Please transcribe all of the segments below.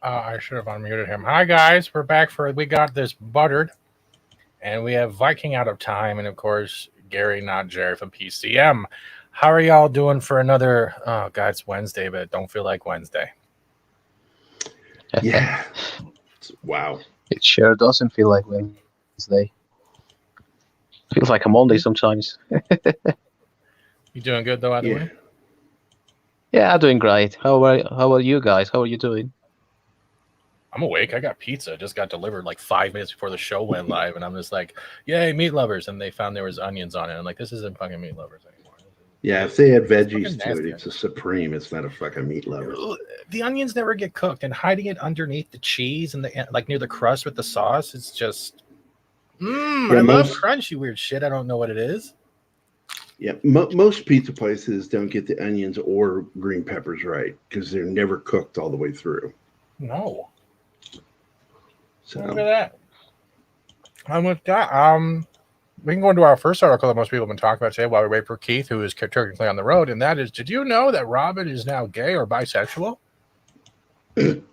I should have unmuted him. Hi guys, we got this buttered, and we have Viking out of time, and of course Gary, not Jerry from PCM. How are y'all doing for another? Oh God, it's Wednesday, but it don't feel like Wednesday. Yeah. Wow. It sure doesn't feel like Wednesday. Feels like a Monday sometimes. You doing good though, either way? Yeah, doing great. How are you guys? How are you doing? I'm awake. I got pizza. Just got delivered like 5 minutes before the show went live, and I'm just like, "Yay, meat lovers!" And they found there was onions on it. I'm like, "This isn't fucking meat lovers anymore." Yeah, if they add veggies to it, it's a supreme. It's not a fucking meat lover. The onions never get cooked, and hiding it underneath the cheese and the like near the crust with the sauce, it's just. I love crunchy weird shit. I don't know what it is. Yeah, most pizza places don't get the onions or green peppers right because they're never cooked all the way through. No. So look at that. And with that, we can go into our first article that most people have been talking about today while we wait for Keith, who is technically on the road, and that is: did you know that Robin is now gay or bisexual? Yeah,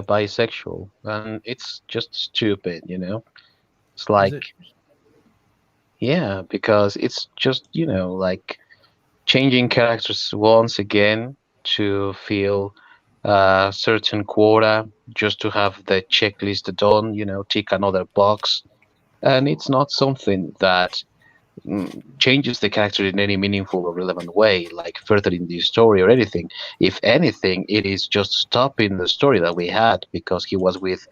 bisexual, and it's just stupid, you know. It's like, yeah, because it's just like changing characters once again to feel certain quota just to have the checklist done, tick another box. And it's not something that changes the character in any meaningful or relevant way, like furthering the story or anything. If anything, it is just stopping the story that we had because he was with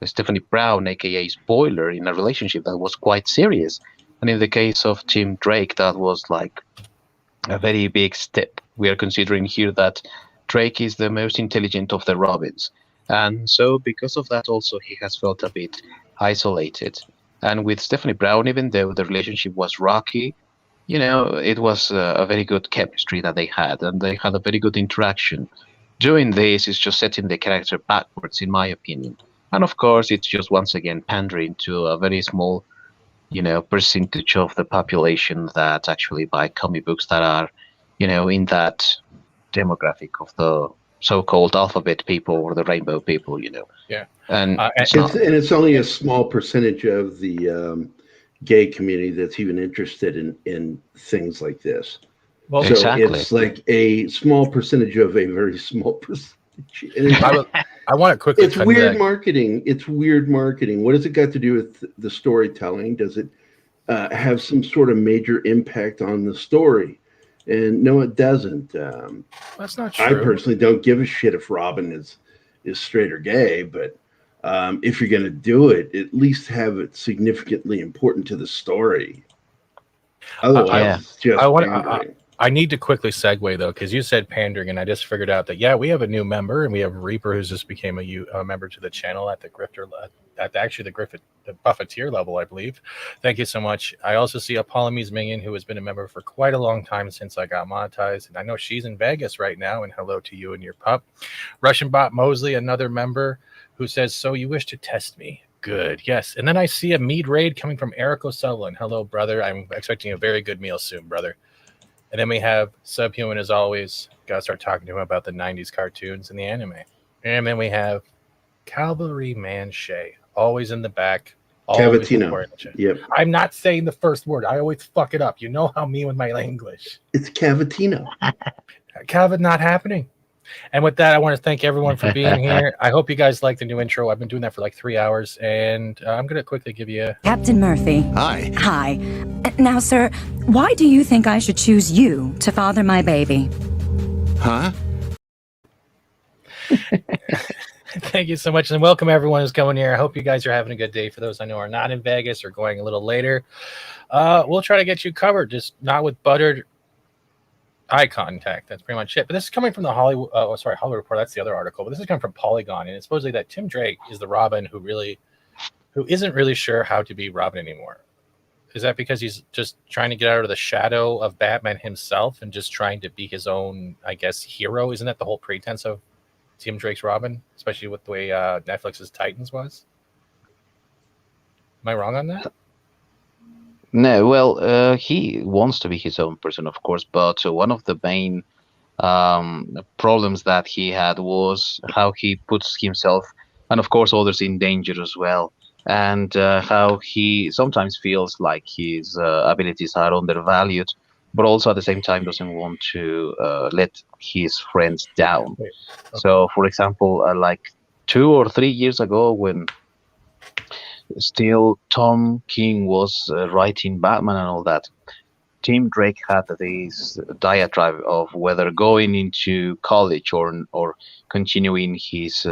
Stephanie Brown, aka Spoiler, in a relationship that was quite serious. And in the case of Tim Drake, that was like a very big step. We are considering here that Drake is the most intelligent of the Robins. And so because of that also he has felt a bit isolated. And with Stephanie Brown, even though the relationship was rocky, it was a very good chemistry that they had, and they had a very good interaction. Doing this is just setting the character backwards, in my opinion. And of course, it's just once again pandering to a very small, percentage of the population that actually buy comic books that are, in that demographic of the so-called alphabet people or the rainbow people, Yeah. And it's only a small percentage of the gay community that's even interested in things like this. Well, so exactly. It's like a small percentage of a very small percentage. I want to quickly. It's weird marketing. It's weird marketing. What has it got to do with the storytelling? Does it have some sort of major impact on the story? And no, it doesn't. That's not true. I personally don't give a shit if Robin is straight or gay, but if you're going to do it, at least have it significantly important to the story. Otherwise, it's just pandering. I need to quickly segue though, because you said pandering, and I just figured out that we have a new member, and we have Reaper, who's just became a member to the channel at the Grifter, the Buffeteer level, I believe. Thank you so much. I also see a Polymies Minion, who has been a member for quite a long time since I got monetized, and I know she's in Vegas right now. And hello to you and your pup. Russian Bot Mosley, another member, who says, "So you wish to test me?" Good, yes. And then I see a mead raid coming from Eric O'Sullivan. Hello, brother. I'm expecting a very good meal soon, brother. And then we have Subhuman, as always. Gotta start talking to him about the 90s cartoons and the anime. And then we have Cavalryman Shay, always in the back. Cavatino. Yep. I'm not saying the first word. I always fuck it up. You know how me with my English. It's Cavatino. Cavat not happening. And with that, I want to thank everyone for being here. I hope you guys like the new intro. I've been doing that for like 3 hours, and I'm going to quickly give you... Captain Murphy. Hi. Hi. Now, sir, why do you think I should choose you to father my baby? Huh? Thank you so much, and welcome everyone who's coming here. I hope you guys are having a good day. For those I know are not in Vegas or going a little later, we'll try to get you covered, just not with buttered eye contact. That's pretty much it. But this is coming from the Hollywood Report. That's the other article. But this is coming from Polygon, and it's supposedly that Tim Drake is the Robin who isn't really sure how to be Robin anymore. Is that because he's just trying to get out of the shadow of Batman himself and just trying to be his own, I guess, hero? Isn't that the whole pretense of Tim Drake's Robin, especially with the way Netflix's Titans was? Am I wrong on that? No, well, he wants to be his own person, of course, but one of the main problems that he had was how he puts himself and, of course, others in danger as well. And how he sometimes feels like his abilities are undervalued, but also at the same time doesn't want to let his friends down. Wait, okay. So, for example, like 2 or 3 years ago, when still Tom King was writing Batman and all that, Tim Drake had this diatribe of whether going into college or continuing his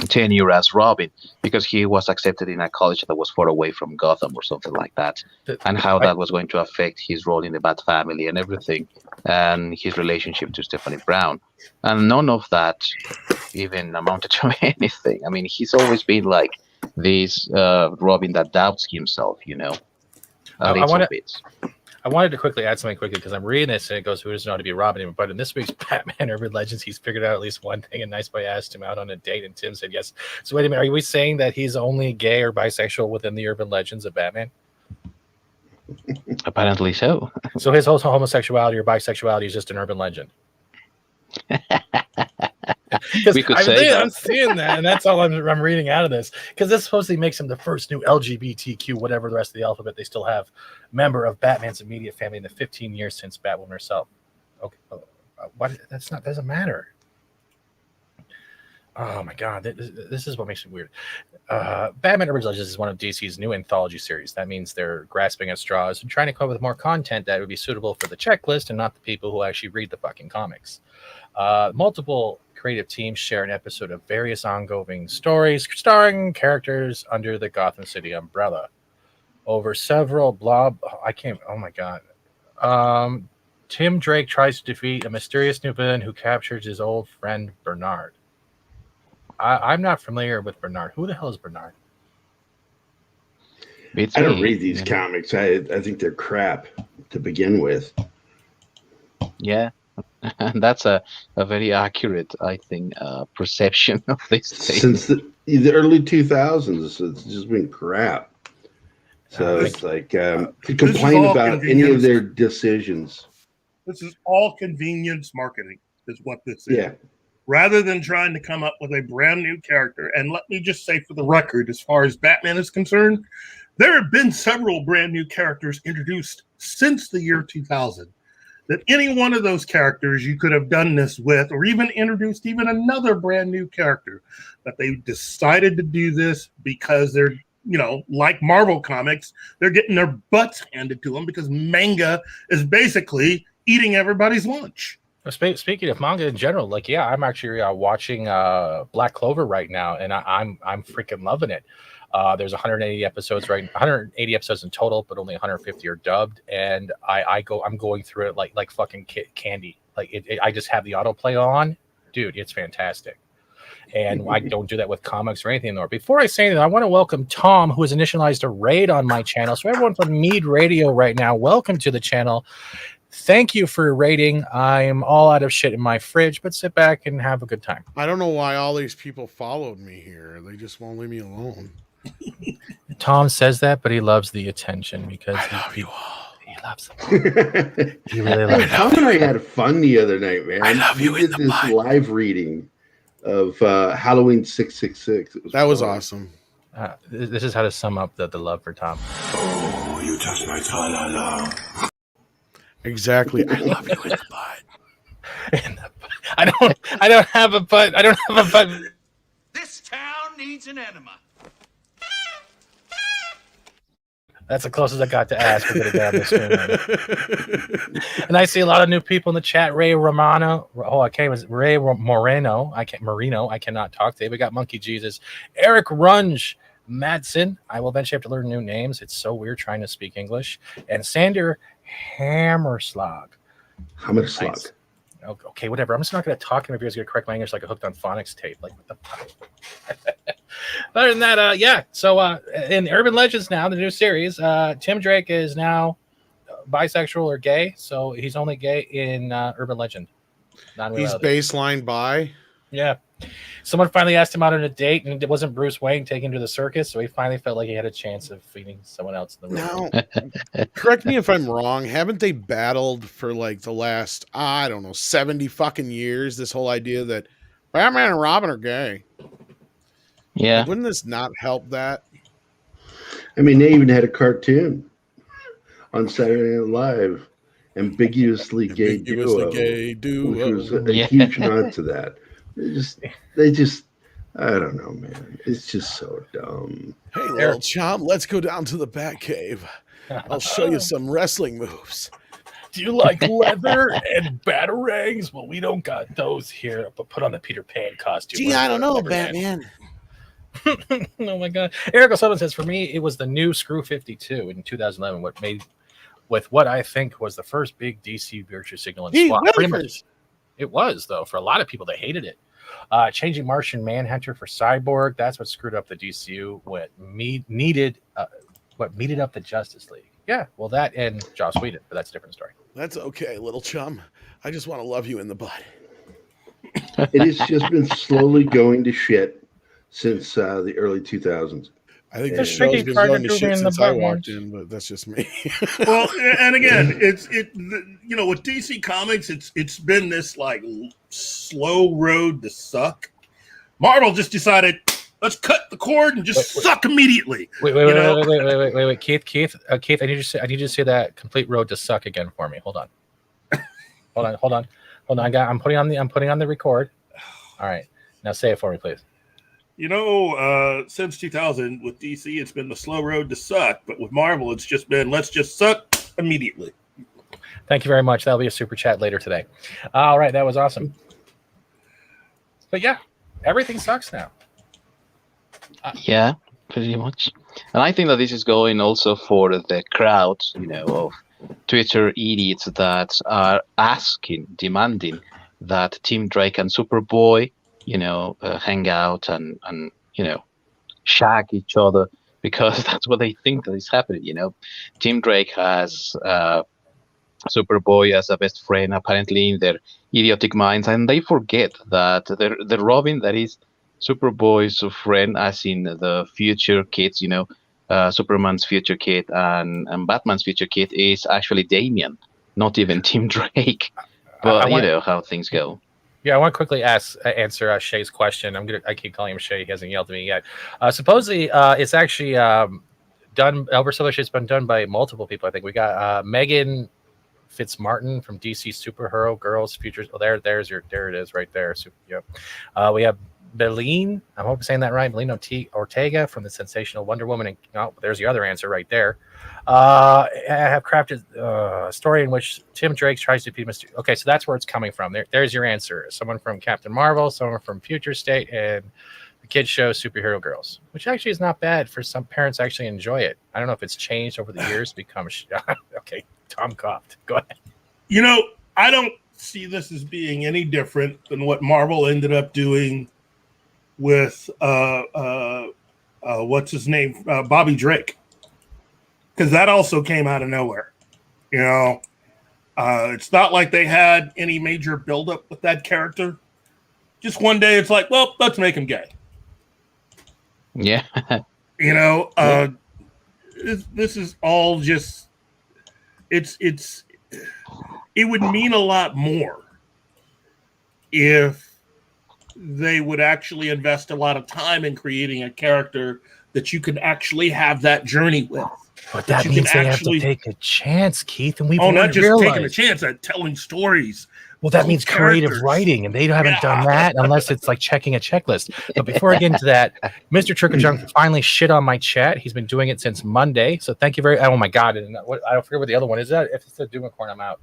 tenure as Robin, because he was accepted in a college that was far away from Gotham or something like that, and how that was going to affect his role in the Bat family and everything, and his relationship to Stephanie Brown. And none of that even amounted to anything. I mean, he's always been like this Robin that doubts himself, a little bit. I wanted to quickly add something quickly because I'm reading this and it goes, who doesn't know how to be Robin? But in this week's Batman Urban Legends, he's figured out at least one thing. And Nice Boy asked him out on a date, and Tim said yes. So wait a minute, are we saying that he's only gay or bisexual within the Urban Legends of Batman? Apparently so. So his whole homosexuality or bisexuality is just an urban legend. We could say that. I'm seeing that, and that's all I'm reading out of this, because this supposedly makes him the first new LGBTQ, whatever the rest of the alphabet they still have, member of Batman's immediate family in the 15 years since Batwoman herself. Okay, what? That's not, doesn't matter. Oh my God, this is what makes it weird. Batman Urban Legends is one of DC's new anthology series. That means they're grasping at straws and trying to come up with more content that would be suitable for the checklist and not the people who actually read the fucking comics. Multiple creative teams share an episode of various ongoing stories starring characters under the Gotham City umbrella. Over several oh my God. Tim Drake tries to defeat a mysterious new villain who captures his old friend Bernard. I'm not familiar with Bernard. Who the hell is Bernard? I don't read these comics. I think they're crap to begin with. Yeah. And that's a very accurate, I think, perception of this thing. Since the early 2000s, it's just been crap. So it's like to complain about any of their decisions. This is all convenience marketing, is what this is. Yeah. Rather than trying to come up with a brand new character. And let me just say, for the record, as far as Batman is concerned, there have been several brand new characters introduced since the year 2000. That any one of those characters you could have done this with, or even introduced even another brand new character. But they decided to do this because they're, like Marvel Comics, they're getting their butts handed to them because manga is basically eating everybody's lunch. Speaking of manga in general, I'm actually watching Black Clover right now, and I'm freaking loving it. There's 180 episodes 180 episodes in total, but only 150 are dubbed, and I'm going through it like fucking candy. I just have the autoplay on, dude. It's fantastic, and I don't do that with comics or anything anymore. Before I say that, I want to welcome Tom, who has initialized a raid on my channel. So everyone from Mead Radio right now, welcome to the channel. Thank you for rating. I'm all out of shit in my fridge, but sit back and have a good time. I don't know why all these people followed me here. They just won't leave me alone. Tom says that, but he loves the attention because I love you all. He loves them. He really loves them. Tom and I had fun the other night, man. I love you. We did this live reading of Halloween 666. That was awesome. This is how to sum up the love for Tom. Oh, you touch my tra-la-la. Exactly. I love you in the butt. I don't have a butt. I don't have a butt. This town needs an enema. That's the closest I got to ask. We're gonna get on the screen. And I see a lot of new people in the chat. Ray Romano. Oh, I can't. Was Ray Moreno? Marino. I cannot talk today. We got Monkey Jesus, Eric Runge, Madsen. I will eventually have to learn new names. It's so weird trying to speak English. And Sander Hammerslag. Hammerslag. Nice. Okay, whatever. I'm just not going to talk, and if you guys going to correct my English like a hooked on phonics tape, like what the fuck. Other than that, yeah. So in Urban Legends now, the new series, Tim Drake is now bisexual or gay. So he's only gay in Urban Legend. He's baseline bi. Yeah, Someone finally asked him out on a date, and it wasn't Bruce Wayne taking him to the circus, so he finally felt like he had a chance of feeding someone else in the room. Now, correct me if I'm wrong. Haven't they battled for like the last, I don't know, 70 fucking years? This whole idea that Batman and Robin are gay. Yeah. Like, wouldn't this not help that? I mean, they even had a cartoon on Saturday Night Live, ambiguously gay duo, which was a huge nod to that. They just, I don't know, man. It's just so dumb. Hey, little chum, let's go down to the Batcave. I'll show you some wrestling moves. Do you like leather and batarangs? Well, we don't got those here, but put on the Peter Pan costume. Gee, I don't know, Batman. Oh my God. Eric O'Sullivan says, for me, it was the new Screw 52 in 2011, with what I think was the first big DC virtue signal in SWAT. Pretty much. It was, though, for a lot of people. They hated it. Changing Martian Manhunter for Cyborg, that's what screwed up the DCU. What meted up the Justice League. Yeah, well, that and Joss Whedon, but that's a different story. That's okay, little chum. I just want to love you in the butt. It has just been slowly going to shit since the early 2000s. I think the show's been going to shit since I walked in, but that's just me. Well, and again, with DC Comics, it's been this like slow road to suck. Marvel just decided, let's cut the cord and just suck immediately. Wait, Keith, I need you to say that complete road to suck again for me. Hold on. I'm putting on the record. All right, now say it for me, please. Since 2000 with DC, it's been the slow road to suck, but with Marvel, it's just been let's just suck immediately. Thank you very much. That'll be a super chat later today. All right, that was awesome. But yeah, everything sucks now. Yeah, pretty much. And I think that this is going also for the crowd, of Twitter idiots that are demanding that Tim Drake and Superboy hang out and shag each other, because that's what they think that is happening. Tim Drake has Superboy as a best friend, apparently, in their idiotic minds, and they forget that the Robin that is Superboy's friend, as in the future kids, Superman's future kid and Batman's future kid, is actually Damian, not even Tim Drake. But how things go. Yeah, I want to quickly answer Shay's question. I keep calling him Shay. He hasn't yelled at me yet. Supposedly, it's actually done. Elvis Solar Shit's been done by multiple people. I think we got Megan Fitzmartin from DC Superhero Girls Futures. Oh, there it is, right there. We have Beline. I hope I'm saying that right. Beline Ortega from the sensational Wonder Woman. And there's the other answer right there. I have crafted a story in which Tim Drake tries to be Mr. Okay, so that's where it's coming from. There's your answer. Someone from Captain Marvel, someone from Future State, and the kids show Superhero Girls, which actually is not bad for some parents. Actually enjoy it. I don't know if it's changed over the years. Okay. Tom coughed. Go ahead. I don't see this as being any different than what Marvel ended up doing with what's his name, Bobby Drake. Because that also came out of nowhere. It's not like they had any major buildup with that character. Just one day, it's like, well, let's make him gay. Yeah. This is all just. It would mean a lot more if they would actually invest a lot of time in creating a character that you can actually have that journey with. But that means they have to take a chance, Keith, and we've not just taking a chance at telling stories. Well, that means creative writing, and they haven't done that unless it's like checking a checklist. But before I get into that, Mr. Trickajunk finally shit on my chat. He's been doing it since Monday, so thank you very. Oh my God! And I don't forget what the other one is. That if it's a Doomacorn, I'm out.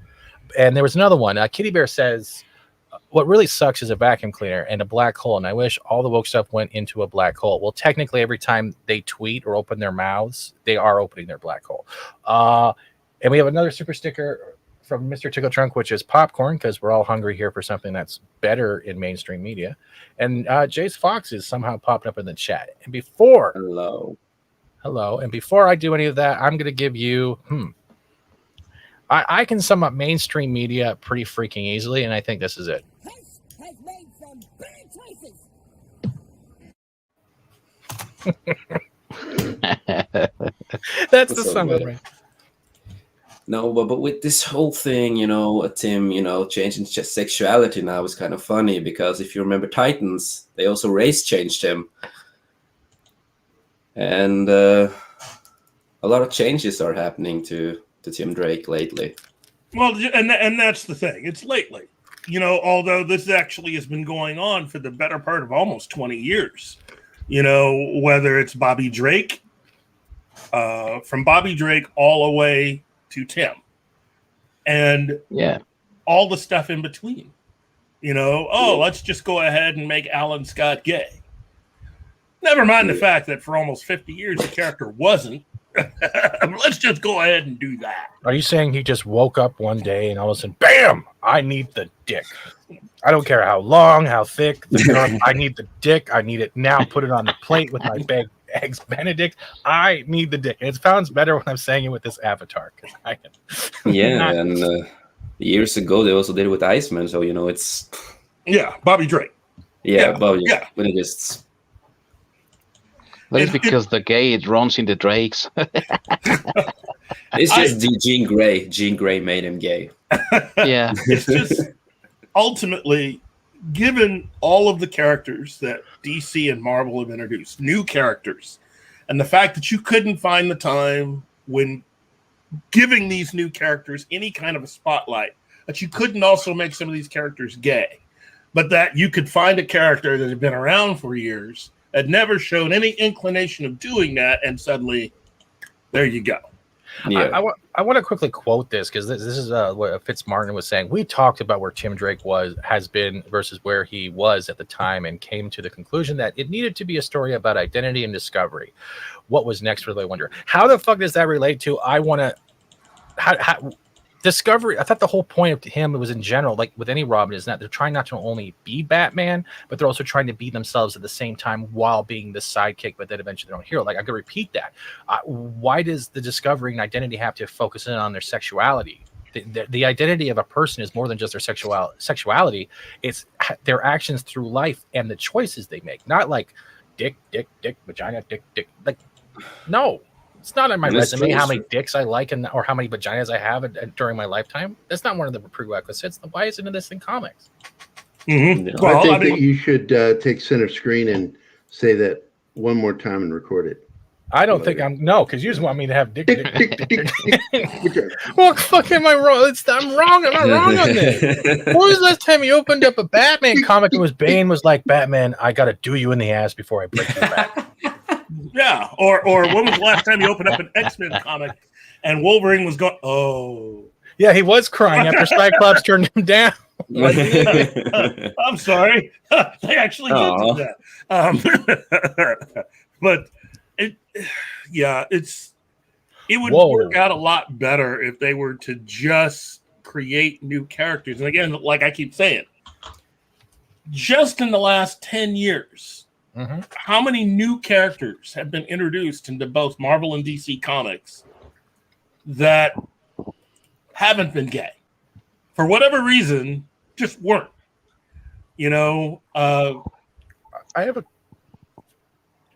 And there was another one. Kitty Bear says, "What really sucks is a vacuum cleaner and a black hole, and I wish all the woke stuff went into a black hole." Well, technically, every time they tweet or open their mouths, they are opening their black hole. And we have another super sticker from Mr. Tickle Trunk, which is popcorn, because we're all hungry here for something that's better in mainstream media. And Jace Fox is somehow popped up in the chat. And before and before I do any of that, I'm going to give you I can sum up mainstream media pretty freaking easily, and I think this is it. Has made some bad choices. That's the So summer, good. right? No, but with this whole thing, Tim, changing sexuality now is kind of funny because if you remember Titans, they also race changed him, and a lot of changes are happening to Tim Drake lately. Well, and that's the thing. It's lately, although this actually has been going on for the better part of almost 20 years. Whether it's Bobby Drake, from Bobby Drake all the way to Tim, and all the stuff in between. Let's just go ahead and make Alan Scott gay. Never mind the fact that for almost 50 years the character wasn't. Let's just go ahead and do that. Are you saying he just woke up one day and all of a sudden, bam, I need the dick? I don't care how long, how thick, I need the dick. I need it now. Put it on the plate with my big eggs Benedict. I need the dick. And it sounds better when I'm saying it with this avatar. And years ago they also did it with Iceman, so it's Bobby Drake. Bobby. Yeah. When it just That is because the gay it runs in the Drakes. It's just Jean Grey. Jean Grey made him gay. Yeah. It's just ultimately, given all of the characters that DC and Marvel have introduced, new characters, and the fact that you couldn't find the time when giving these new characters any kind of a spotlight, that you couldn't also make some of these characters gay, but that you could find a character that had been around for years, had never shown any inclination of doing that, and suddenly, there you go. Yeah. I want to quickly quote this because this is what Fitzmartin was saying. We talked about where Tim Drake has been versus where he was at the time, and came to the conclusion that it needed to be a story about identity and discovery. What was next for the Wonder? How the fuck does that relate to? I want to how discovery. I thought the whole point of him was in general, like with any Robin, is that they're trying not to only be Batman, but they're also trying to be themselves at the same time while being the sidekick, but then eventually their own hero. Like I could repeat that. Why does the discovery and identity have to focus in on their sexuality? The identity of a person is more than just their sexuality. It's their actions through life and the choices they make. Not like dick, vagina, dick. Like no. It's not on my resume how many dicks I like or how many vaginas I have during my lifetime. That's not one of the prerequisites. Why isn't this in comics? Mm-hmm. Well, I think that you should take center screen and say that one more time and record it. I don't think because you just want me to have dick. Dick. What the fuck am I wrong? I'm wrong. I'm not wrong on this. When was the last time you opened up a Batman comic and Bane was like, Batman, I got to do you in the ass before I break your back? Yeah, or when was the last time you opened up an X-Men comic and Wolverine was going, oh. Yeah, he was crying after Cyclops turned him down. I'm sorry. They actually did do that. But it would work out a lot better if they were to just create new characters. And again, like I keep saying, just in the last 10 years, how many new characters have been introduced into both Marvel and DC comics that haven't been gay? For whatever reason, just weren't. I have a...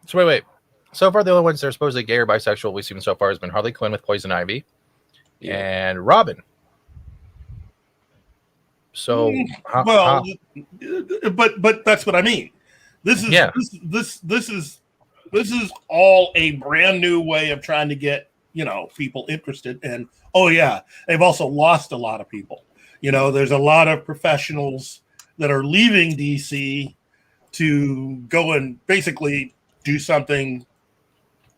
So wait. So far, the only ones that are supposedly gay or bisexual we've seen so far has been Harley Quinn with Poison Ivy and Robin. So, but that's what I mean. This is all a brand new way of trying to get people interested. And they've also lost a lot of people. There's a lot of professionals that are leaving DC to go and basically do something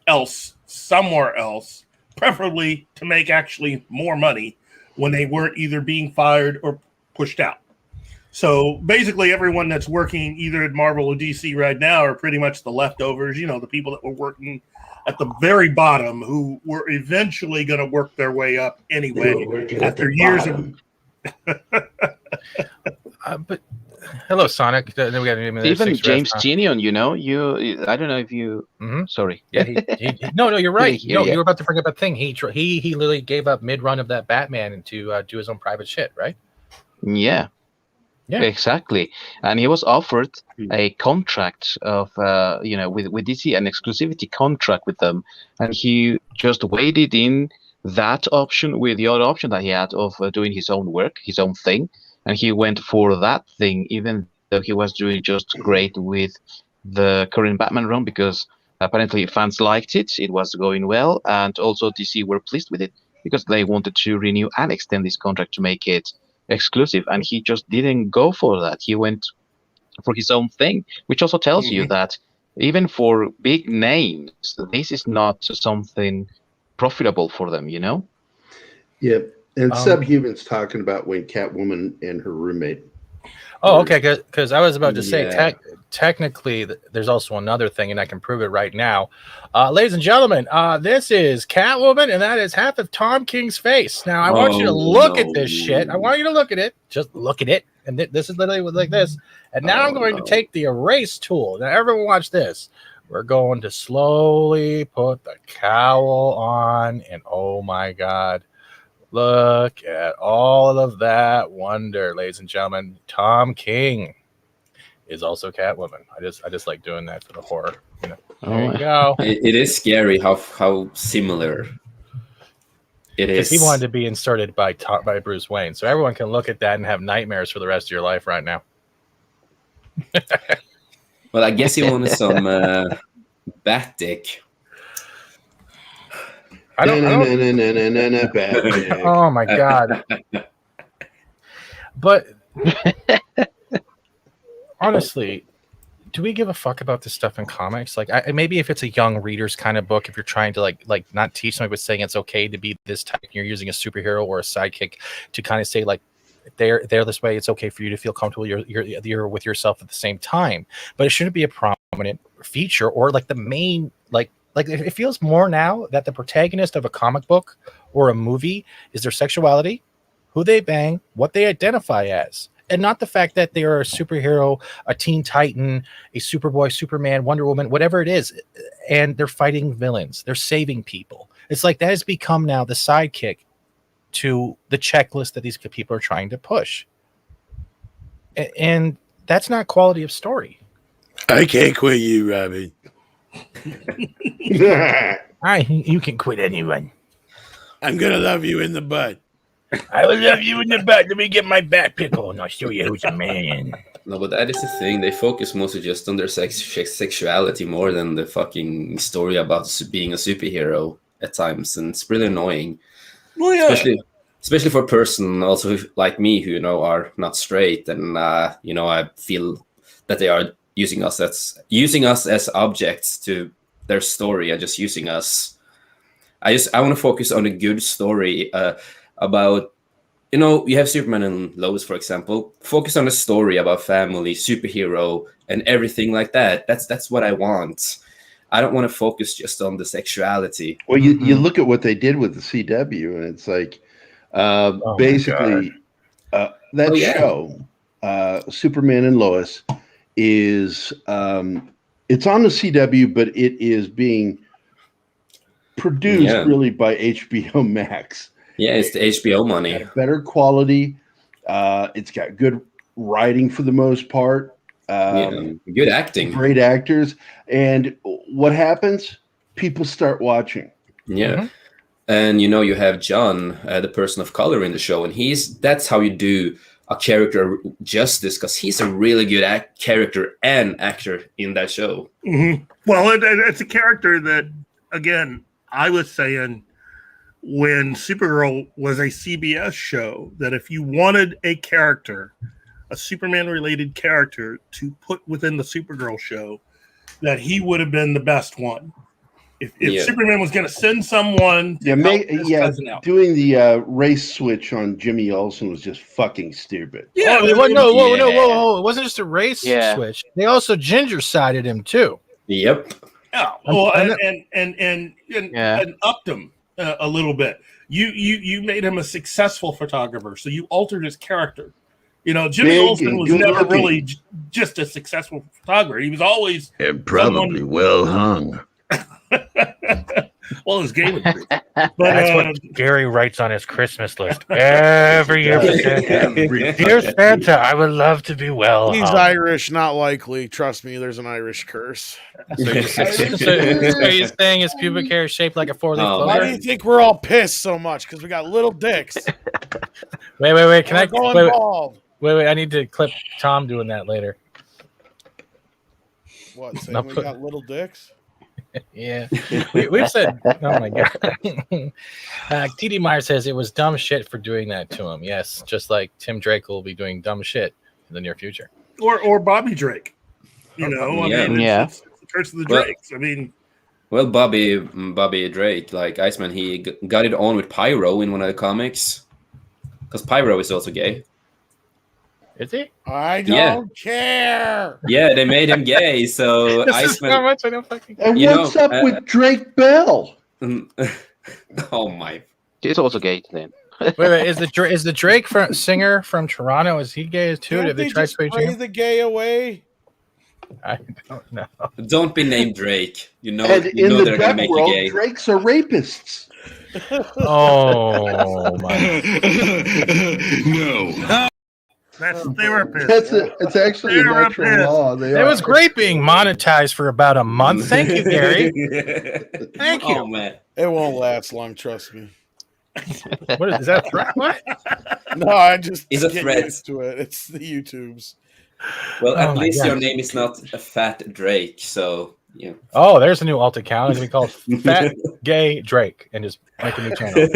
else somewhere else, preferably to make actually more money when they weren't either being fired or pushed out. So basically everyone that's working either at Marvel or DC right now are pretty much the leftovers, the people that were working at the very bottom who were eventually going to work their way up anyway after years of... But hello, Sonic. Then we got even James Tynion, I don't know if you. Sorry. Yeah. No, you're right. You were about to bring up a thing. He literally gave up mid-run of that Batman to do his own private shit, right? Yeah. Yeah. Exactly. And he was offered a contract of, with DC, an exclusivity contract with them. And he just waded in that option with the other option that he had of doing his own work, his own thing. And he went for that thing, even though he was doing just great with the current Batman run, because apparently fans liked it. It was going well. And also DC were pleased with it because they wanted to renew and extend this contract to make it exclusive, and he just didn't go for that. He went for his own thing, which also tells you that even for big names, this is not something profitable for them, you know? Yeah. And Subhuman's talking about when Catwoman and her roommate. Oh, okay. Because I was about to say, Yeah. technically, there's also another thing, and I can prove it right now. Ladies and gentlemen, this is Catwoman, and that is half of Tom King's face. Now, I want you to look at this shit. I want you to look at it. Just look at it. And this is literally like this. And now I'm going to take the erase tool. Now, everyone watch this. We're going to slowly put the cowl on, and oh my God. Look at all of that wonder, ladies and gentlemen. Tom King is also Catwoman. I just like doing that for the horror. You know, there you go. It is scary how similar it is. Because he wanted to be inserted by Bruce Wayne, so everyone can look at that and have nightmares for the rest of your life right now. Well, I guess he wanted some bat dick. I don't. Oh my God! But honestly, do we give a fuck about this stuff in comics? Like, maybe if it's a young reader's kind of book, if you're trying to like not teach somebody, but saying it's okay to be this type, and you're using a superhero or a sidekick to kind of say like they're this way, it's okay for you to feel comfortable. You're with yourself at the same time, but it shouldn't be a prominent feature or like the main like. Like it feels more now that the protagonist of a comic book or a movie is their sexuality, who they bang, what they identify as, and not the fact that they are a superhero, a Teen Titan, a Superboy, Superman, Wonder Woman, whatever it is, and they're fighting villains. They're saving people. It's like that has become now the sidekick to the checklist that these people are trying to push. And that's not quality of story. I can't quit you, Robbie. You can quit anyone. I'm gonna love you in the butt. I will love you in the butt. Let me get my back pickle and I'll show you who's a man. No, but that is the thing. They focus mostly just on their sexuality more than the fucking story about being a superhero at times, and it's really annoying. Well, yeah. Especially for a person also like me who are not straight, and I feel that they are using us as objects to their story and just using us. I want to focus on a good story about, you have Superman and Lois, for example. Focus on a story about family, superhero, and everything like that. That's what I want. I don't want to focus just on the sexuality. Well, you look at what they did with the CW, and it's like basically that show, Superman and Lois, is it's on the CW, but it is being produced really by HBO Max. Yeah, it's the HBO money. It's got better quality. It's got good writing for the most part. Good acting. Great actors. And what happens? People start watching. Yeah. Mm-hmm. And you have John, the person of color in the show, and that's how you do a character justice, because he's a really good character and actor in that show. Mm-hmm. Well, it's a character that, again, I was saying when Supergirl was a CBS show, that if you wanted a character, a Superman-related character, to put within the Supergirl show, that he would have been the best one. If Superman was going to send someone to doing the race switch on Jimmy Olsen was just fucking stupid. Yeah, whoa. It wasn't just a race switch. They also ginger-sided him, too. Yep. Yeah, well, and upped him a little bit. You made him a successful photographer, so you altered his character. Jimmy Olsen was never really just a successful photographer. He was always and probably well hung. Well, his game would be. But That's what Gary writes on his Christmas list every year. Dear Santa, I would love to be well. He's Irish, not likely. Trust me, there's an Irish curse. So you're saying his pubic hair is shaped like a four-leaf clover? Why do you think we're all pissed so much? Because we got little dicks. Wait. Can I go bald? Wait. I need to clip Tom doing that later. What? Saying we got little dicks? Yeah, we've said. Oh my god. TD Meyer says it was dumb shit for doing that to him. Yes, just like Tim Drake will be doing dumb shit in the near future. Or Bobby Drake. You know, I mean, it's the curse of the Drakes. I mean, well, Bobby Drake, like Iceman, he got it on with Pyro in one of the comics, because Pyro is also gay. Is he? I don't care. Yeah, they made him gay, so this Iceman. Is how much I don't fucking. And what's up with Drake Bell? Oh my! He's also gay then. Wait. Is the Drake singer from Toronto? Is he gay too? Did Did they try spray the gay away? I don't know. Don't be named Drake. You know, And you in know the they're gonna deaf make world, you gay. Drakes are rapists. Oh my! No. that's the therapist. It's actually a natural law. It was great being monetized for about a month. Thank you, Gary. Thank you. Oh man, It won't last long, trust me. What is that? A threat? What? No, I just It's a get threat. used to it. It's the YouTubes. well, Oh at my least God. your name is not a Fat Drake, so yeah. Oh, there's a new alt account. It's gonna be called Fat Gay Drake, and just make a new channel.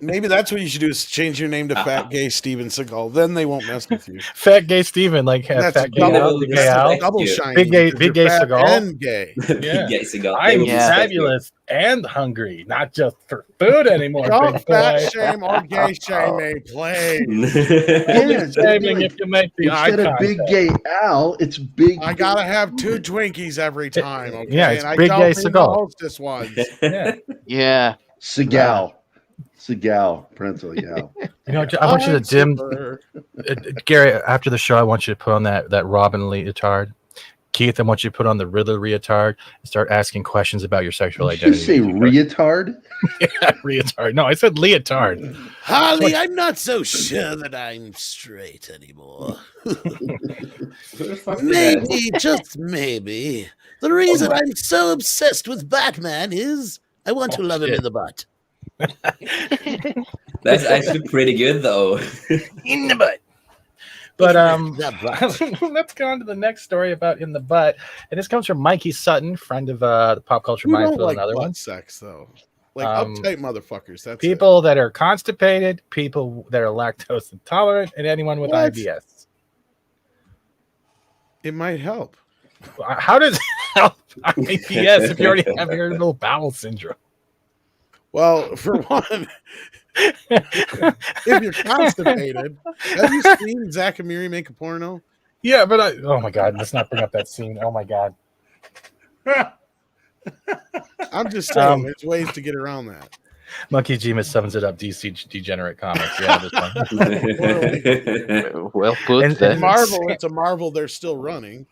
Maybe that's what you should do is change your name to Fat Gay Steven Seagal. Then they won't mess with you. Fat Gay Steven, like That's Fat Gay double- Al, Big Gay Al. Double you. shiny. Big gay- because big you're gay fat Seagal. and gay. Yeah. Gay Seagal. They I'm will Yeah. respect fabulous and hungry, not just for food anymore. Don't big fat boy. shame or gay shame a play. you. Only shaming if you make the eye Instead of Big contact. Gay Al, it's Big. I gotta have 2 Twinkies every time. Okay? Yeah, it's and I Big don't Gay mean the Seagal. hostess ones. Yeah. Yeah. Seagal. Prince Seagal. You know, I want you to dim Super. Gary, after the show, I want you to put on that Robin leotard. Keith, I want you to put on the Riddler leotard and start asking questions about your sexual Did you identity. say retard? Yeah, leotard. No, I said leotard. Holly, I'm not so sure that I'm straight anymore. Maybe, just maybe. The reason I'm so obsessed with Batman is I want to love him in the butt. That's actually pretty good, though. In the butt. But The butt. let's go on to the next story about in the butt, and this comes from Mikey Sutton, friend of the Pop Culture We don't Minefield, like another butt one. sex, though. Like Um, uptight motherfuckers. That's People that are constipated, people that are lactose intolerant, and anyone with What? IBS. it. It might help. How does it help IBS if you already have irritable bowel syndrome? Well, for one, if you're constipated, have you seen Zach and Miri make a porno? Yeah, but oh my god, let's not bring up that scene. Oh my god. I'm just saying, there's ways to get around that. Monkey Genius sums it up. DC Degenerate Comics. Yeah, this one. Well put. And- there. and Marvel, it's a Marvel. They're still running.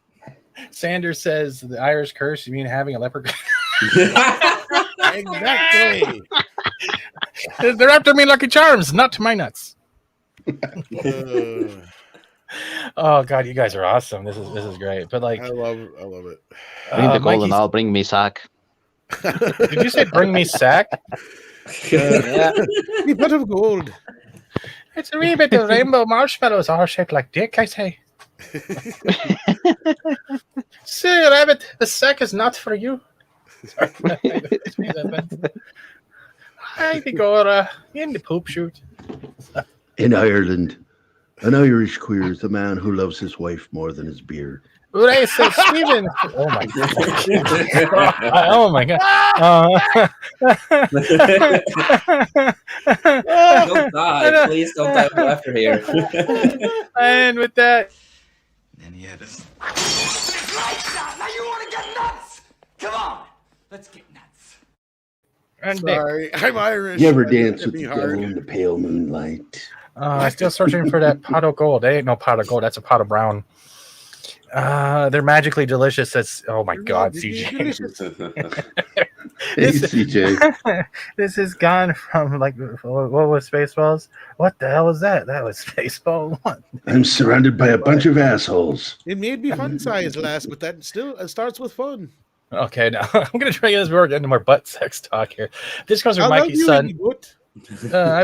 Sanders says the Irish curse. You mean having a leprechaun? Exactly. They're after me, Lucky Charms, not to my nuts. Oh god, you guys are awesome. This is great. But like, I love it. Bring the gold Mikey's- and I'll bring me sack. Did you say bring me sack? Yeah. A bit of gold. It's a wee bit of rainbow marshmallows all shaped like dick, I say. Say, rabbit, the sack is not for you. I think in the poop chute. In Ireland, an Irish queer is a man who loves his wife more than his beer. Ray says Stephen. Oh my god. Oh my god. Don't die. Please don't die after here. And with that, And he had us. Now you want to get nuts? Come on, let's get nuts. and there. Sorry, I'm Irish. You ever It dance hit with me the hard. devil in the pale moonlight? I'm still searching for that pot of gold. That ain't no pot of gold. That's a pot of brown. They're magically delicious. That's oh my god, Magically CJ. delicious. Hey, CJ. This has gone from like what was Spaceballs? What the hell was that? That was Spaceball 1. I'm surrounded by a bunch of assholes. It may be fun size last, but that still starts with fun. Okay, now I'm gonna try this. We're getting more butt sex talk here. This comes from I love Mikey's you, son. Iggy. Yeah,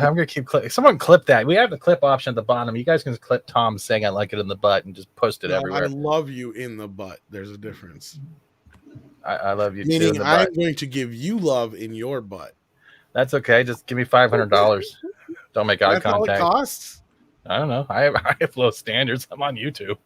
I'm gonna keep clipping. Someone clip that. We have the clip option at the bottom. You guys can just clip Tom saying "I like it in the butt" and just post it No, everywhere. I love you in the butt. There's a difference. I love you too. In Meaning the I'm butt. going to give you love in your butt. That's okay. Just give me $500. Don't make eye That's all it contact. costs? I don't know. I have low standards. I'm on YouTube.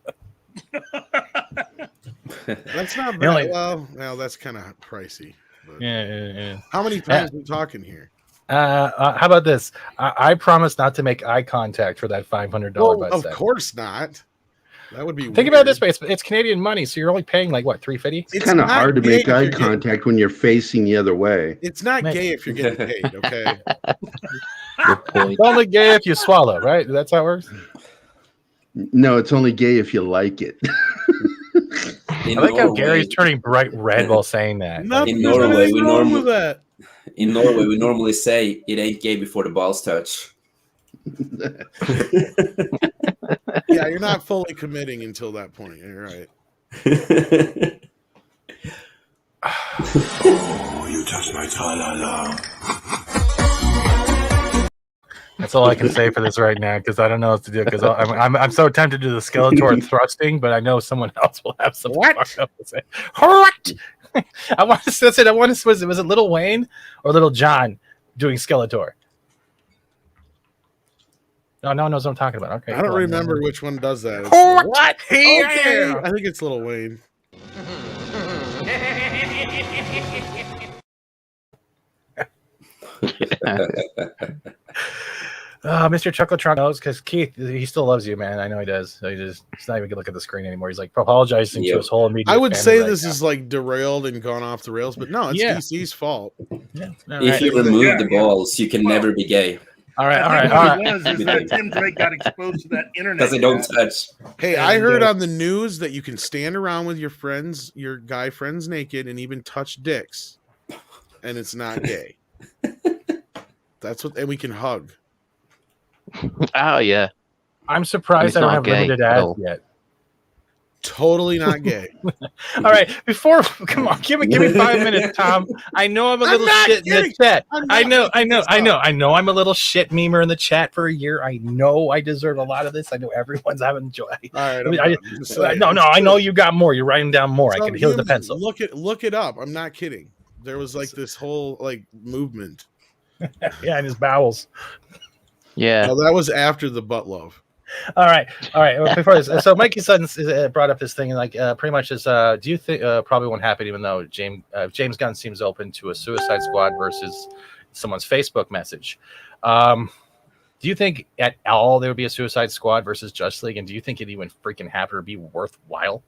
That's not bad. Really? Well, that's kind of pricey. But Yeah. how many times are we talking here? How about this? I promise not to make eye contact for that $500 Well, butt of sex. courthis not. That would be Think weird. about it this way: it's Canadian money, so you're only paying like what $3.50. It's kind of not hard to gay make if eye you're getting- contact when you're facing the other way. It's not Man. gay if you're getting paid, okay? Good point. It's only gay if you swallow, right? That's how it works. No, it's only gay if you like it. In I like how Norway, Gary's turning bright red while saying that. Nothing In Norway, we wrong normal- with that. in Norway, we normally say it ain't gay before the balls touch. Yeah, you're not fully committing until that point. You're right. Oh, you touch my tra-la-la. That's all I can say for this right now because I don't know what to do. Because I'm so tempted to do the Skeletor thrusting, but I know someone else will have something What? fucked up to say. What? I want to. That's it. I want to. Was it Little Wayne or Little John doing Skeletor? No one knows what I'm talking about. Okay, I don't cool. remember which one does that. It's- What? Okay, Yeah. I think it's Lil Wayne. Mr. Chuckle Trunk knows because Keith, he still loves you, man. I know he does. So he's not even gonna look at the screen anymore. He's like apologizing to Yep. his whole immediate. I would family say right this now. is like derailed and gone off the rails, but no, it's Yeah. DC's fault. Yeah. If you remove the Yeah. balls, you can never be gay All right, all I right, think all what right. it was is that Tim Drake got exposed to that internet. because they don't chat. touch. Hey, I And, heard on the news that you can stand around with your friends, your guy friends naked, and even touch dicks, and it's not gay. That's what, and we can hug. Oh yeah. I'm surprised It's I don't not have gay limited at ads all. yet. Totally not gay. All right, before come on, give me 5 minutes, Tom. I know I'm a I'm little not shit in kidding. the chat. I'm I not know making this up. I'm a little shit memer in the chat for a year. I know I deserve a lot of this. I know everyone's having joy. All right, I mean, I'm I- done. Just saying. No, I know you got more. You're writing down more. I Some can hear the human- pencil. Look it up. I'm not kidding. There was like this whole like movement. Yeah, in his bowels. Yeah. Oh, that was after the butt love. All right. Well, before this, so Mikey Sutton brought up this thing like pretty much is. Do you think probably won't happen? Even though James Gunn seems open to a Suicide Squad versus someone's Facebook message. Do you think at all there would be a Suicide Squad versus Justice League, and do you think it even freaking happen or be worthwhile?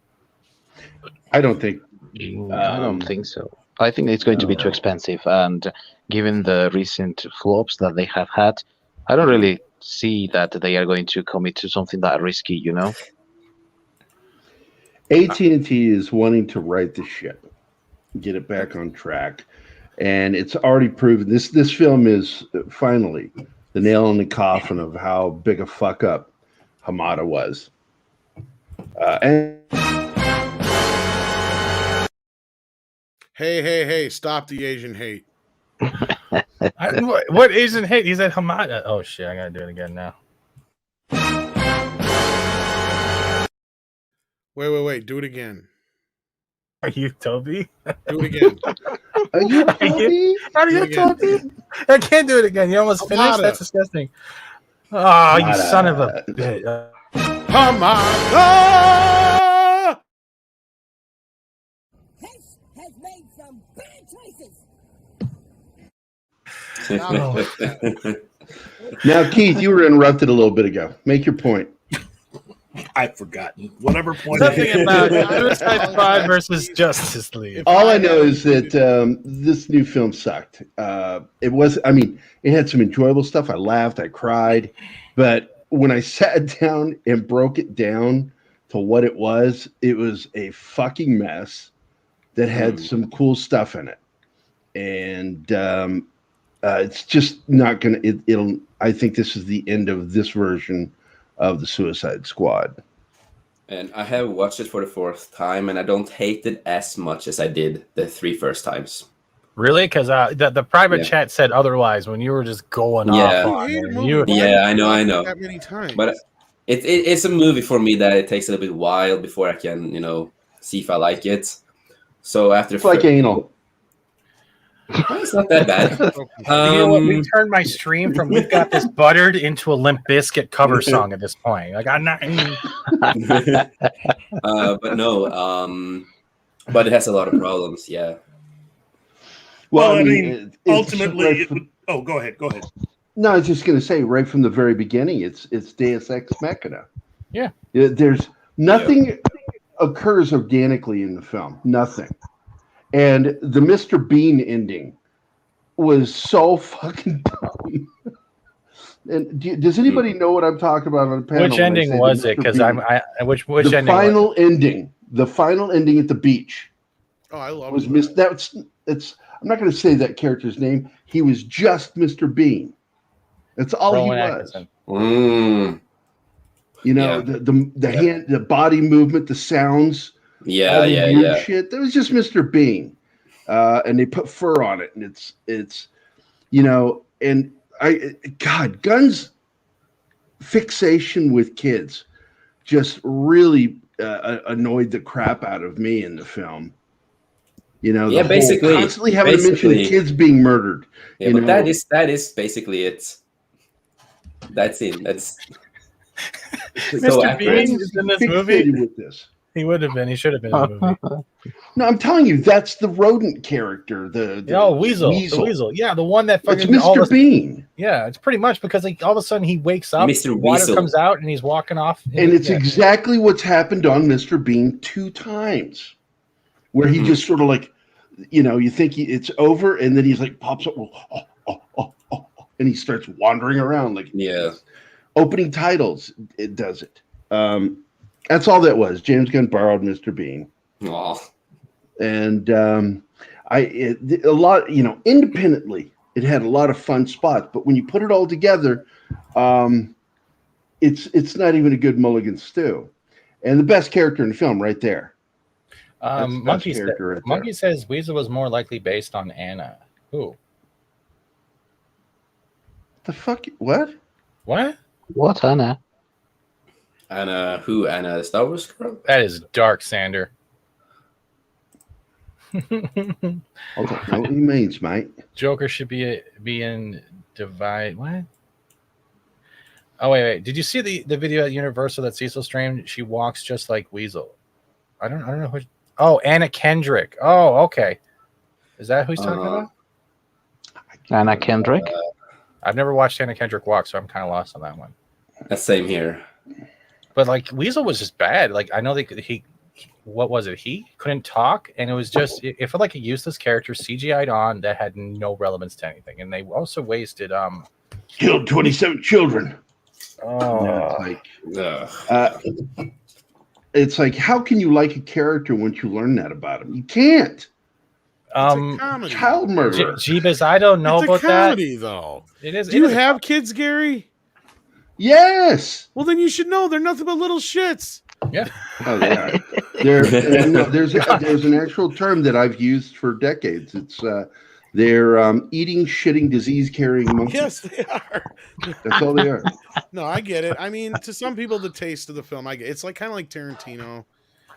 I don't think. I don't think so. I think it's going to be too expensive, and given the recent flops that they have had, I don't really see that they are going to commit to something that risky. You know. AT&T is wanting to right the ship, get it back on track, and it's already proven this film is finally the nail in the coffin of how big a fuck up Hamada was. And Hey! Stop the Asian hate. What Asian hate? He's at Hamada. Oh shit! I gotta do it again now. Wait! Do it again. Are you Toby? Do it again. are you Toby? Are Do you it again. Toby? I can't do it again. You almost finished. Hamada. That's disgusting. Oh, you Hamada. son of a bitch. Hamada! Hess has made some bad choices. Now, Keith, you were interrupted a little bit ago. Make your point. I've forgotten. Whatever point. Something about Suicide Squad versus Justice League. All I know is that this new film sucked. It was, I mean, it had some enjoyable stuff. I laughed, I cried, but when I sat down and broke it down to what it was a fucking mess that had some cool stuff in it. And it's just not gonna. It'll. I think this is the end of this version of the Suicide Squad. And I have watched it for the 4th time, and I don't hate it as much as I did the 3 first times. Really? Because the private chat said otherwise when you were just going off on it. Yeah, I know. That many times. But it's a movie for me that it takes a little bit while before I can, see if I like it. So after it's like anal. It's not that bad. You know what? We turned my stream from "We've Got This Buttered" into a Limp Bizkit cover song at this point. Like I'm not. But no. But it has a lot of problems. Yeah. Well, I mean ultimately. Go ahead. No, I was just going to say, right from the very beginning, it's Deus Ex Machina. Yeah. There's nothing occurs organically in the film. Nothing. And the Mr. Bean ending was so fucking dumb. And does anybody know what I'm talking about on the panel? Which ending was it? Because which the ending? Final ending. The final ending at the beach. Oh, I love was that. I'm not going to say that character's name. He was just Mr. Bean. That's all he was. The hand, the body movement, the sounds. Yeah. Shit. That was just Mr. Bean, and they put fur on it, and it's and Gunn's fixation with kids just really annoyed the crap out of me in the film. Basically constantly having to mention kids being murdered. Yeah, but that is basically it. That's it. That's Mr. Bean is in this movie. With this. He would have been. He should have been in the movie. No, I'm telling you, that's the rodent character. Weasel. The Weasel. Yeah, the one that fucking. It's Mr. Bean. Yeah, it's pretty much because all of a sudden he wakes up, Mr. water Weasel comes out, and he's walking off. And it's exactly what's happened on Mr. Bean 2 times, where he just sort of like, you think it's over, and then he's like pops up, and he starts wandering around like opening titles. It does it. That's all that was. James Gunn borrowed Mr. Bean. Aww. And a lot, independently, it had a lot of fun spots. But when you put it all together, it's not even a good Mulligan stew. And the best character in the film, right there. Monkey says Weasel was more likely based on Anna. Who? The fuck? What? What? What Anna? Anna, who? Anna, the Star Wars girl? That is dark, Sander. I don't know what he means, mate. Joker should be in Divide. What? Oh wait. Did you see the video at Universal that Cecil streamed? She walks just like Weasel. I don't know who. Oh, Anna Kendrick. Oh, okay. Is that who he's talking about? Anna Kendrick. I've never watched Anna Kendrick walk, so I'm kind of lost on that one. Same here. But like Weasel was just bad. Like I know what was it? He couldn't talk, and it was just it felt like a useless character CGI'd on that had no relevance to anything. And they also wasted killed 27 children. Oh, it's like how can you like a character once you learn that about him? You can't. Child murder. Jeebus, I don't know it's about a comedy, that. Though. It is. Do you have kids, Gary? Yes. Well, then you should know they're nothing but little shits. Yeah. Oh, they are. There's an actual term that I've used for decades. It's they're eating, shitting, disease-carrying monkeys. Yes, they are. That's all they are. No, I get it. I mean, to some people, the taste of the film, it's like kind of like Tarantino.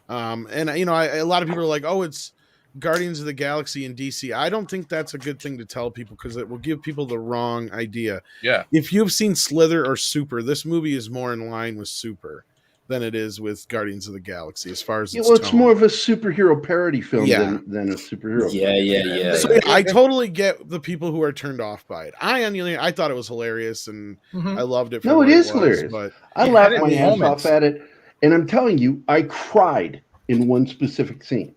And a lot of people are like, "Oh, it's Guardians of the Galaxy in DC." I don't think that's a good thing to tell people because it will give people the wrong idea. Yeah. If you've seen Slither or Super, this movie is more in line with Super than it is with Guardians of the Galaxy as far as it's more of a superhero parody film than a superhero film. Yeah. So I totally get the people who are turned off by it. I thought it was hilarious and I loved it. No, it is hilarious. But I laughed my ass off at it. And I'm telling you, I cried in one specific scene.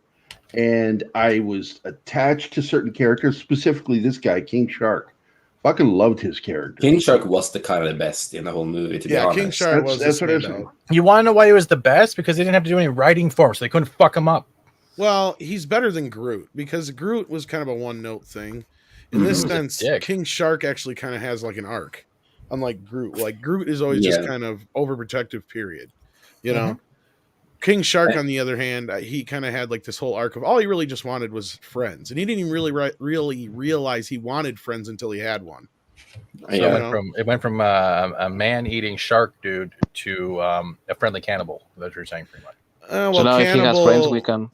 And I was attached to certain characters, specifically this guy, King Shark. Fucking loved his character. King Shark was the kind of the best in the whole movie, to be honest. King Shark was That's what I was standout. saying. You want to know why he was the best? Because they didn't have to do any writing for him, so they couldn't fuck him up. Well, he's better than Groot because Groot was kind of a one-note thing. In this He was a sense, dick. King Shark actually kind of has like an arc, unlike Groot. Like Groot is always just kind of overprotective. Period. You know, King Shark, on the other hand, he kind of had like this whole arc of all he really just wanted was friends, and he didn't even really realize he wanted friends until he had one. So it went from a man-eating shark dude to a friendly cannibal. That's what you're saying, pretty much. Well, so now if he has cannibal- friends, we can.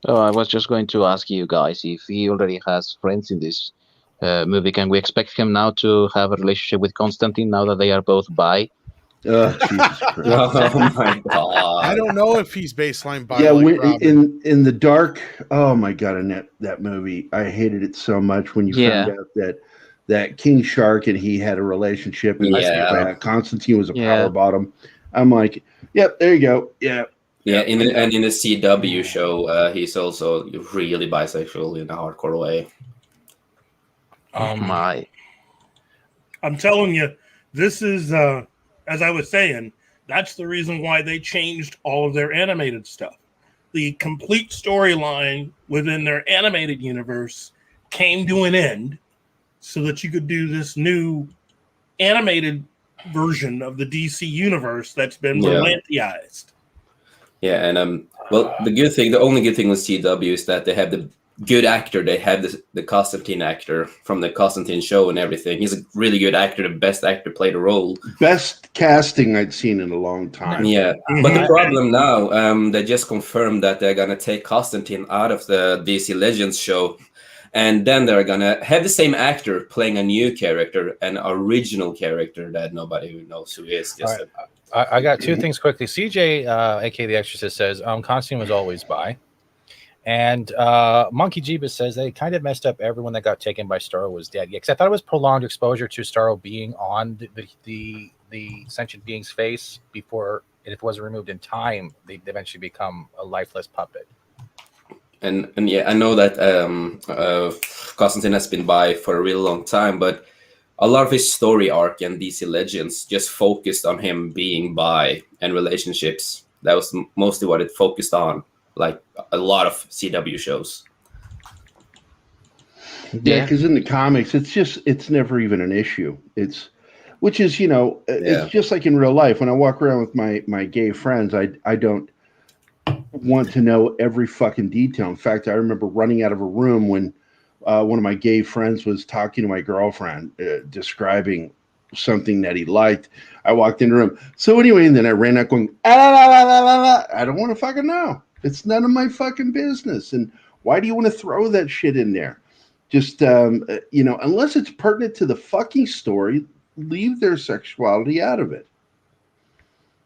Oh, I was just going to ask you guys if he already has friends in this movie. Can we expect him now to have a relationship with Constantine now that they are both bi? Jesus Christ. Oh my god! I don't know if he's baseline bi. Yeah, like Robin. in the dark. Oh my god! In that movie, I hated it so much when you found out that King Shark and he had a relationship, and Constantine was a power bottom. I'm like, yep, there you go. Yeah. Yeah, in the CW show, he's also really bisexual in a hardcore way. Oh my! I'm telling you, this is as I was saying. That's the reason why they changed all of their animated stuff. The complete storyline within their animated universe came to an end, so that you could do this new animated version of the DC universe that's been romanticized. Yeah, and the only good thing with CW is that they have the good actor. They have the Constantine actor from the Constantine show and everything. He's a really good actor, the best actor played a role. Best casting I'd seen in a long time. Yeah, but the problem now, they just confirmed that they're gonna take Constantine out of the DC Legends show, and then they're gonna have the same actor playing a new character, an original character that nobody knows who is. Just I got two things quickly. CJ, aka the Exorcist, says Constantine was always bi, and Monkey Jeebus says they kind of messed up. Everyone that got taken by Starro was dead. Yeah, because I thought it was prolonged exposure to Starro being on the sentient being's face before, and if it wasn't removed in time, they'd eventually become a lifeless puppet. And yeah, I know that Constantine has been bi for a real long time, but a lot of his story arc in DC Legends just focused on him being bi and relationships. That was mostly what it focused on, like a lot of CW shows. Yeah, because in the comics, it's never even an issue. It's just like in real life. When I walk around with my gay friends, I don't want to know every fucking detail. In fact, I remember running out of a room when one of my gay friends was talking to my girlfriend, describing something that he liked. I walked in the room. So anyway, and then I ran out going, I don't want to fucking know. It's none of my fucking business. And why do you want to throw that shit in there? Just, unless it's pertinent to the fucking story, leave their sexuality out of it.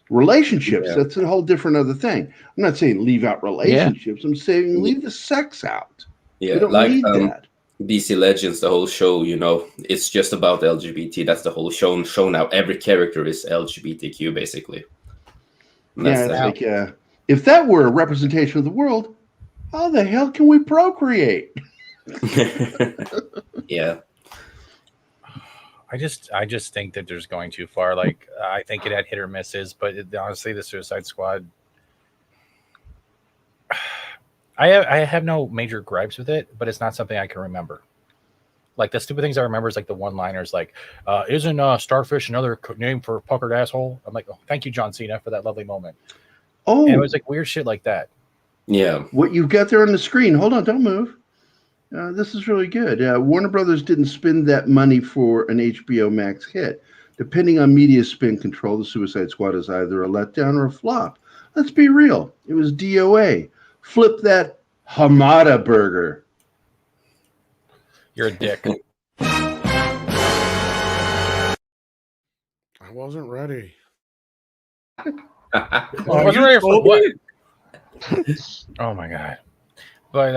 Relationships, that's a whole different other thing. I'm not saying leave out relationships. I'm saying leave the sex out. Yeah, we don't like need that. DC Legends, the whole show, it's just about LGBT. That's the whole show now. Every character is LGBTQ, basically. If that were a representation of the world, how the hell can we procreate? Yeah. I just think that there's going too far. Like, I think it had hit or misses, but honestly, the Suicide Squad, I have no major gripes with it, but it's not something I can remember. Like, the stupid things I remember is like the one-liners, like, isn't starfish another name for puckered asshole? I'm like, oh, thank you, John Cena, for that lovely moment. Oh, and it was like weird shit like that. Yeah. What you've got there on the screen, hold on, don't move. This is really good. Warner Brothers didn't spend that money for an HBO Max hit. Depending on media spin control, the Suicide Squad is either a letdown or a flop. Let's be real. It was DOA. Flip that Hamada burger. You're a dick. I wasn't ready. I wasn't ready for what? Oh my god. But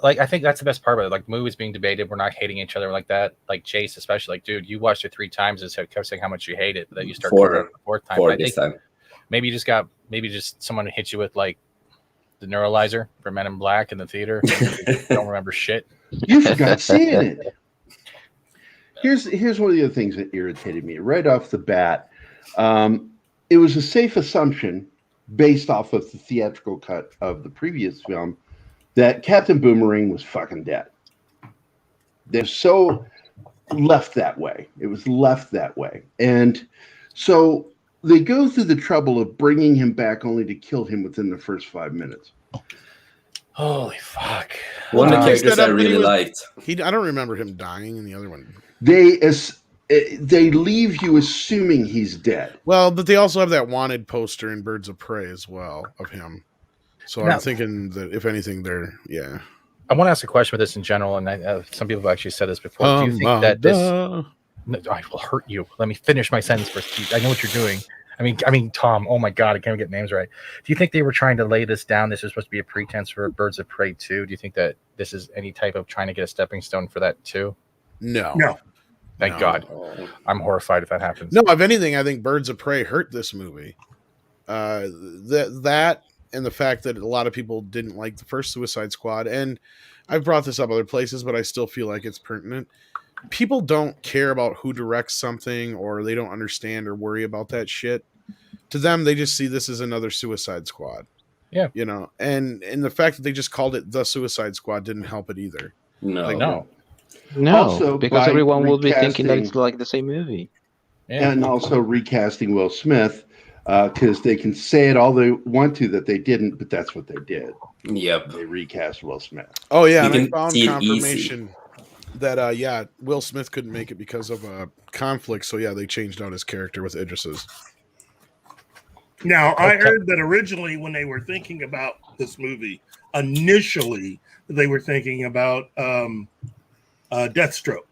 like, I think that's the best part about it. Like, movies being debated, we're not hating each other like that. Like Chase, especially, like, dude, you watched it 3 times and kept saying how much you hate it. Then you start Four the 4th time. Four I this think time. maybe just someone hit you with like the neuralizer for Men in Black in the theater. You don't remember shit. You forgot seeing it. Here's one of the other things that irritated me right off the bat. It was a safe assumption based off of the theatrical cut of the previous film that Captain Boomerang was fucking dead. They're so left that way. It was left that way. And so they go through the trouble of bringing him back only to kill him within the first 5 minutes. Holy fuck. One of the They characters set I up that he really was- liked. I don't remember him dying in the other one. They leave you assuming he's dead. Well, but they also have that wanted poster in Birds of Prey as well of him. So Now- I'm thinking that if anything, they're I want to ask a question with this in general, and some people have actually said this before. Do you think that this? No, I will hurt you. Let me finish my sentence first. I know what you're doing. I mean, Tom. Oh my God, I can't get names right. Do you think they were trying to lay this down? This is supposed to be a pretense for Birds of Prey 2. Do you think that this is any type of trying to get a stepping stone for that too? No. Thank God. I'm horrified if that happens. No, if anything, I think Birds of Prey hurt this movie. That and the fact that a lot of people didn't like the first Suicide Squad, and I've brought this up other places, but I still feel like it's pertinent. People don't care about who directs something, or they don't understand or worry about that shit. To them, they just see this as another Suicide Squad. Yeah. And the fact that they just called it The Suicide Squad didn't help it either. No. No, Also, because by everyone will be thinking that recasting- it's like the same movie. Yeah. And also recasting Will Smith, because they can say it all they want to that they didn't, but that's what they did. Yep. They recast Will Smith. Oh yeah, You and I can found see it confirmation that Will Smith couldn't make it because of conflict. So yeah, they changed out his character with Idris's. Now, I heard that originally when they were thinking about this movie, initially they were thinking about Deathstroke.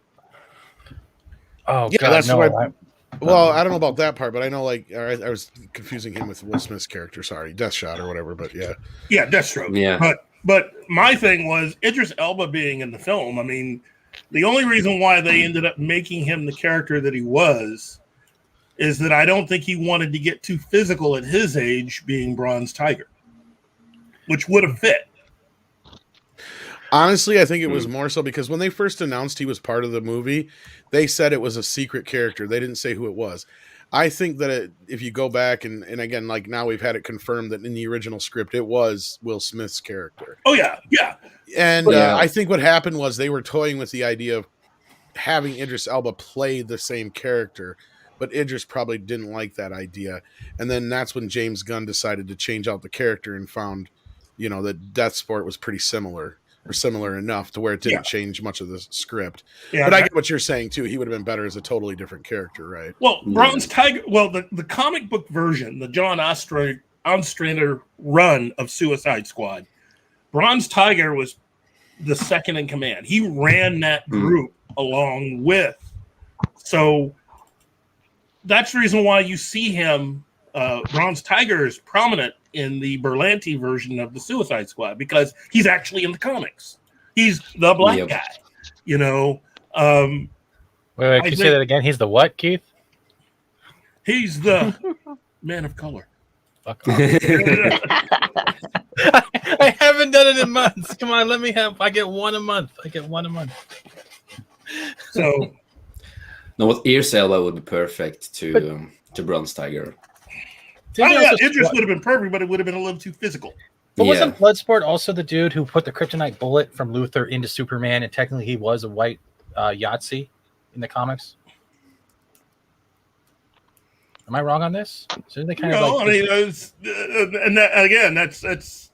Oh Yeah, God, that's no. what Well, I don't know about that part, but I know I was confusing him with Will Smith's character. Sorry, Deathshot or whatever. But yeah, Deathstroke. Yeah. But my thing was Idris Elba being in the film. I mean, the only reason why they ended up making him the character that he was is that I don't think he wanted to get too physical at his age, being Bronze Tiger, which would have fit. honestly, I think it was more so because when they first announced he was part of the movie, they said it was a secret character. They didn't say who it was. I think that if you go back and again, like now we've had it confirmed that in the original script, it was Will Smith's character. Oh, yeah. And Yeah. I think what happened was they were toying with the idea of having Idris Elba play the same character, but Idris probably didn't like that idea. And then that's when James Gunn decided to change out the character and found, that Deathsport was pretty similar or similar enough to where it didn't change much of the script. Yeah, But I get what you're saying too. He would have been better as a totally different character, right? Well, Bronze Tiger. Well, the comic book version, the John Ostrander run of Suicide Squad, Bronze Tiger was the second in command. He ran that group along with. So that's the reason why you see him. Bronze Tiger is prominent in the Berlanti version of the Suicide Squad because he's actually in the comics. He's the black guy. Wait, can you say that again? He's the what, Keith? He's the man of color. Fuck off. I haven't done it in months. Come on, let me have. I get one a month. So, No, what Idris Elba would be perfect to Bronze Tiger. Idris would have been perfect, but it would have been a little too physical. But wasn't Bloodsport also the dude who put the kryptonite bullet from Luthor into Superman, and technically he was a white Yahtzee in the comics? Am I wrong on this? So they kind of again, that's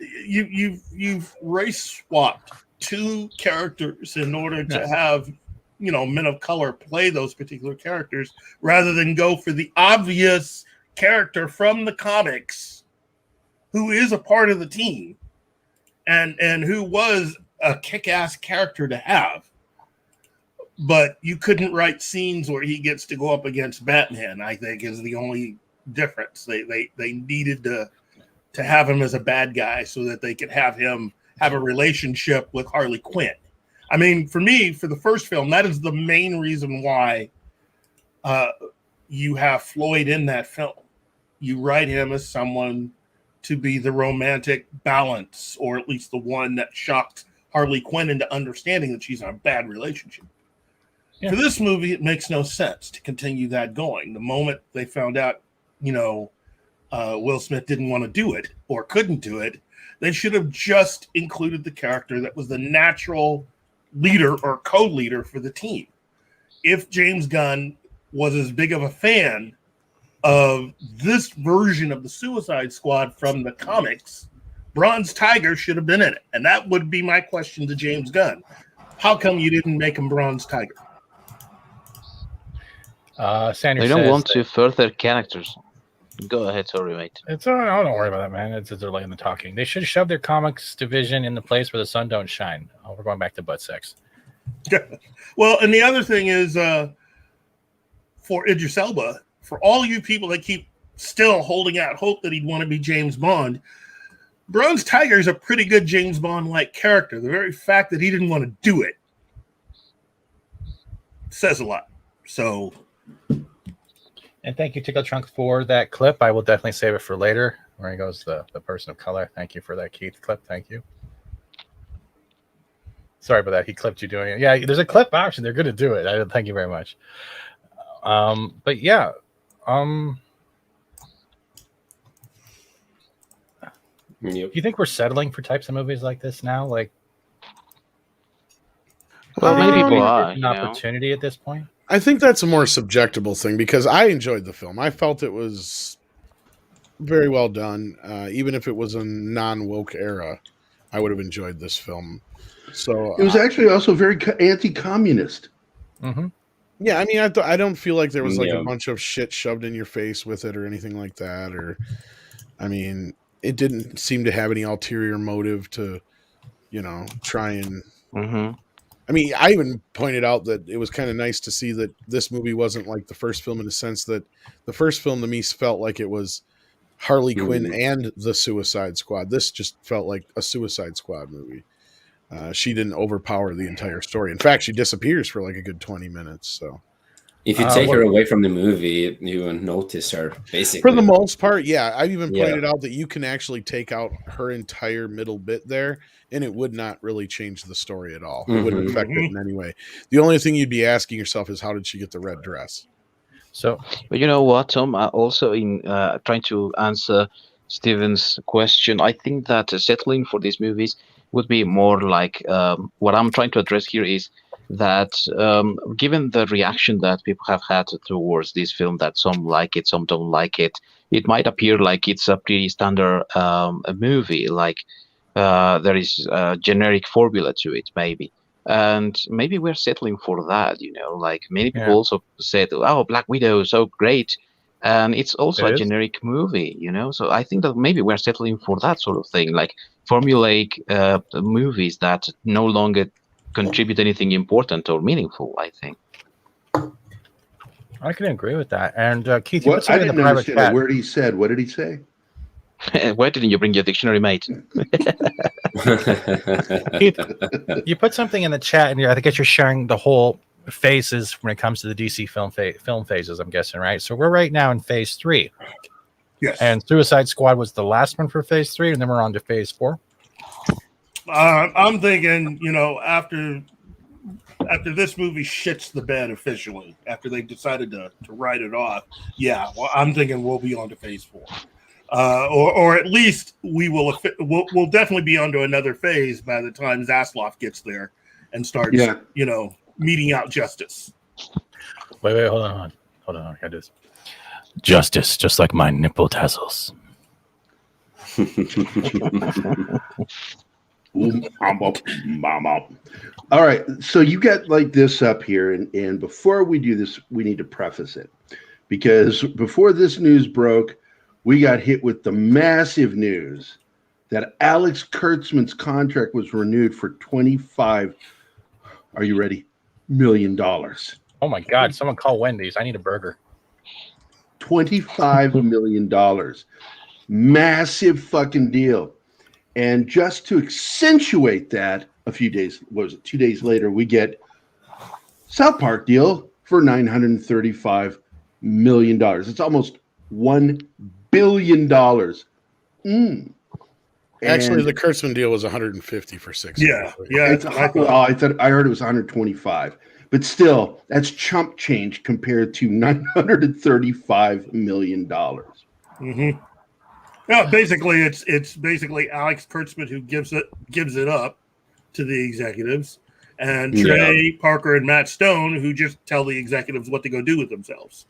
you've race swapped two characters in order to have men of color play those particular characters rather than go for the obvious character from the comics who is a part of the team and who was a kick-ass character to have. But you couldn't write scenes where he gets to go up against Batman, I think, is the only difference. They needed to have him as a bad guy so that they could have him have a relationship with Harley Quinn. I mean, for me, for the first film, that is the main reason why you have Floyd in that film. You write him as someone to be the romantic balance, or at least the one that shocked Harley Quinn into understanding that she's in a bad relationship. For this movie, it makes no sense to continue that going. The moment they found out, Will Smith didn't want to do it or couldn't do it, they should have just included the character that was the natural leader or co-leader for the team. If James Gunn was as big of a fan of this version of the Suicide Squad from the comics, Bronze Tiger should have been in it. And that would be my question to James Gunn. How come you didn't make him Bronze Tiger? Sanders, they don't want to further characters. Go ahead, sorry, mate. It's all right. Don't worry about that, man. It's delay in the talking. They should shove their comics division in the place where the sun don't shine. Oh, we're going back to butt sex. Well, and the other thing is, for Idris Elba, for all you people that keep still holding out hope that he'd want to be James Bond, Bronze Tiger is a pretty good James Bond-like character. The very fact that he didn't want to do it says a lot. So... And thank you, Tickle Trunk, for that clip. I will definitely save it for later. Where he goes, the person of color. Thank you for that, Keith clip. Thank you. Sorry about that. He clipped you doing it. Yeah, there's a clip option. They're going to do it. Thank you very much. But yeah. Do you think we're settling for types of movies like this now? Like, well, maybe people are. An opportunity at this point. I think that's a more subjectable thing because I enjoyed the film. I felt it was very well done. Even if it was a non-woke era, I would have enjoyed this film. So it was actually also very anti-communist. Mm-hmm. Yeah, I mean, I don't feel like there was like a bunch of shit shoved in your face with it or anything like that. Or, I mean, it didn't seem to have any ulterior motive to, try and... Mm-hmm. I mean, I even pointed out that it was kind of nice to see that this movie wasn't like the first film in the sense that the first film to me felt like it was Harley Quinn and the Suicide Squad. This just felt like a Suicide Squad movie. She didn't overpower the entire story. In fact, she disappears for like a good 20 minutes. So if you take her away from the movie, you won't notice her, basically. For the most part, yeah. I've even pointed out that you can actually take out her entire middle bit there, and it would not really change the story at all. It wouldn't affect it in any way. The only thing you'd be asking yourself is, how did she get the red dress? So, but you know what, Tom? Also, in trying to answer Steven's question, I think that settling for these movies would be more like what I'm trying to address here is that given the reaction that people have had towards this film, that some like it, some don't like it, it might appear like it's a pretty standard movie, like there is a generic formula to it, maybe. And maybe we're settling for that, like many people also said, oh, Black Widow, so great. And it's also a generic movie, So I think that maybe we're settling for that sort of thing, like formulaic movies that no longer contribute anything important or meaningful, I think. I can agree with that. And Keith, you I didn't understand a word he said. What did he say? Why didn't you bring your dictionary, mate? Keith, you put something in the chat, and I guess you're sharing the whole phases when it comes to the DC film phases, I'm guessing, right? So we're right now in phase 3. Yes. And Suicide Squad was the last one for phase 3, and then we're on to phase 4. I'm thinking, after this movie shits the bed officially, after they've decided to write it off, I'm thinking we'll be on to phase 4. Or at least we'll definitely be onto another phase by the time Zaslav gets there and starts, meting out justice. Wait, hold on. I gotta do this. Justice, just like my nipple tassels. All right, so you got like this up here, and before we do this, we need to preface it, because before this news broke, we got hit with the massive news that Alex Kurtzman's contract was renewed for $25. Are you ready? $1 million. Oh my God! Someone call Wendy's. I need a burger. $25 million. Massive fucking deal. And just to accentuate that, a few days, 2 days later, we get South Park deal for $935 million. It's almost $1 billion. Actually, the Kurtzman deal was 150 for 6. Yeah. I heard it was 125. But still, that's chump change compared to $935 million. Mm-hmm. Yeah, basically, it's basically Alex Kurtzman who gives it up to the executives, and Trey Parker and Matt Stone who just tell the executives what to go do with themselves.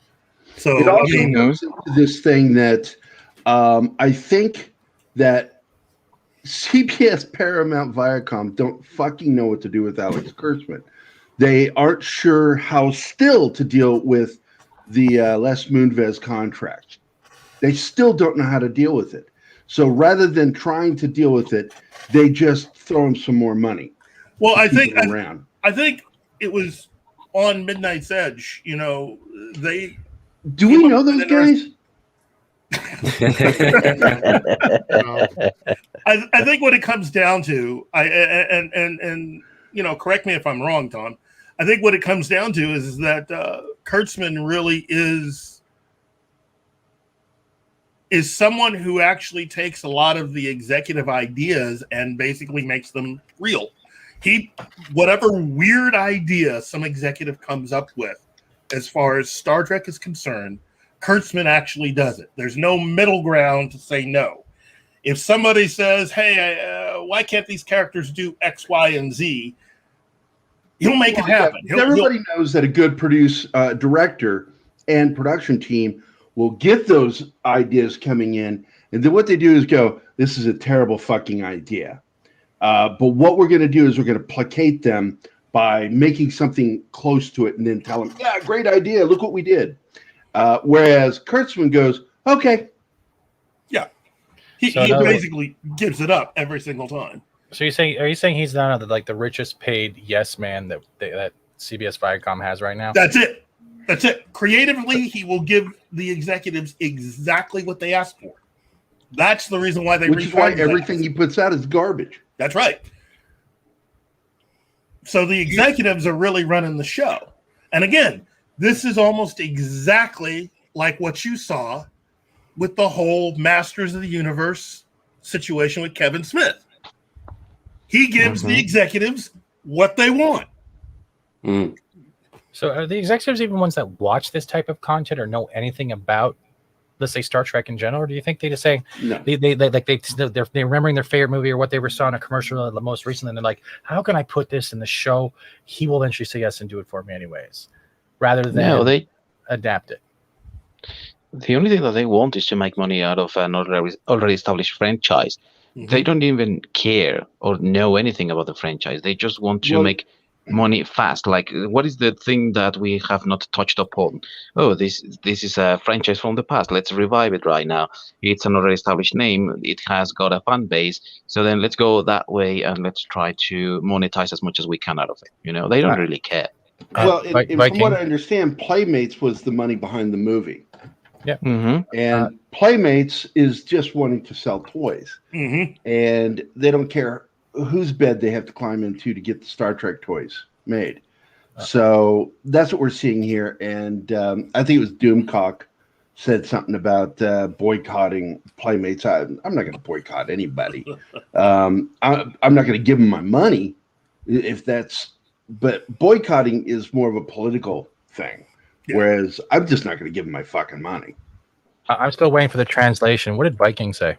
So it also goes into this thing that I think that CBS, Paramount, Viacom don't fucking know what to do with Alex Kurtzman. They aren't sure how still to deal with the Les Moonves contract. They still don't know how to deal with it. So rather than trying to deal with it, they just throw him some more money. Well, I think it was on Midnight's Edge. You know, they do we know those guys? I think what it comes down to, and you know, correct me if I'm wrong, Tom. I think what it comes down to is that Kurtzman really is someone who actually takes a lot of the executive ideas and basically makes them real. Whatever weird idea some executive comes up with, as far as Star Trek is concerned, Kurtzman actually does it. There's no middle ground to say no. If somebody says, hey, why can't these characters do X, Y, and Z? He'll make it happen. Everybody knows that a good director and production team will get those ideas coming in, and then what they do is go, this is a terrible fucking idea. But what we're going to do is we're going to placate them by making something close to it and then tell them, yeah, great idea. Look what we did. Whereas Kurtzman goes, okay. Yeah. He basically gives it up every single time. So are you saying he's not like the richest paid yes man that CBS Viacom has right now? That's it. Creatively, he will give the executives exactly what they ask for. That's the reason why Which is why everything he puts out is garbage. That's right. So the executives are really running the show. And again, this is almost exactly like what you saw with the whole Masters of the Universe situation with Kevin Smith. He gives the executives what they want. Mm. So are the executives even ones that watch this type of content or know anything about, let's say, Star Trek in general? Or do you think they just say they're remembering their favorite movie or what they saw in a commercial the most recently, and they're like, how can I put this in the show? He will eventually say yes and do it for me anyways, rather than they adapt it. The only thing that they want is to make money out of an already established franchise. Mm-hmm. They don't even care or know anything about the franchise. They just want to make money fast. Like, what is the thing that we have not touched upon? Oh, this is a franchise from the past. Let's revive it right now. It's an already established name. It has got a fan base. So then let's go that way and let's try to monetize as much as we can out of it. You know, they don't really care. Well, from what I understand, Playmates was the money behind the movie. Yeah. Mm-hmm. And Playmates is just wanting to sell toys. Mm-hmm. And they don't care whose bed they have to climb into to get the Star Trek toys made. So that's what we're seeing here. And I think it was Doomcock said something about boycotting Playmates. I'm not going to boycott anybody. I'm not going to give them my money but boycotting is more of a political thing. Yeah. Whereas I'm just not going to give them my fucking money. I'm still waiting for the translation. What did Viking say?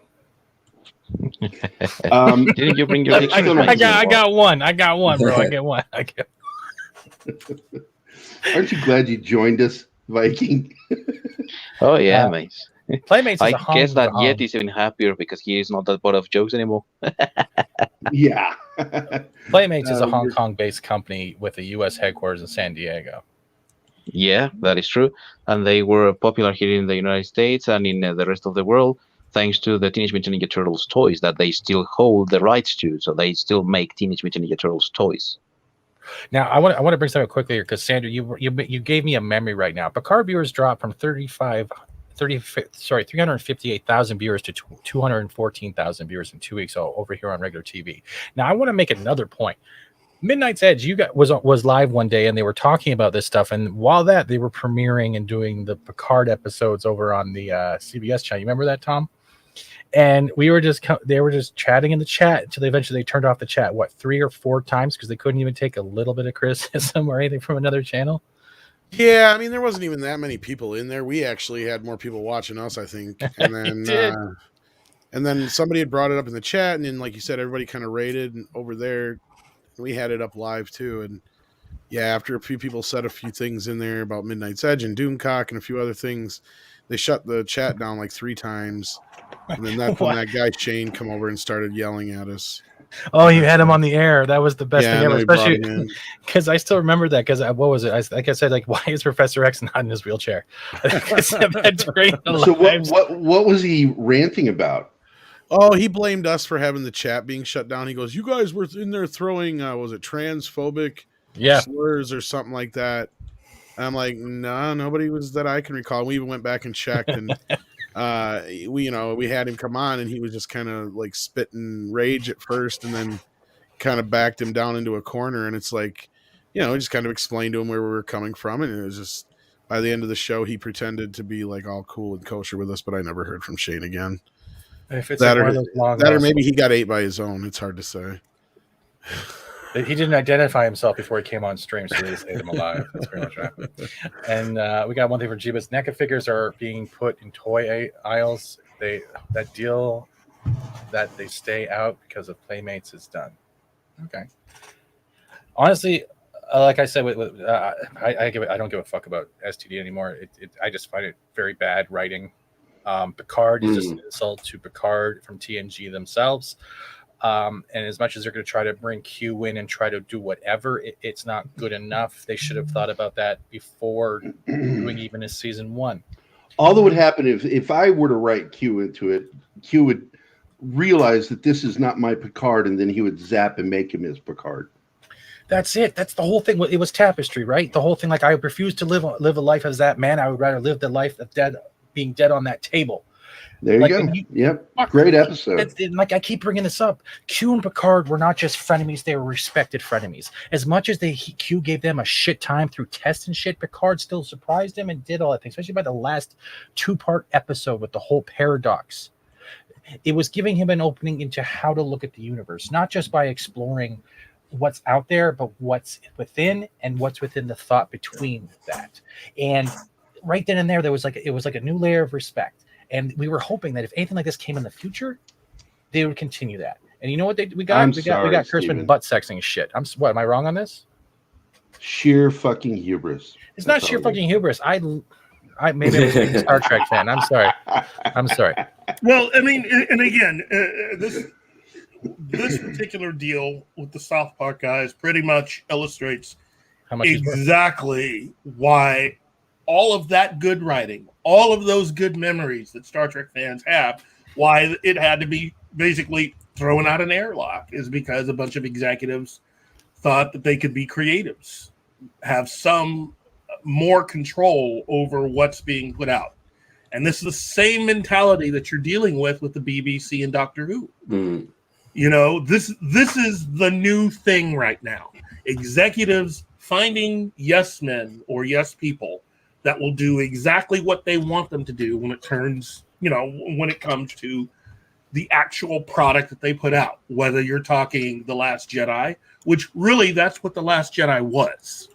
Didn't you bring your picture? I got one, bro. I get one. Aren't you glad you joined us, Viking? Oh yeah, mate. Playmates. I guess that Yeti's even happier because he is not that butt of jokes anymore. Yeah. Playmates is a Hong Kong-based company with a U.S. headquarters in San Diego. Yeah, that is true. And they were popular here in the United States and in the rest of the world, thanks to the Teenage Mutant Ninja Turtles toys that they still hold the rights to. So they still make Teenage Mutant Ninja Turtles toys. Now, I want to bring something up quickly here because Sandra, you gave me a memory right now. Picard viewers dropped from 358,000 viewers to 214,000 viewers in 2 weeks over here on regular TV. Now, I want to make another point. Midnight's Edge, was live one day and they were talking about this stuff, and while they were premiering and doing the Picard episodes over on the CBS channel. You remember that, Tom? And they were just chatting in the chat until they turned off the chat. What, 3 or 4 times because they couldn't even take a little bit of criticism or anything from another channel. Yeah, I mean, there wasn't even that many people in there. We actually had more people watching us, I think. And then, and then somebody had brought it up in the chat, and then, like you said, everybody kind of rated over there. We had it up live too, and yeah, after a few people said a few things in there about Midnight's Edge and Doomcock and a few other things, they shut the chat down like 3 times. And then that's when that guy Shane come over and started yelling at us. Oh, you had him on the air. That was the best thing ever, especially because I still remember that. Because what was it? Like I said, like, why is Professor X not in his wheelchair? So what was he ranting about? Oh, he blamed us for having the chat being shut down. He goes, "You guys were in there throwing, was it transphobic slurs or something like that?" And I'm like, "No, nobody was that I can recall." We even went back and checked, and we had him come on, and he was just kind of like spitting rage at first, and then kind of backed him down into a corner. And it's like, just kind of explained to him where we were coming from, and it was just by the end of the show, he pretended to be like all cool and kosher with us, but I never heard from Shane again. If it's that, or maybe he got ate by his own. It's hard to say. He didn't identify himself before he came on stream, so they stayed him alive. That's pretty much right. And we got one thing for Jeebus. NECA figures are being put in toy aisles. That deal that they stay out because of Playmates is done. Okay. Honestly, like I said, I don't give a fuck about STD anymore. I just find it very bad writing. Picard is just an insult to Picard from TNG themselves. And as much as they're going to try to bring Q in and try to do whatever, it's not good enough. They should have thought about that before doing even a season 1. All that would happen if I were to write Q into it, Q would realize that this is not my Picard, and then he would zap and make him his Picard. That's it. That's the whole thing. It was tapestry, right? The whole thing. Like, I refuse to live a life as that man. I would rather live the life of being dead on that table. There you go. Yep. Great episode. Like, I keep bringing this up. Q and Picard were not just frenemies. They were respected frenemies. As much as Q gave them a shit time through tests and shit, Picard still surprised him and did all that thing, especially by the last 2-part episode with the whole paradox. It was giving him an opening into how to look at the universe, not just by exploring what's out there, but what's within and what's within the thought between that. And right then and there, it was like a new layer of respect. And we were hoping that if anything like this came in the future, they would continue that. And you know what we got? We got Kurtzman butt sexing shit. Am I wrong on this? Sheer fucking hubris. It's not sheer fucking hubris. I maybe I'm a Star Trek fan. I'm sorry. Well, I mean, and again, this particular deal with the South Park guys pretty much illustrates how much exactly why all of that good writing, all of those good memories that Star Trek fans have, why it had to be basically thrown out an airlock is because a bunch of executives thought that they could be creatives, have some more control over what's being put out. And this is the same mentality that you're dealing with the BBC and Doctor Who. This is the new thing right now. Executives finding yes men or yes people that will do exactly what they want them to do when it comes to the actual product that they put out. Whether you're talking The Last Jedi, which really that's what The Last Jedi was.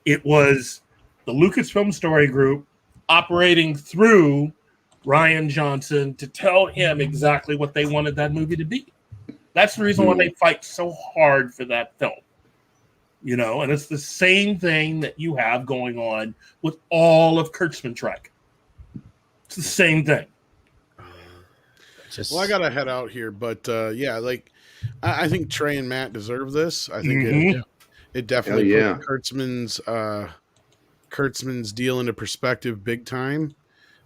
It was the Lucasfilm Story Group operating through Rian Johnson to tell him exactly what they wanted that movie to be. That's the reason why they fight so hard for that film. And it's the same thing that you have going on with all of Kurtzman Trek. It's the same thing. Well, I gotta head out here, but I think Trey and Matt deserve this. I think it definitely put Kurtzman's deal into perspective big time.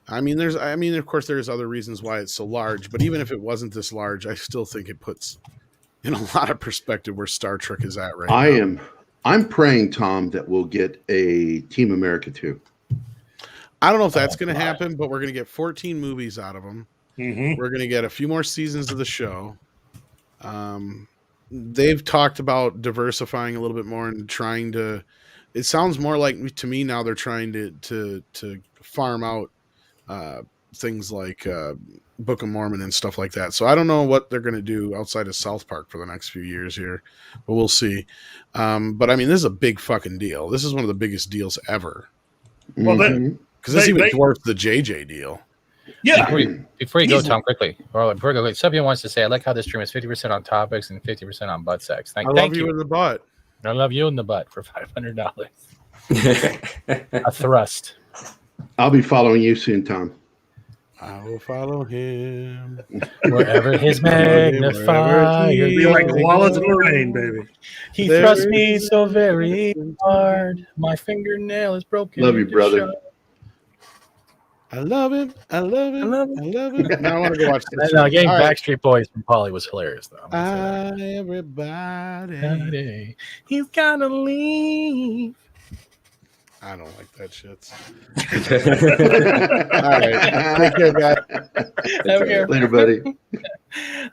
Of course, there's other reasons why it's so large, but even if it wasn't this large, I still think it puts in a lot of perspective where Star Trek is at right now. I'm praying, Tom, that we'll get a Team America 2. I don't know if that's going to happen, but we're going to get 14 movies out of them. We're going to get a few more seasons of the show. They've talked about diversifying a little bit more and trying to. It sounds more like to me now they're trying to farm out things like Book of Mormon and stuff like that. So I don't know what they're going to do outside of South Park for the next few years here, but we'll see. But I mean, this is a big fucking deal. This is one of the biggest deals ever. Well, because this even dwarfs the JJ deal. Yeah. Before you go, Tom, quickly. Or before you go, Subia wants to say, I like how this stream is 50% on topics and 50% on butt sex. I love you in the butt. I love you in the butt for $500. A thrust. I'll be following you soon, Tom. I will follow him wherever his magnifier. Be like Wallace and Lorraine, baby. He thrusts me so very hard. My fingernail is broken. Love you, brother. I love him. I love him. I love him. Now I want to go watch this. Getting Backstreet Boys from Polly was hilarious, though. Everybody. He's gotta leave. I don't like that shit. All right. Take care, guys. Later, buddy.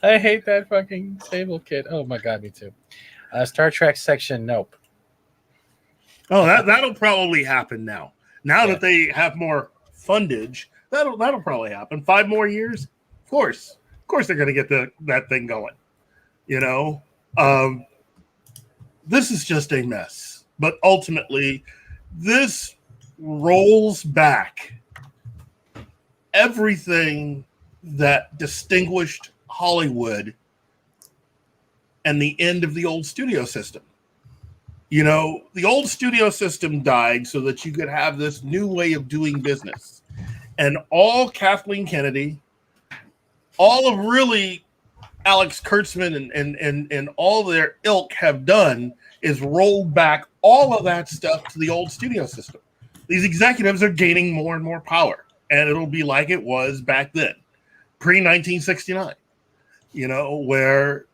I hate that fucking Sable kid. Oh, my God, me too. Star Trek section, nope. Oh, that'll probably happen now. Now that they have more fundage, that'll probably happen. 5 more years, of course they're going to get that thing going. You know, this is just a mess. But ultimately, this rolls back everything that distinguished Hollywood and the end of the old studio system. You know, the old studio system died so that you could have this new way of doing business. And all Kathleen Kennedy, all of really Alex Kurtzman and all their ilk have done is rolled back all of that stuff to the old studio system. These executives are gaining more and more power, and it'll be like it was back then, pre-1969, you know, where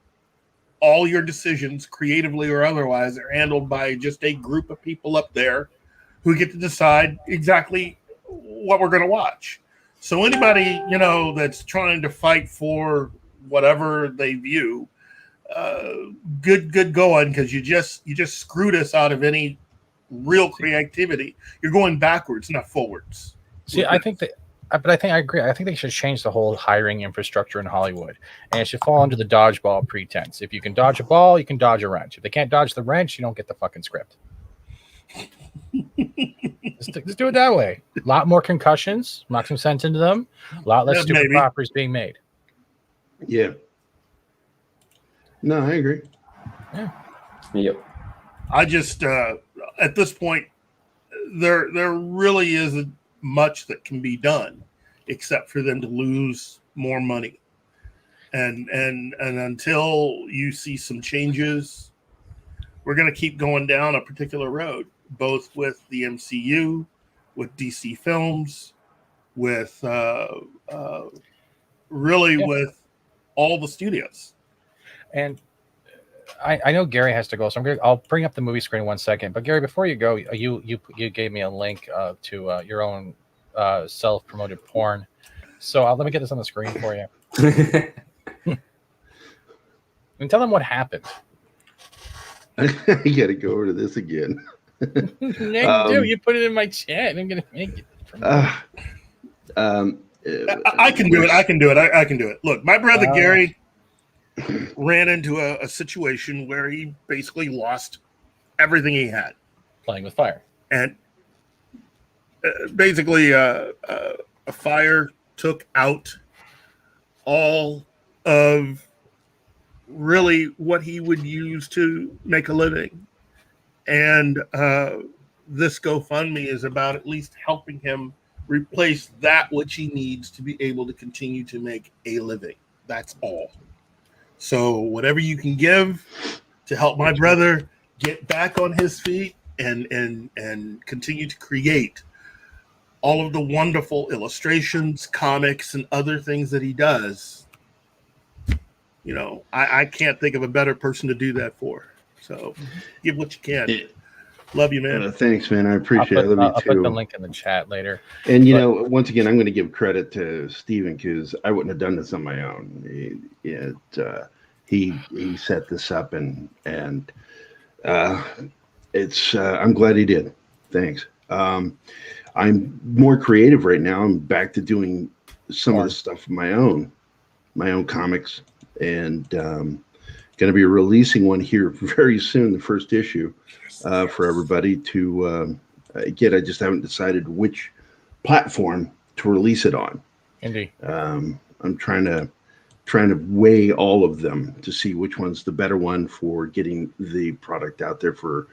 all your decisions, creatively or otherwise, are handled by just a group of people up there who get to decide exactly what we're going to watch. So anybody, you know, that's trying to fight for whatever they view, good going, because you just screwed us out of any real creativity. You're going backwards, not forwards. See, I think I agree. I think they should change the whole hiring infrastructure in Hollywood, and it should fall under the dodgeball pretense. If you can dodge a ball, you can dodge a wrench. If they can't dodge the wrench, you don't get the fucking script. Just do it that way. A lot more concussions, knock some sense into them. A lot less stupid properties being made. Yeah. No, I agree. Yeah. Yep. I just at this point, there really isn't much that can be done except for them to lose more money. And until you see some changes, we're going to keep going down a particular road, both with the MCU, with DC Films, with with all the studios. And I know Gary has to go, so I'll bring up the movie screen 1 second. But Gary, before you go, you gave me a link to your own self-promoted porn. So let me get this on the screen for you. And tell them what happened. I got to go over to this again. You put it in my chat. I'm gonna make it. I can do it. I can do it. Look, my brother Gary ran into a situation where he basically lost everything he had playing with fire, and basically a fire took out all of really what he would use to make a living. And this GoFundMe is about at least helping him replace that which he needs to be able to continue to make a living. That's all. So whatever you can give to help my brother get back on his feet and continue to create all of the wonderful illustrations, comics, and other things that he does, you know, I can't think of a better person to do that for. So give what you can. Love you, man. Thanks, man. I appreciate it. I'll put the link in the chat later. And, you know, once again, I'm going to give credit to Steven because I wouldn't have done this on my own. He set this up, and it's I'm glad he did. Thanks. I'm more creative right now. I'm back to doing some of the stuff of my own comics, and going to be releasing one here very soon, the first issue for everybody to get. I just haven't decided which platform to release it on. Indeed. I'm trying to weigh all of them to see which one's the better one for getting the product out there, for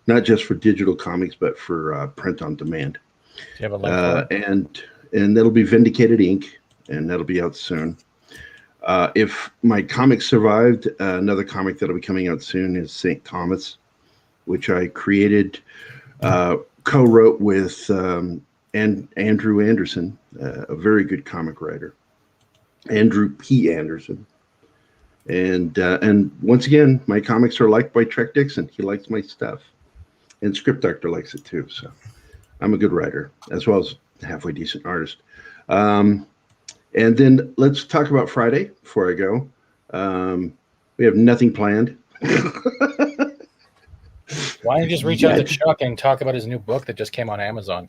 not just for digital comics but for print on demand. Do you have a link for it? And that'll be Vindicated Inc., and that'll be out soon. If my comic survived, another comic that'll be coming out soon is St. Thomas, which I created, co-wrote with Andrew Anderson, a very good comic writer, Andrew P. Anderson. And once again, my comics are liked by Trek Dixon. He likes my stuff, and Script Doctor likes it too. So I'm a good writer as well as a halfway decent artist. And then let's talk about Friday before I go. We have nothing planned. Why don't you just reach out to Chuck and talk about his new book that just came on Amazon?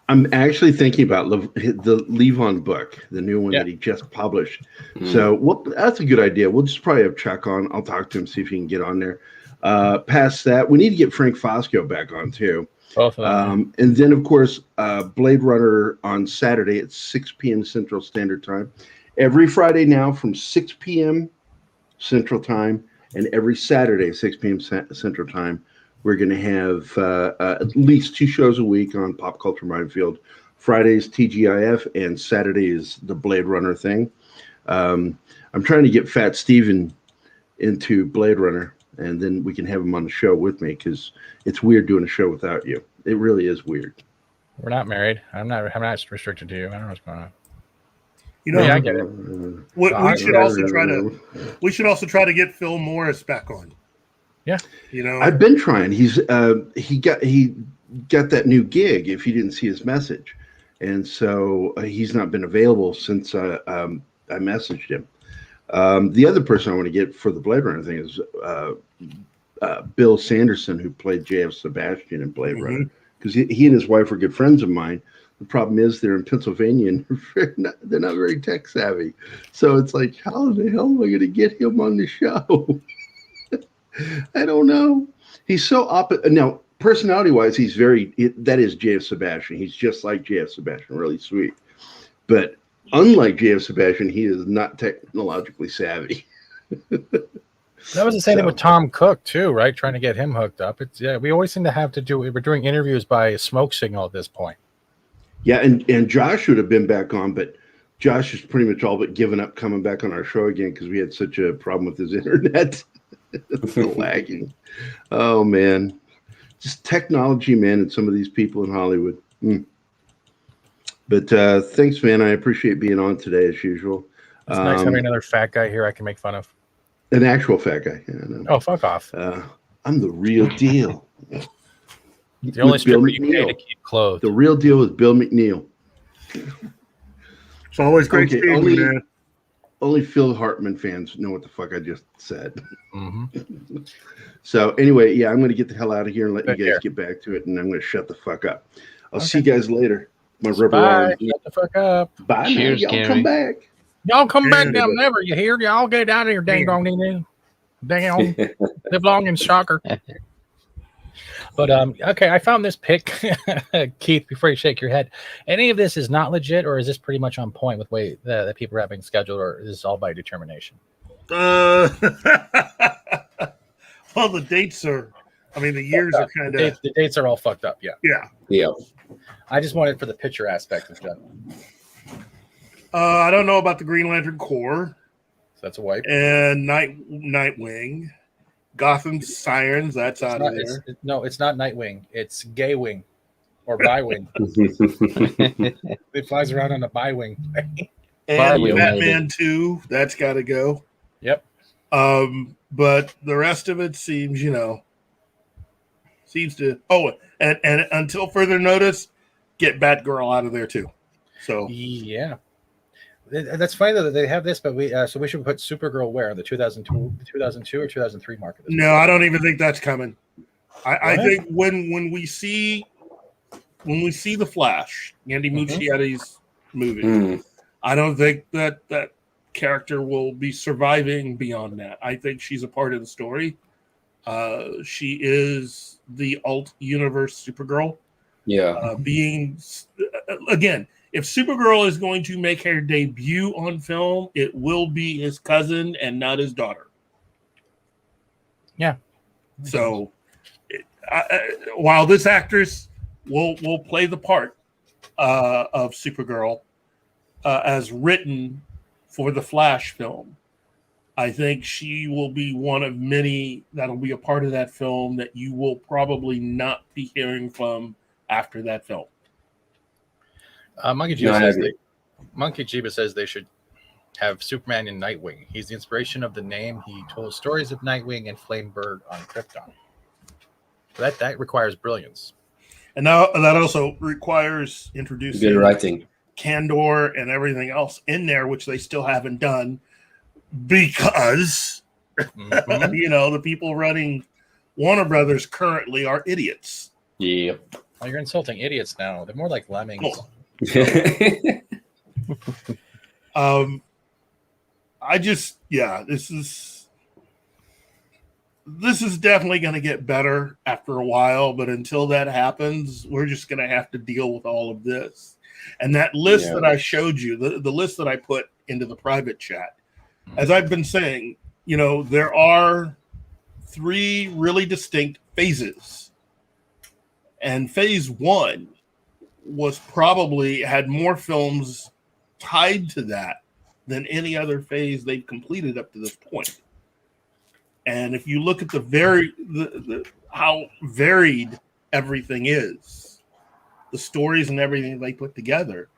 I'm actually thinking about the Levon book, the new one that he just published. So that's a good idea. We'll just probably have Chuck on. I'll talk to him, see if he can get on there. Past that, we need to get Frank Fosco back on too. Both of them. And then, of course, Blade Runner on Saturday at 6 p.m. Central Standard Time. Every Friday now from 6 p.m. Central Time, and every Saturday 6 p.m. Central Time, we're going to have at least 2 shows a week on Pop Culture Minefield. Friday's TGIF, and Saturday is the Blade Runner thing. I'm trying to get Fat Steven into Blade Runner, and then we can have him on the show with me, because it's weird doing a show without you. It really is weird. We're not married. I'm not restricted to you. I don't know what's going on. You know, I get it. We should also try to get Phil Morris back on. Yeah, you know, I've been trying. He got that new gig. If you didn't see his message, and so he's not been available since I messaged him. The other person I want to get for the Blade Runner thing is Bill Sanderson, who played J.F. Sebastian in Blade Runner, because he and his wife are good friends of mine. The problem is they're in Pennsylvania and they're not very tech savvy. So it's like, how the hell am I going to get him on the show? I don't know. He's so now, personality wise, he's that is J.F. Sebastian. He's just like J.F. Sebastian, really sweet. But unlike J.F. Sebastian, he is not technologically savvy. That was the same thing with Tom Cook too, right? Trying to get him hooked up. We always seem to have to do. We're doing interviews by a smoke signal at this point. Yeah, and Josh should have been back on, but Josh is pretty much all but given up coming back on our show again because we had such a problem with his internet. It's lagging. Oh man, just technology, man, and some of these people in Hollywood. But thanks, man. I appreciate being on today as usual. It's nice having another fat guy here I can make fun of. An actual fat guy. Yeah, no. Oh, fuck off. I'm the real deal. The only stripper you pay to keep clothed. The real deal is Bill McNeil. It's always great to see you, man. Only Phil Hartman fans know what the fuck I just said. So anyway, yeah, I'm going to get the hell out of here and let you guys get back to it, and I'm going to shut the fuck up. I'll see you guys later. My rubber arm. Shut the fuck up. Bye. Cheers, Y'all Gary. come back. Y'all come back down never. You hear? Y'all get out of here, dang dong ding dang on. Live long and shocker. But okay, I found this pic, Keith. Before you shake your head, any of this is not legit, or is this pretty much on point with the way that people are having scheduled, or is this all by determination? Well, the dates are. I mean, the years are kind of. The dates are all fucked up. Yeah. Yeah. I just wanted for the picture aspect of stuff. I don't know about the Green Lantern Corps. So that's a wipe. And Nightwing. Gotham Sirens, that's out of there. It's not Nightwing. It's Gay Wing or Bi-Wing. It flies around on a Bi-Wing. And Batman 2, that's got to go. Yep. But the rest of it seems to. Oh, and until further notice, get Batgirl out of there too. So yeah. That's funny though that they have this, but we should put Supergirl where, the 2002 or 2003 mark of this. No, I don't even think that's coming. I think when we see the Flash, Andy Muschietti's movie, I don't think that character will be surviving beyond that. I think she's a part of the story. She is the alt universe Supergirl. Yeah. Again, if Supergirl is going to make her debut on film, it will be his cousin and not his daughter. Yeah. So, while this actress will play the part of Supergirl as written for the Flash film, I think she will be one of many that'll be a part of that film that you will probably not be hearing from after that film. Monkey Jiba says they should have Superman and Nightwing. He's the inspiration of the name. He told stories of Nightwing and Flamebird on Krypton. That requires brilliance. And now that also requires introducing Good writing. Candor and everything else in there, which they still haven't done because, the people running Warner Brothers currently are idiots. Yeah. Oh, you're insulting idiots now. They're more like lemmings. Cool. This is definitely going to get better after a while, but until that happens, we're just going to have to deal with all of this. And that list that I showed you, the list that I put into the private chat, as I've been saying, there are 3 really distinct phases. And phase 1 was probably had more films tied to that than any other phase they've completed up to this point. And if you look at how varied everything is, the stories and everything they put together,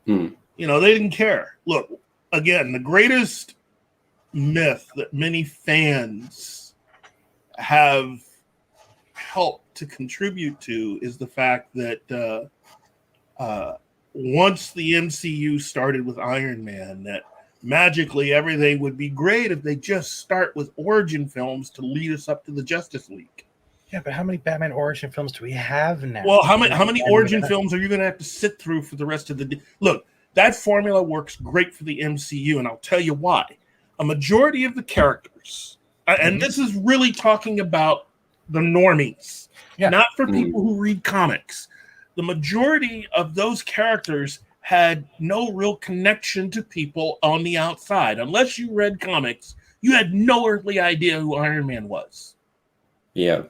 they didn't care. Look, again, the greatest myth that many fans have helped to contribute to is the fact that once the MCU started with Iron Man, that magically everything would be great if they just start with origin films to lead us up to the Justice League. Yeah, but how many Batman origin films do we have now? Well, how many origin films are you going to have to sit through for the rest of the Look, that formula works great for the MCU, and I'll tell you why. A majority of the characters, and this is really talking about the normies, not for people who read comics. The majority of those characters had no real connection to people on the outside. Unless you read comics, you had no earthly idea who Iron Man was. Yeah.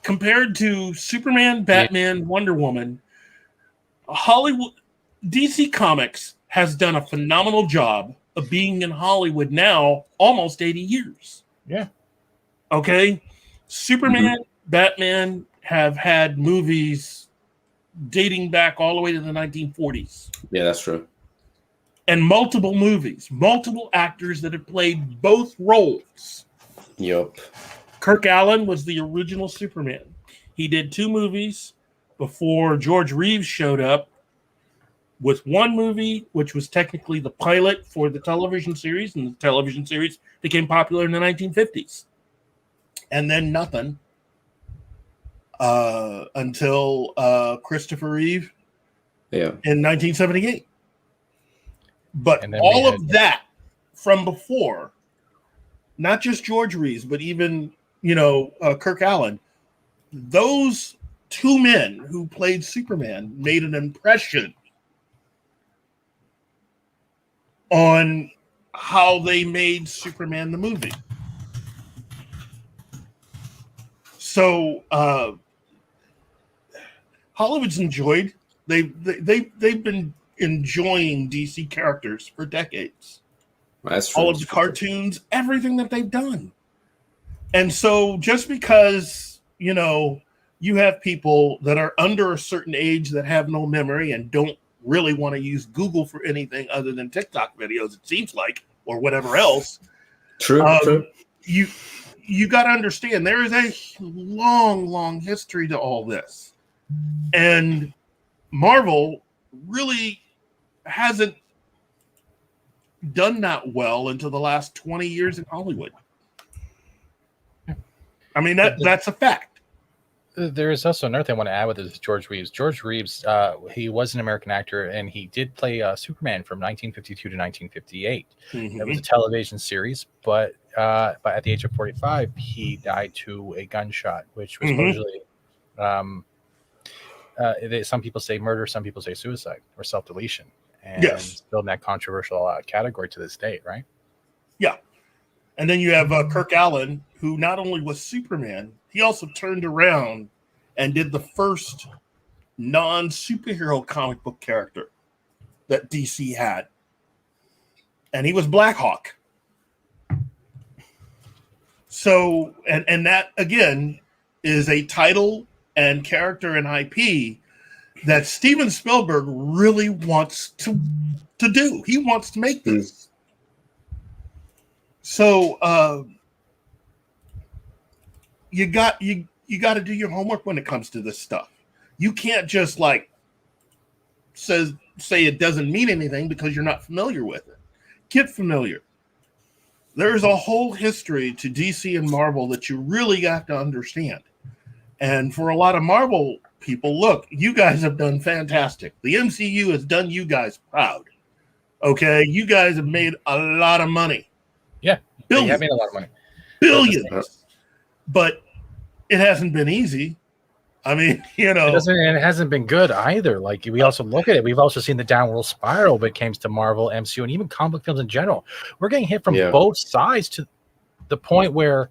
Compared to Superman, Batman, Wonder Woman, DC Comics has done a phenomenal job of being in Hollywood now almost 80 years. Yeah. Okay? Superman, Batman have had movies dating back all the way to the 1940s. Yeah, that's true. And multiple movies, multiple actors that have played both roles. Yup. Kirk Allen was the original Superman. He did 2 movies before George Reeves showed up with 1 movie, which was technically the pilot for the television series, and the television series became popular in the 1950s. And then nothing. Until Christopher Reeve in 1978. But all of that from before, not just George Reeves, but even, Kirk Allen, those 2 men who played Superman made an impression on how they made Superman the movie. So, Hollywood's enjoyed. They've been enjoying DC characters for decades. That's true. All of the cartoons, everything that they've done. And so just because, you have people that are under a certain age that have no memory and don't really want to use Google for anything other than TikTok videos, it seems like, or whatever else. True. You got to understand there is a long history to all this. And Marvel really hasn't done that well until the last 20 years in Hollywood. I mean, that's a fact. There's also another thing I want to add with this George Reeves. George Reeves, he was an American actor, and he did play Superman from 1952 to 1958. It was a television series, but at the age of 45, he died to a gunshot, which was supposedly, some people say murder, some people say suicide or self-deletion, and still in that controversial category to this day, right? Yeah. And then you have Kirk Allen, who not only was Superman, he also turned around and did the first non-superhero comic book character that DC had. And he was Blackhawk. So, and that, again, is a title and character and IP that Steven Spielberg really wants to do. He wants to make this. So you got to do your homework when it comes to this stuff. You can't just like say it doesn't mean anything because you're not familiar with it. Get familiar. There's a whole history to DC and Marvel that you really got to understand. And for a lot of Marvel people, look, you guys have done fantastic. The MCU has done you guys proud. Okay, you guys have made a lot of money. Yeah, billions. you have made a lot of money. Billions. But it hasn't been easy. I mean, you know, it hasn't been good either. Like we also look at it, we've also seen the downward spiral when it comes to Marvel, MCU, and even comic films in general. We're getting hit from both sides to the point where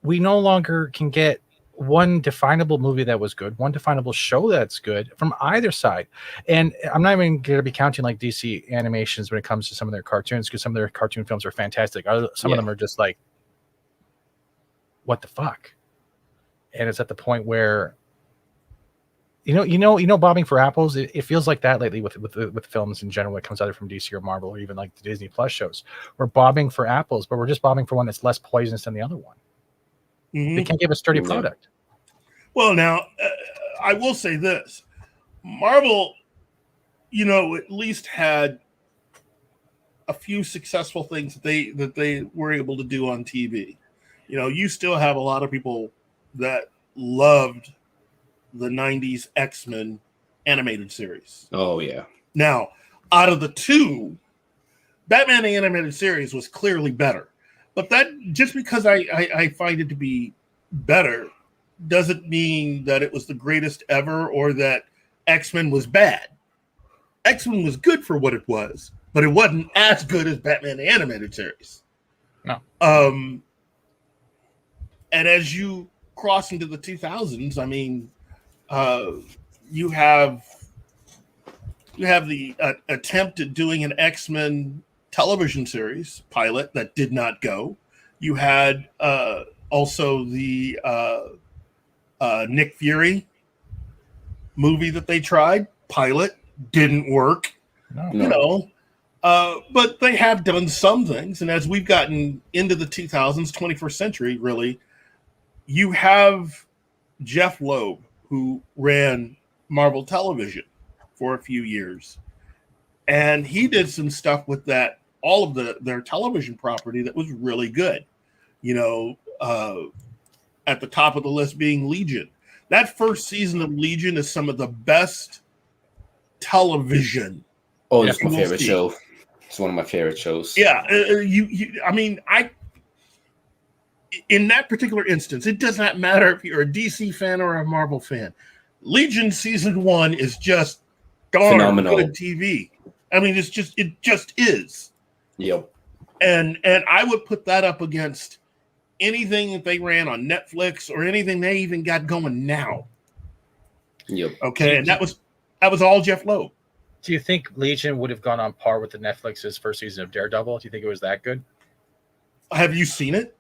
we no longer can get one definable movie that was good, one definable show that's good from either side. And I'm not even going to be counting like DC animations when it comes to some of their cartoons, because some of their cartoon films are fantastic. Some of them are just like, what the fuck? And it's at the point where, bobbing for apples. It feels like that lately with films in general. When it comes either from DC or Marvel or even like the Disney Plus shows. We're bobbing for apples, but we're just bobbing for one that's less poisonous than the other one. They can't give a sturdy product. Well, now, I will say this. Marvel, at least had a few successful things that they were able to do on TV. You still have a lot of people that loved the 90s X-Men animated series. Oh, yeah. Now, out of the two, Batman the Animated Series was clearly better. But that, just because I find it to be better, doesn't mean that it was the greatest ever or that X-Men was bad. X-Men was good for what it was, but it wasn't as good as Batman the Animated Series. No. And as you cross into the 2000s, I mean, you have the attempt at doing an X-Men television series pilot that did not go. You had also the Nick Fury movie that they tried, pilot, didn't work. No. But they have done some things. And as we've gotten into the 2000s, 21st century, really, you have Jeff Loeb, who ran Marvel Television for a few years. And he did some stuff with that, all of their television property that was really good. At the top of the list being Legion. That first season of Legion is some of the best television. Oh, it's my favorite show. It's one of my favorite shows. Yeah, in that particular instance, it does not matter if you're a DC fan or a Marvel fan. Legion season 1 is just darn phenomenal. Good TV. I mean, it just is. Yep. And I would put that up against anything that they ran on Netflix or anything they even got going now. Yep. Okay, and that was all Jeff Loeb. Do you think Legion would have gone on par with the Netflix's first season of Daredevil? Do you think it was that good? Have you seen it?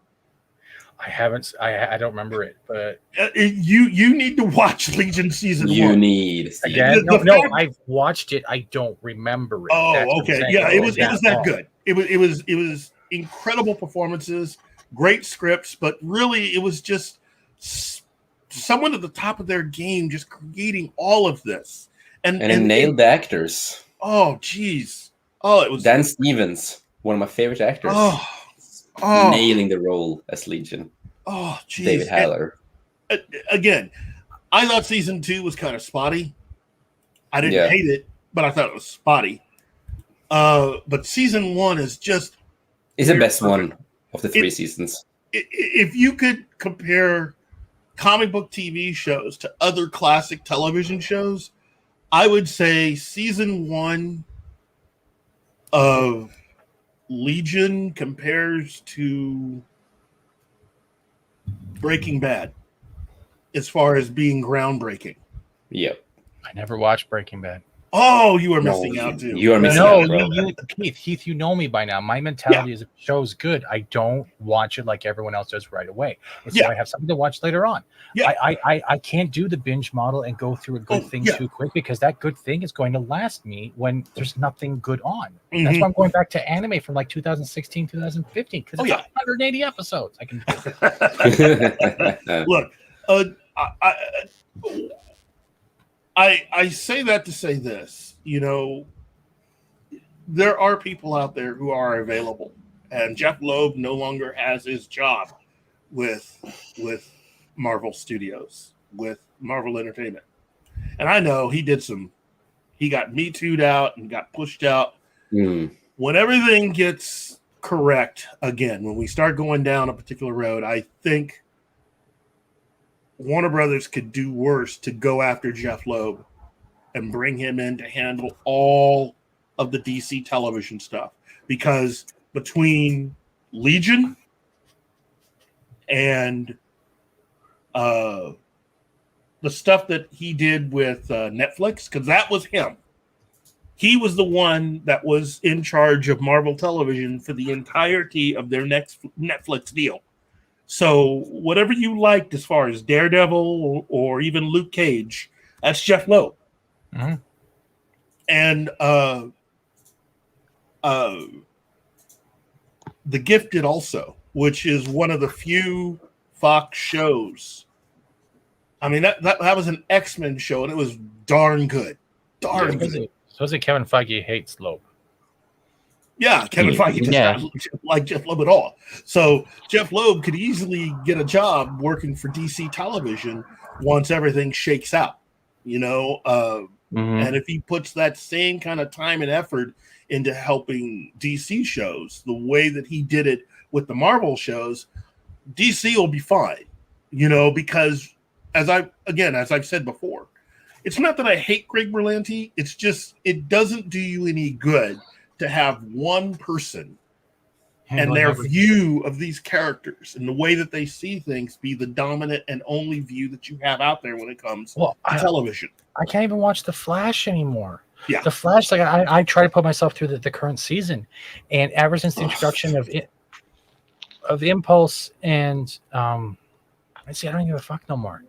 I haven't. I don't remember it, but you need to watch Legion season 1. You need again. No, I've watched it. I don't remember it. Oh, okay. Yeah, it was that good. It was incredible performances, great scripts, but really it was just someone at the top of their game, just creating all of this, and nailed the actors. Oh, geez. Oh, it was Dan Stevens, one of my favorite actors. Oh, nailing the role as Legion. Oh, geez. David Haller. again, I thought season 2 was kind of spotty. I didn't Yeah. hate it, but I thought it was spotty. But season 1 is just It's the best perfect. one of the 3 seasons. If you could compare comic book TV shows to other classic television shows, I would say season 1 of Legion compares to Breaking Bad as far as being groundbreaking. Yep. I never watched Breaking Bad. Oh, you are missing out too. You are missing No, out, bro. Keith, you know me by now. My mentality is if the show's good, I don't watch it like everyone else does right away. It's so I have something to watch later on. Yeah. I can't do the binge model and go through a good thing too quick because that good thing is going to last me when there's nothing good on. That's why I'm going back to anime from like 2016, 2015 because it's 180 episodes. I can look. I say that to say this, there are people out there who are available, and Jeff Loeb no longer has his job with Marvel Studios, with Marvel Entertainment. And I know he got Me Too'd out and got pushed out. When everything gets correct again, when we start going down a particular road, I think Warner Brothers could do worse to go after Jeff Loeb and bring him in to handle all of the DC television stuff. Because between Legion and the stuff that he did with Netflix, because that was him. He was the one that was in charge of Marvel Television for the entirety of their next Netflix deal. So whatever you liked as far as Daredevil or even Luke Cage, that's Jeff Loeb. Mm-hmm. And The Gifted also, which is one of the few Fox shows. I mean, that was an X-Men show, and it was darn good. Darn good. Supposedly Kevin Feige hates Loeb. Yeah, Kevin Feige does not like Jeff Loeb at all. So Jeff Loeb could easily get a job working for DC Television once everything shakes out, And if he puts that same kind of time and effort into helping DC shows, the way that he did it with the Marvel shows, DC will be fine, because as I've said before, it's not that I hate Greg Berlanti. It's just, it doesn't do you any good to have one person and their view of these characters and the way that they see things be the dominant and only view that you have out there when it comes to television. I can't even watch The Flash anymore. Yeah. The Flash, like I try to put myself through the current season, and ever since the introduction of Impulse and I don't give a fuck no more.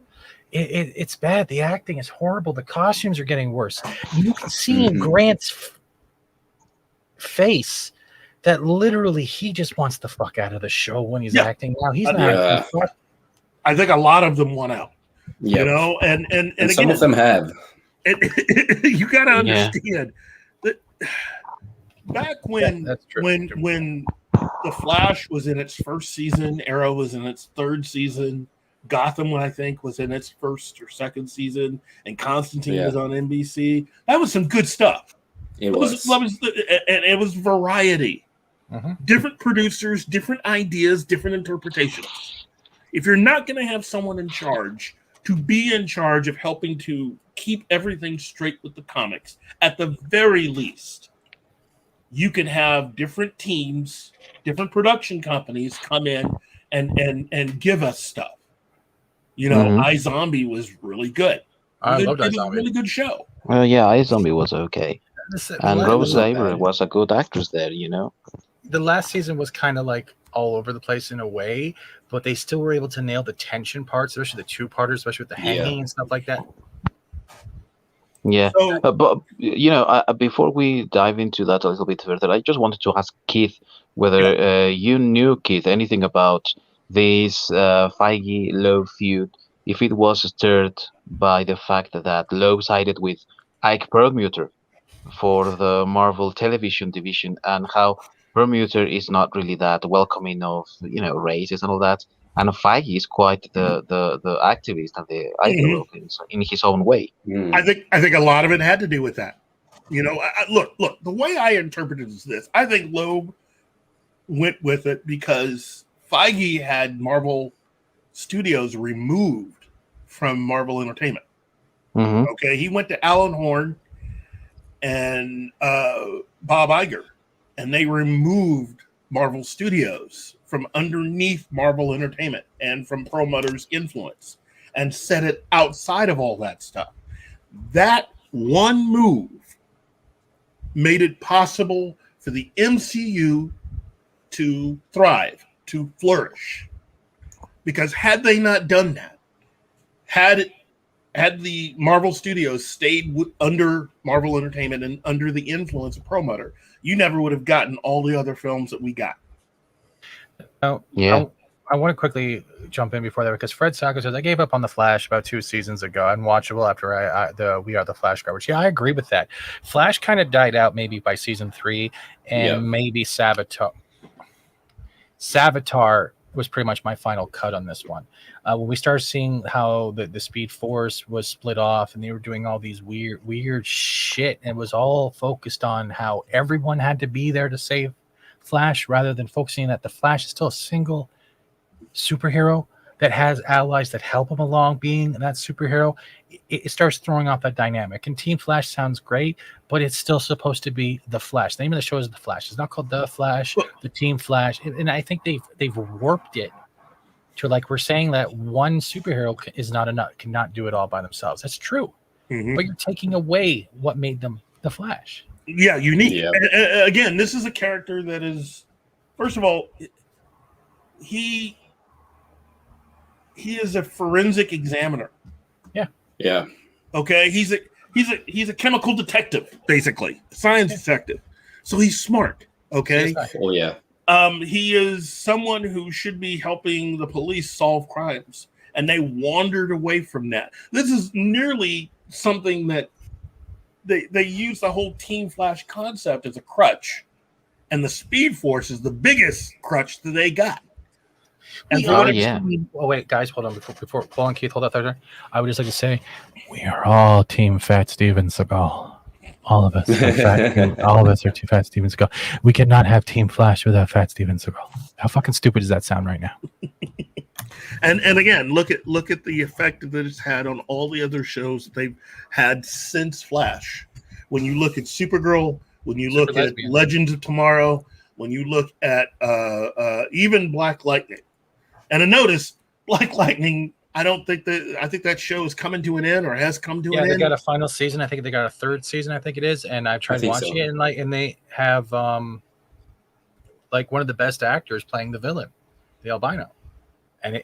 It's bad. The acting is horrible. The costumes are getting worse. You can see in Grant's face that literally he just wants the fuck out of the show when he's acting now. He's not. I think a lot of them want out. Yep. And again, some of them have. You got to understand that back when the Flash was in its first season, Arrow was in its third season, Gotham, I think, was in its first or second season, and Constantine was on NBC. That was some good stuff. It was variety. Different producers, different ideas, different interpretations. If you're not going to have someone in charge to be in charge of helping to keep everything straight with the comics, at the very least, you can have different teams, different production companies come in and give us stuff. iZombie was really good. I loved iZombie. It was a really good show. Well, yeah, iZombie was okay. And Rose Avery was a good actress there, The last season was kind of like all over the place in a way, but they still were able to nail the tension parts, especially the two-parters, especially with the hanging and stuff like that. Yeah, but before we dive into that a little bit further, I just wanted to ask Keith whether you knew, Keith, anything about this Feige-Loeb feud, if it was stirred by the fact that Loeb sided with Ike Perlmutter for the Marvel television division, and how Perlmutter is not really that welcoming of races and all that, And Feige is quite the activist and the ideologue in his own way. I think a lot of it had to do with that. You know, look, the way I interpret it is this. I think Loeb went with it because Feige had Marvel Studios removed from Marvel Entertainment. Mm-hmm. Okay, he went to Alan Horn and Bob Iger, and they removed Marvel Studios from underneath Marvel Entertainment and from Perlmutter's influence and set it outside of all that stuff. That one move made it possible for the MCU to thrive, to flourish. Because had they not done that, had the Marvel Studios stayed under Marvel Entertainment and under the influence of Perlmutter, you never would have gotten all the other films that we got. Oh, yeah. I want to quickly jump in before that because Fred Sacco says I gave up on the Flash about 2 seasons ago. Unwatchable after the We Are the Flash coverage. Yeah, I agree with that. Flash kind of died out maybe by season 3, and maybe Savitar was pretty much my final cut on this one. When we started seeing how the Speed Force was split off, and they were doing all these weird shit, and it was all focused on how everyone had to be there to save Flash, rather than focusing that the Flash is still a single superhero that has allies that help him along being that superhero. It starts throwing off that dynamic. And Team Flash sounds great, but it's still supposed to be the Flash. The name of the show is The Flash. It's not called The Flash, the Team Flash. And I think they've warped it to, like, we're saying that one superhero is not enough, cannot do it all by themselves. That's true. Mm-hmm. But you're taking away what made them the Flash. Yeah, unique. Yeah. And again, this is a character that is, first of all, he is a forensic examiner. Yeah. Okay, he's a chemical detective, basically, science detective. So he's smart. Okay. Oh yeah. He is someone who should be helping the police solve crimes, and they wandered away from that. This is nearly something that they use the whole Team Flash concept as a crutch, and the Speed Force is the biggest crutch that they got. And oh wait, guys, hold on before Paul and Keith hold that third. I would just like to say, we are all Team Fat Steven Seagal. All of us, all of us are Team Fat Steven Seagal. We cannot have Team Flash without Fat Steven Seagal. How fucking stupid does that sound right now? And again, look at the effect that it's had on all the other shows that they've had since Flash. When you look at Supergirl, when you look at Legends of Tomorrow, when you look at even Black Lightning. And I notice Black Lightning, I think that show is coming to an end or has come to an end. Yeah, they got a final season. I think they got a 3rd season, I think it is. And I've tried watching it, and they have like one of the best actors playing the villain, the albino. And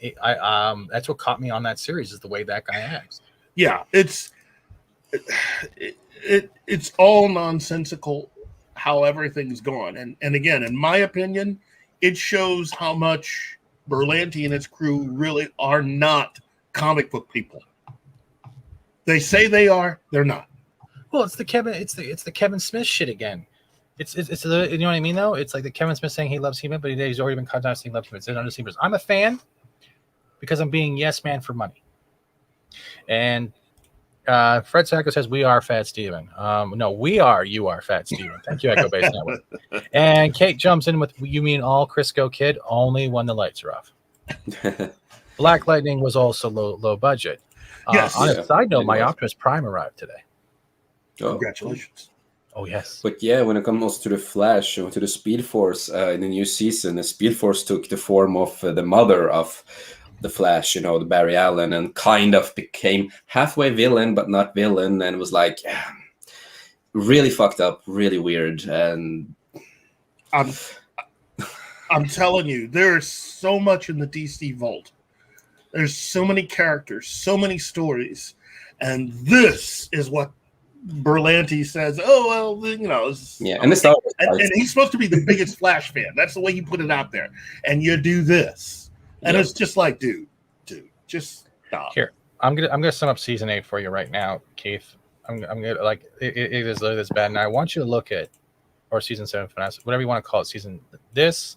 that's what caught me on that series, is the way that guy acts. Yeah, it's all nonsensical how everything's gone. And again, in my opinion, it shows how much Berlanti and his crew really are not comic book people. They say they are, they're not. Well, it's the Kevin Smith shit again. It's you know what I mean though? It's like the Kevin Smith saying he loves He-Man, but he's already been contacted saying he loves He-Man. I'm a fan because I'm being yes man for money. And Fred Sacco says we are Fat Steven. No, we are. You are Fat Steven. Thank you, Echo Base Network. And Kate jumps in with, you mean all Crisco Kid? Only when the lights are off. Black Lightning was also low budget. Yes. On a side note, my Optimus Prime arrived today. Congratulations. Oh yes. But yeah, when it comes to the Flash and to the Speed Force in the new season, the Speed Force took the form of the mother of the Flash, the Barry Allen, and kind of became halfway villain, but not villain, and was like really fucked up, really weird. And I'm telling you, there's so much in the DC vault. There's so many characters, so many stories, and this is what Berlanti says. Oh well, and this and he's supposed to be the biggest Flash fan. That's the way you put it out there, and you do this. And it's just like, dude, just stop. Here, I'm gonna sum up season 8 for you right now, Keith. I'm gonna like it is literally this bad, and I want you to look at, or season 7, whatever you want to call it, season this.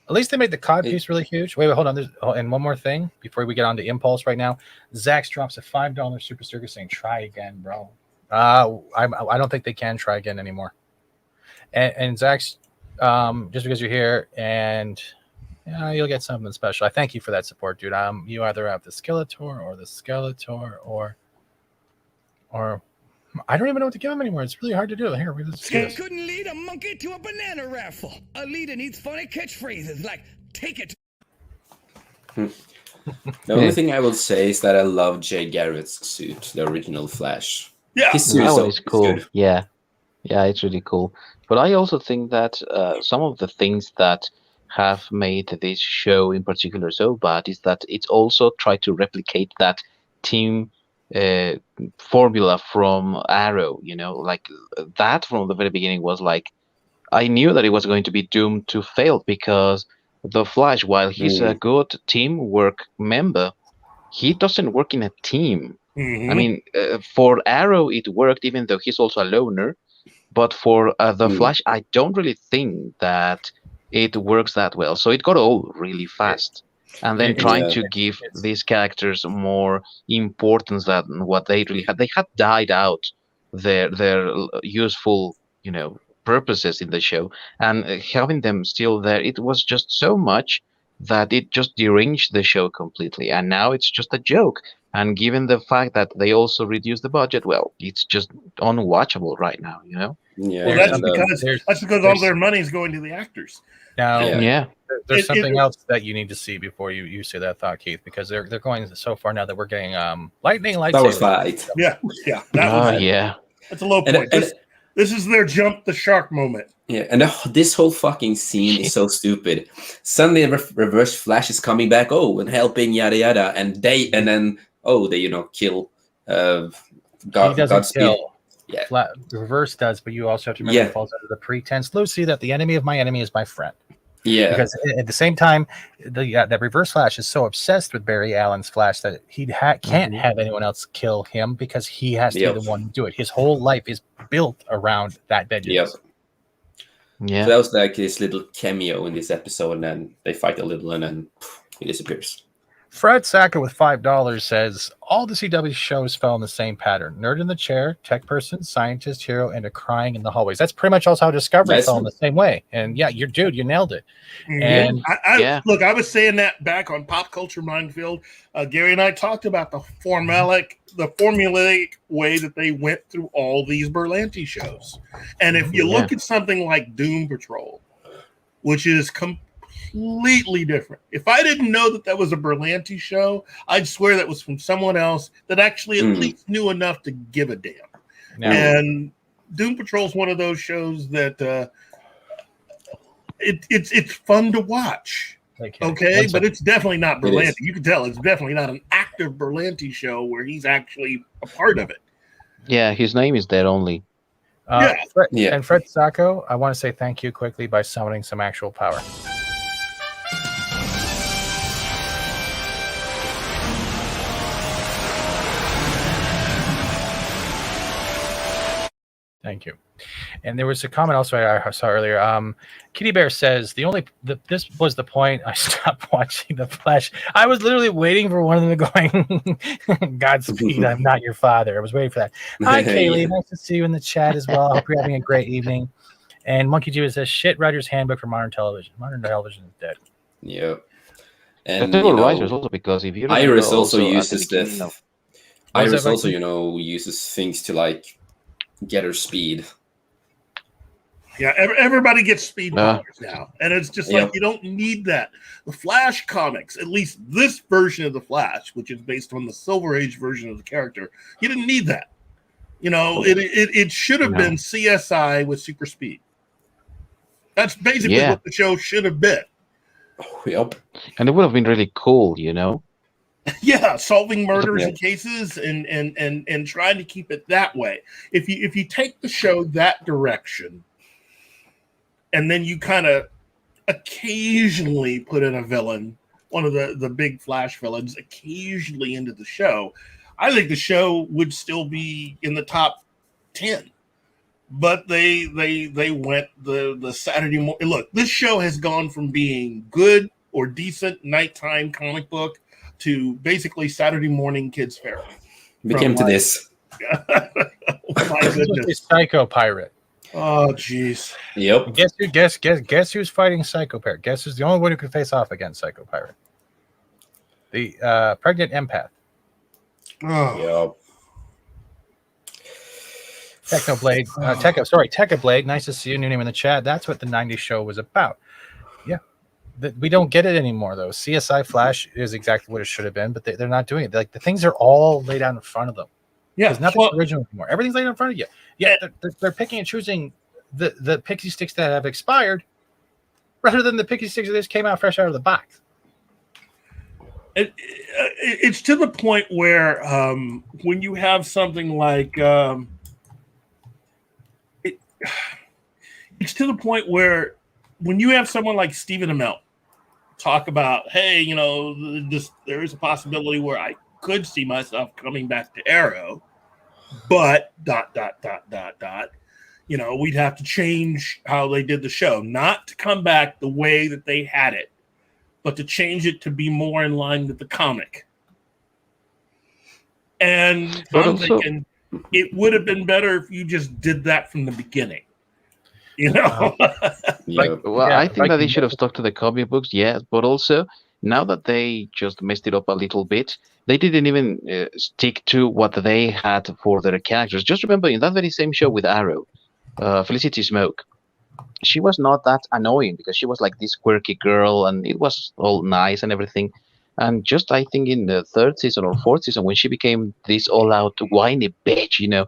At least they made the COD piece really huge. Wait, hold on. And one more thing before we get on to Impulse right now. Zax drops a $5 super sticker saying, "Try again, bro." I don't think they can try again anymore. And Zax, just because you're here, and you'll get something special. I thank you for that support, dude. You either have the Skeletor or I don't even know what to give him anymore. It's really hard to do. Here, let's do this. Couldn't lead a monkey to a banana raffle. A leader needs funny catchphrases like "take it." The only thing I will say is that I love Jay Garrett's suit, the original Flash. Yeah, his suit is cool. Yeah, it's really cool. But I also think that some of the things that have made this show in particular so bad is that it's also tried to replicate that team formula from Arrow. Like that from the very beginning was like, I knew that it was going to be doomed to fail because the Flash, while he's a good teamwork member, he doesn't work in a team. I mean, for Arrow it worked, even though he's also a loner. But for the Flash, I don't really think that it works that well. So it got old really fast. And then trying to give these characters more importance than what they really had. They had died out their useful, purposes in the show. And having them still there, it was just so much that it just deranged the show completely. And now it's just a joke. And given the fact that they also reduced the budget, well, it's just unwatchable right now, Yeah, well, that's because all their money is going to the actors. Now, there's something else that you need to see before you say that thought, Keith, because they're going so far now that we're getting lightning lightsaber. That was fight. Yeah. That's a low point. This is their jump the shark moment. Yeah, and this whole fucking scene is so stupid. Suddenly, Reverse Flash is coming back. And helping yada yada, and they kill. He doesn't Godspeed. kill. Yeah, Reverse does, but you also have to remember it falls under the pretense, Lucy, that the enemy of my enemy is my friend. Yeah, because at the same time, that Reverse Flash is so obsessed with Barry Allen's Flash that he can't have anyone else kill him because he has to be the one to do it. His whole life is built around that vengeance. Yeah, so that was like his little cameo in this episode, and then they fight a little, and then he disappears. Fred Sacker with $5 says, all the CW shows fell in the same pattern. Nerd in the chair, tech person, scientist, hero, and a crying in the hallways. That's pretty much also how Discovery fell in the same way. And you nailed it. And look, I was saying that back on Pop Culture Minefield. Gary and I talked about the formulaic way that they went through all these Berlanti shows. And if you look at something like Doom Patrol, which is completely different. If I didn't know that was a Berlanti show, I'd swear that was from someone else that actually at least knew enough to give a damn. And Doom Patrol is one of those shows that it's fun to watch. Okay, but it's definitely not Berlanti. You can tell it's definitely not an active Berlanti show where he's actually a part of it. Yeah, his name is there only. And Fred Sacco, I want to say thank you quickly by summoning some actual power. Thank you. And there was a comment also I saw earlier. Kitty Bear says this was the point I stopped watching The Flash. I was literally waiting for one of them going, Godspeed, I'm not your father. I was waiting for that. Hi, Kaylee. Nice to see you in the chat as well. I hope you're having a great evening. And Monkey Jew says, shit writer's handbook for modern television. Modern television is dead. Yep. And writers also, because if you Iris also uses this. Iris also, uses things to like get her speed. Yeah, everybody gets speed powers now, and it's just like you don't need that. The Flash comics, at least this version of the Flash, which is based on the Silver Age version of the character, you didn't need that. It should have been CSI with super speed. That's basically what the show should have been. Yep, and it would have been really cool, Yeah, solving murders and cases and trying to keep it that way. If you take the show that direction, and then you kind of occasionally put in a villain, one of the big Flash villains, occasionally into the show, I think the show would still be in the top 10. But they went the Saturday morning. Look, this show has gone from being good or decent nighttime comic book to basically Saturday morning kids fair. We came to this. Oh, my goodness. Psycho Pirate. Oh, jeez. Yep. Guess who's fighting Psycho Pirate? Guess who's the only one who can face off against Psycho Pirate? The pregnant empath. Oh. Yep. Technoblade. Technoblade. Nice to see you. New name in the chat. That's what the 90s show was about. Yeah. We don't get it anymore, though. CSI Flash is exactly what it should have been, but they're not doing it. Like, the things are all laid out in front of them. Yeah. There's nothing original anymore. Everything's laid in front of you. Yeah, they're picking and choosing the pixie sticks that have expired rather than the pixie sticks that just came out fresh out of the box. It's to the point where when you have something like it's to the point where when you have someone like Stephen Amell talk about, hey, you know, there is a possibility where I could see myself coming back to Arrow, but ... You know, we'd have to change how they did the show, not to come back the way that they had it, but to change it to be more in line with the comic. And I'm thinking it would have been better if you just did that from the beginning. You know? I think that they should have stuck to the comic books, yes, but also now that they just messed it up a little bit, they didn't even stick to what they had for their characters. Just remember, in that very same show with Arrow, Felicity Smoke, she was not that annoying because she was like this quirky girl and it was all nice and everything. And just, I think, in the third season or fourth season, when she became this all-out whiny bitch, you know,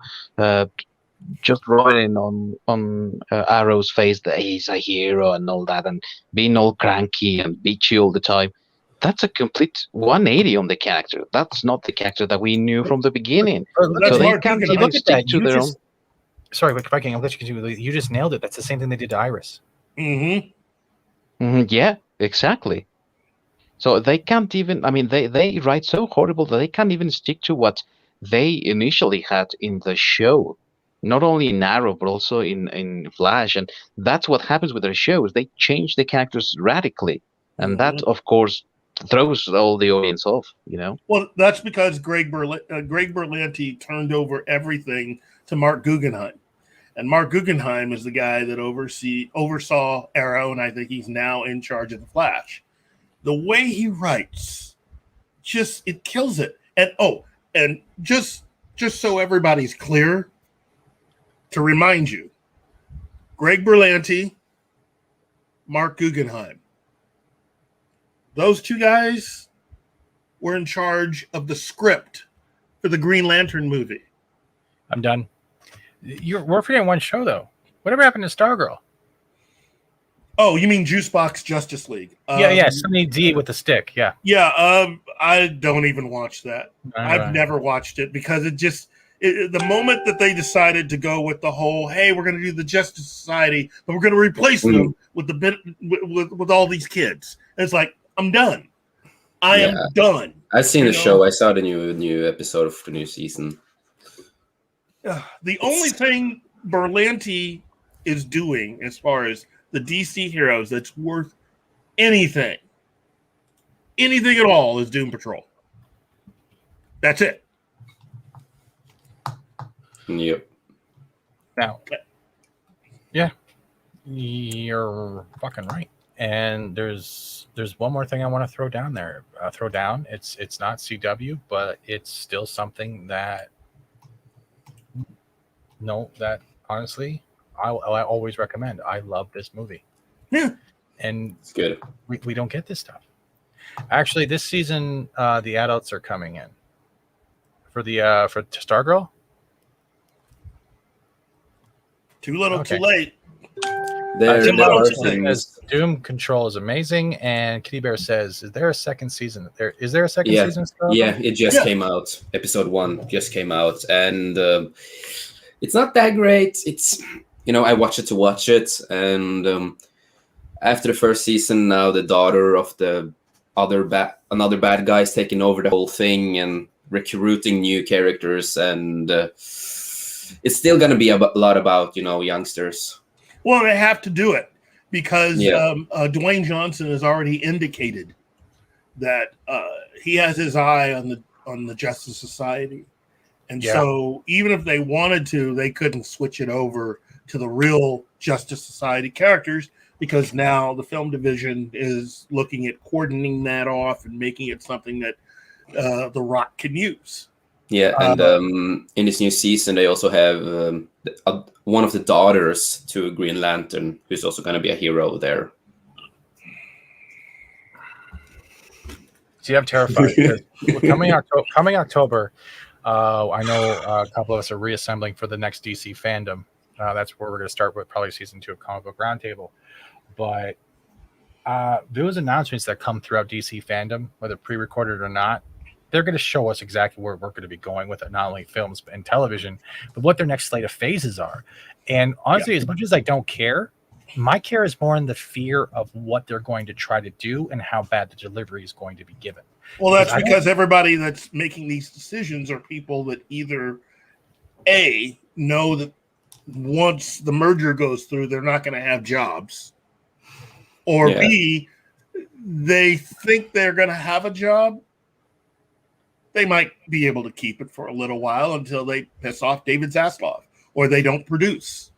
just rolling on Arrow's face that he's a hero and all that, and being all cranky and bitchy all the time, that's a complete 180 on the character. That's not the character that we knew from the beginning. So they can't even stick to their own. Sorry, but if I can, I'll let you continue. You just nailed it. That's the same thing they did to Iris. Yeah, exactly. So they can't even, I mean, they write so horrible that they can't even stick to what they initially had in the show. Not only in Arrow, but also in Flash. And that's what happens with their shows. They change the characters radically. And that, of course, throws all the audience off, you know? Well, that's because Greg Berlanti turned over everything to Mark Guggenheim. And Mark Guggenheim is the guy that oversaw Arrow, and I think he's now in charge of the Flash. The way he writes, it kills it. And just so everybody's clear, to remind you, Greg Berlanti, Mark Guggenheim. Those two guys were in charge of the script for the Green Lantern movie. I'm done. We're forgetting one show, though. Whatever happened to Stargirl? Oh, you mean Juicebox Justice League? Yeah, Sunny D with the stick. Yeah. Yeah, I don't even watch that. I've never watched it because the moment that they decided to go with the whole, hey, we're going to do the Justice Society, but we're going to replace them with all these kids. And it's like, I'm done. I am done. I've seen the show. I saw the new episode of the new season. The only thing Berlanti is doing as far as the DC heroes that's worth anything at all is Doom Patrol. That's it. Yep. Now, yeah, you're fucking right. And there's one more thing I want to throw down there. It's not CW, but it's still something that honestly I always recommend. I love this movie. Yeah, and it's good. We don't get this stuff. Actually, this season the adults are coming in for Stargirl. Too little, too late. Doom Control is amazing, and Kitty Bear says, "Is there a second season? Is there a second season?" Yeah, it just came out. Episode 1 just came out, and it's not that great. It's I watch it to watch it, and after the first season, now the daughter of the another bad guy is taking over the whole thing and recruiting new characters, and it's still going to be a lot about, youngsters. Well, they have to do it because Dwayne Johnson has already indicated that he has his eye on the Justice Society. And so even if they wanted to, they couldn't switch it over to the real Justice Society characters, because now the film division is looking at cordoning that off and making it something that The Rock can use. Yeah, and in this new season, they also have one of the daughters to Green Lantern, who's also going to be a hero there. See, I'm terrified. coming October, I know a couple of us are reassembling for the next DC fandom. That's where we're going to start with probably season 2 of Comic Book Roundtable. But those announcements that come throughout DC fandom, whether pre-recorded or not, they're going to show us exactly where we're going to be going with it, not only films and television, but what their next slate of phases are. And honestly, as much as I don't care, my care is more in the fear of what they're going to try to do and how bad the delivery is going to be given. Well, that's because everybody that's making these decisions are people that either A, know that once the merger goes through, they're not going to have jobs, or B, they think they're going to have a job. They might be able to keep it for a little while until they piss off David Zaslav or they don't produce.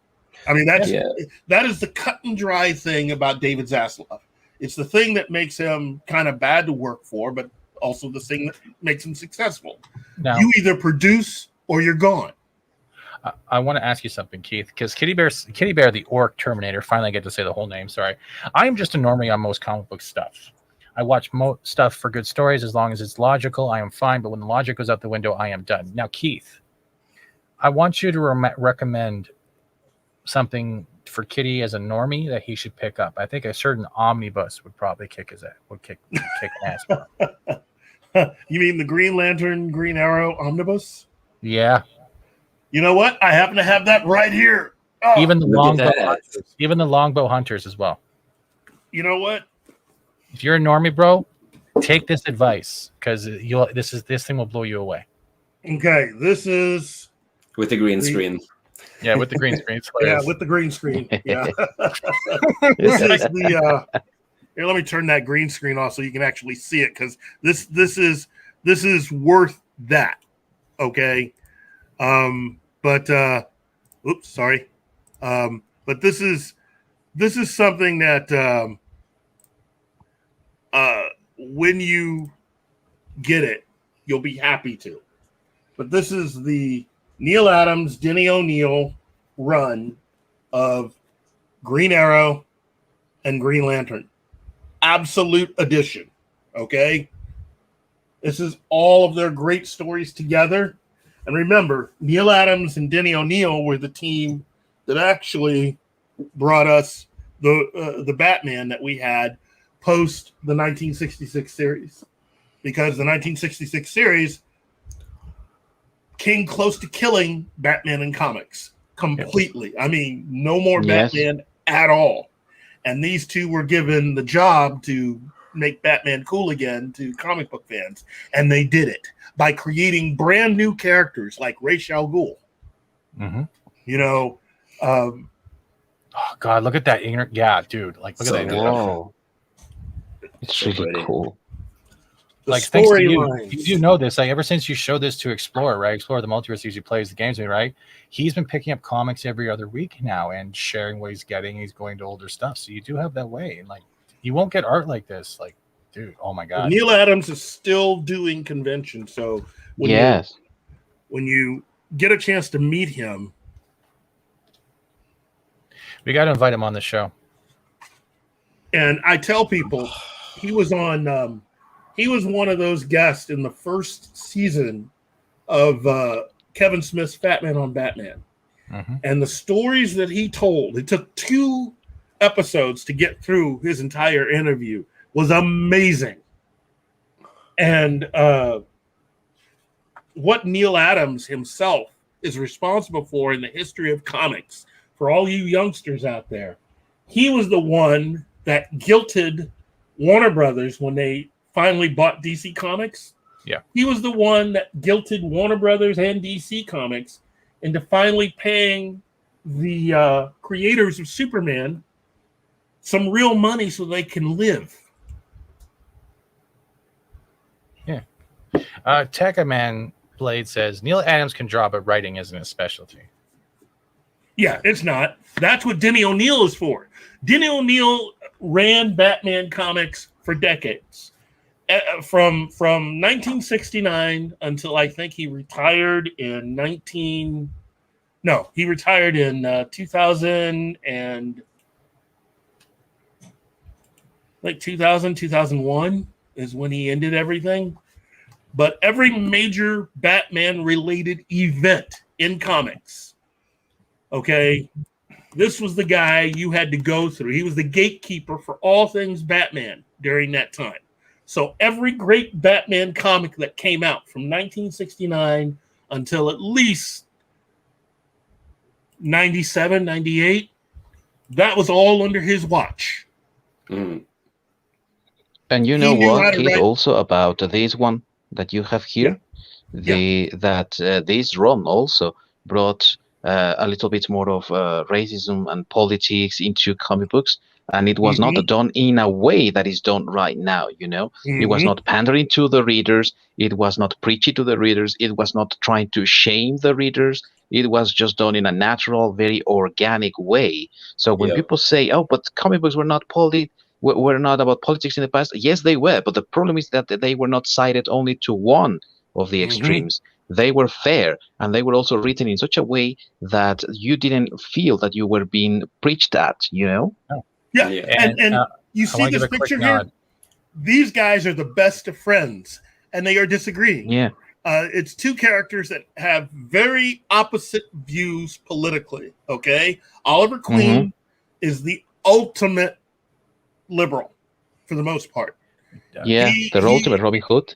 I mean, that is the cut and dry thing about David Zaslav. It's the thing that makes him kind of bad to work for, but also the thing that makes him successful. Now, you either produce or you're gone. I want to ask you something, Keith, because Kitty Bear, the Orc Terminator, finally I get to say the whole name. Sorry. I am just a normie on most comic book stuff. I watch stuff for good stories. As long as it's logical, I am fine. But when the logic goes out the window, I am done. Now, Keith, I want you to recommend something for Kitty as a normie that he should pick up. I think a certain omnibus would probably kick ass. You mean the Green Lantern, Green Arrow omnibus? Yeah. You know what? I happen to have that right here. Oh, even the longbow hunters as well. You know what? If you're a normie, bro, take this advice because this thing will blow you away. Okay, this is with the green screen. Yeah, with the green screen. Yeah, with the green screen. Yeah. This is the. Here, let me turn that green screen off so you can actually see it, because this is worth that. Okay. But oops, sorry. But this is something that when you get it, you'll be happy to. But this is the Neil Adams, Denny O'Neil run of Green Arrow and Green Lantern. Absolute edition. Okay. This is all of their great stories together. And remember, Neil Adams and Denny O'Neil were the team that actually brought us the Batman that we had post the 1966 series. Because the 1966 series came close to killing Batman in comics completely. I mean, no more Batman at all. And these two were given the job to make Batman cool again to comic book fans. And they did it by creating brand new characters like Ra's al Ghul. Mm-hmm. You know, oh God, look at that. Yeah, dude. Like, look at that. Whoa. It's really cool. Like, thanks to you do know this. Like, ever since you showed this to Explorer, right? Explorer, the multiverse usually plays the games with me, right? He's been picking up comics every other week now and sharing what he's getting. He's going to older stuff. So you do have that way. And like, you won't get art like this. Like, dude, oh my God. Neil Adams is still doing conventions. So when you get a chance to meet him, we got to invite him on the show. And I tell people he was on, he was one of those guests in the first season of Kevin Smith's Fat Man on Batman. Mm-hmm. And the stories that he told, it took 2 episodes to get through his entire interview, was amazing. And what Neil Adams himself is responsible for in the history of comics, for all you youngsters out there, he was the one that guilted Warner Brothers when they finally bought DC Comics. Yeah. He was the one that guilted Warner Brothers and DC Comics into finally paying the creators of Superman some real money so they can live. Yeah. Tekaman Blade says Neil Adams can draw, but writing isn't his specialty. Yeah, it's not. That's what Denny O'Neil is for. Denny O'Neil ran Batman comics for decades. From 1969 until I think he retired in 2000 and like 2001 is when he ended everything. But every major Batman related event in comics, okay, this was the guy you had to go through. He was the gatekeeper for all things Batman during that time. So every great Batman comic that came out from 1969 until at least 97, 98, that was all under his watch. Mm. And you know what, Keith, also about this one that you have here, this run also brought a little bit more of racism and politics into comic books, and it was not done in a way that is done right now. It was not pandering to the readers, it was not preachy to the readers, it was not trying to shame the readers. It was just done in a natural, very organic way. So when people say, "Oh, but comic books were not about politics in the past," yes, they were, but the problem is that they were not sided only to one of the extremes. They were fair, and they were also written in such a way that you didn't feel that you were being preached at, Yeah. And you see this picture here? These guys are the best of friends, and they are disagreeing. Yeah. It's two characters that have very opposite views politically, okay? Oliver Queen is the ultimate liberal for the most part. Yeah, the ultimate Robin Hood.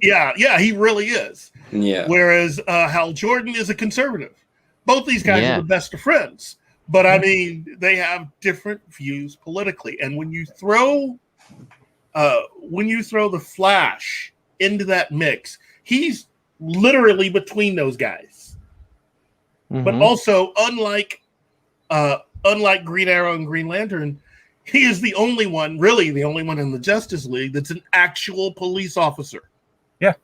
yeah, he really is. Yeah. Whereas Hal Jordan is a conservative. Both these guys are the best of friends. But I mean, they have different views politically. And when you throw the Flash into that mix, he's literally between those guys. But also, unlike Green Arrow and Green Lantern, he is the only one in the Justice League that's an actual police officer. Yeah.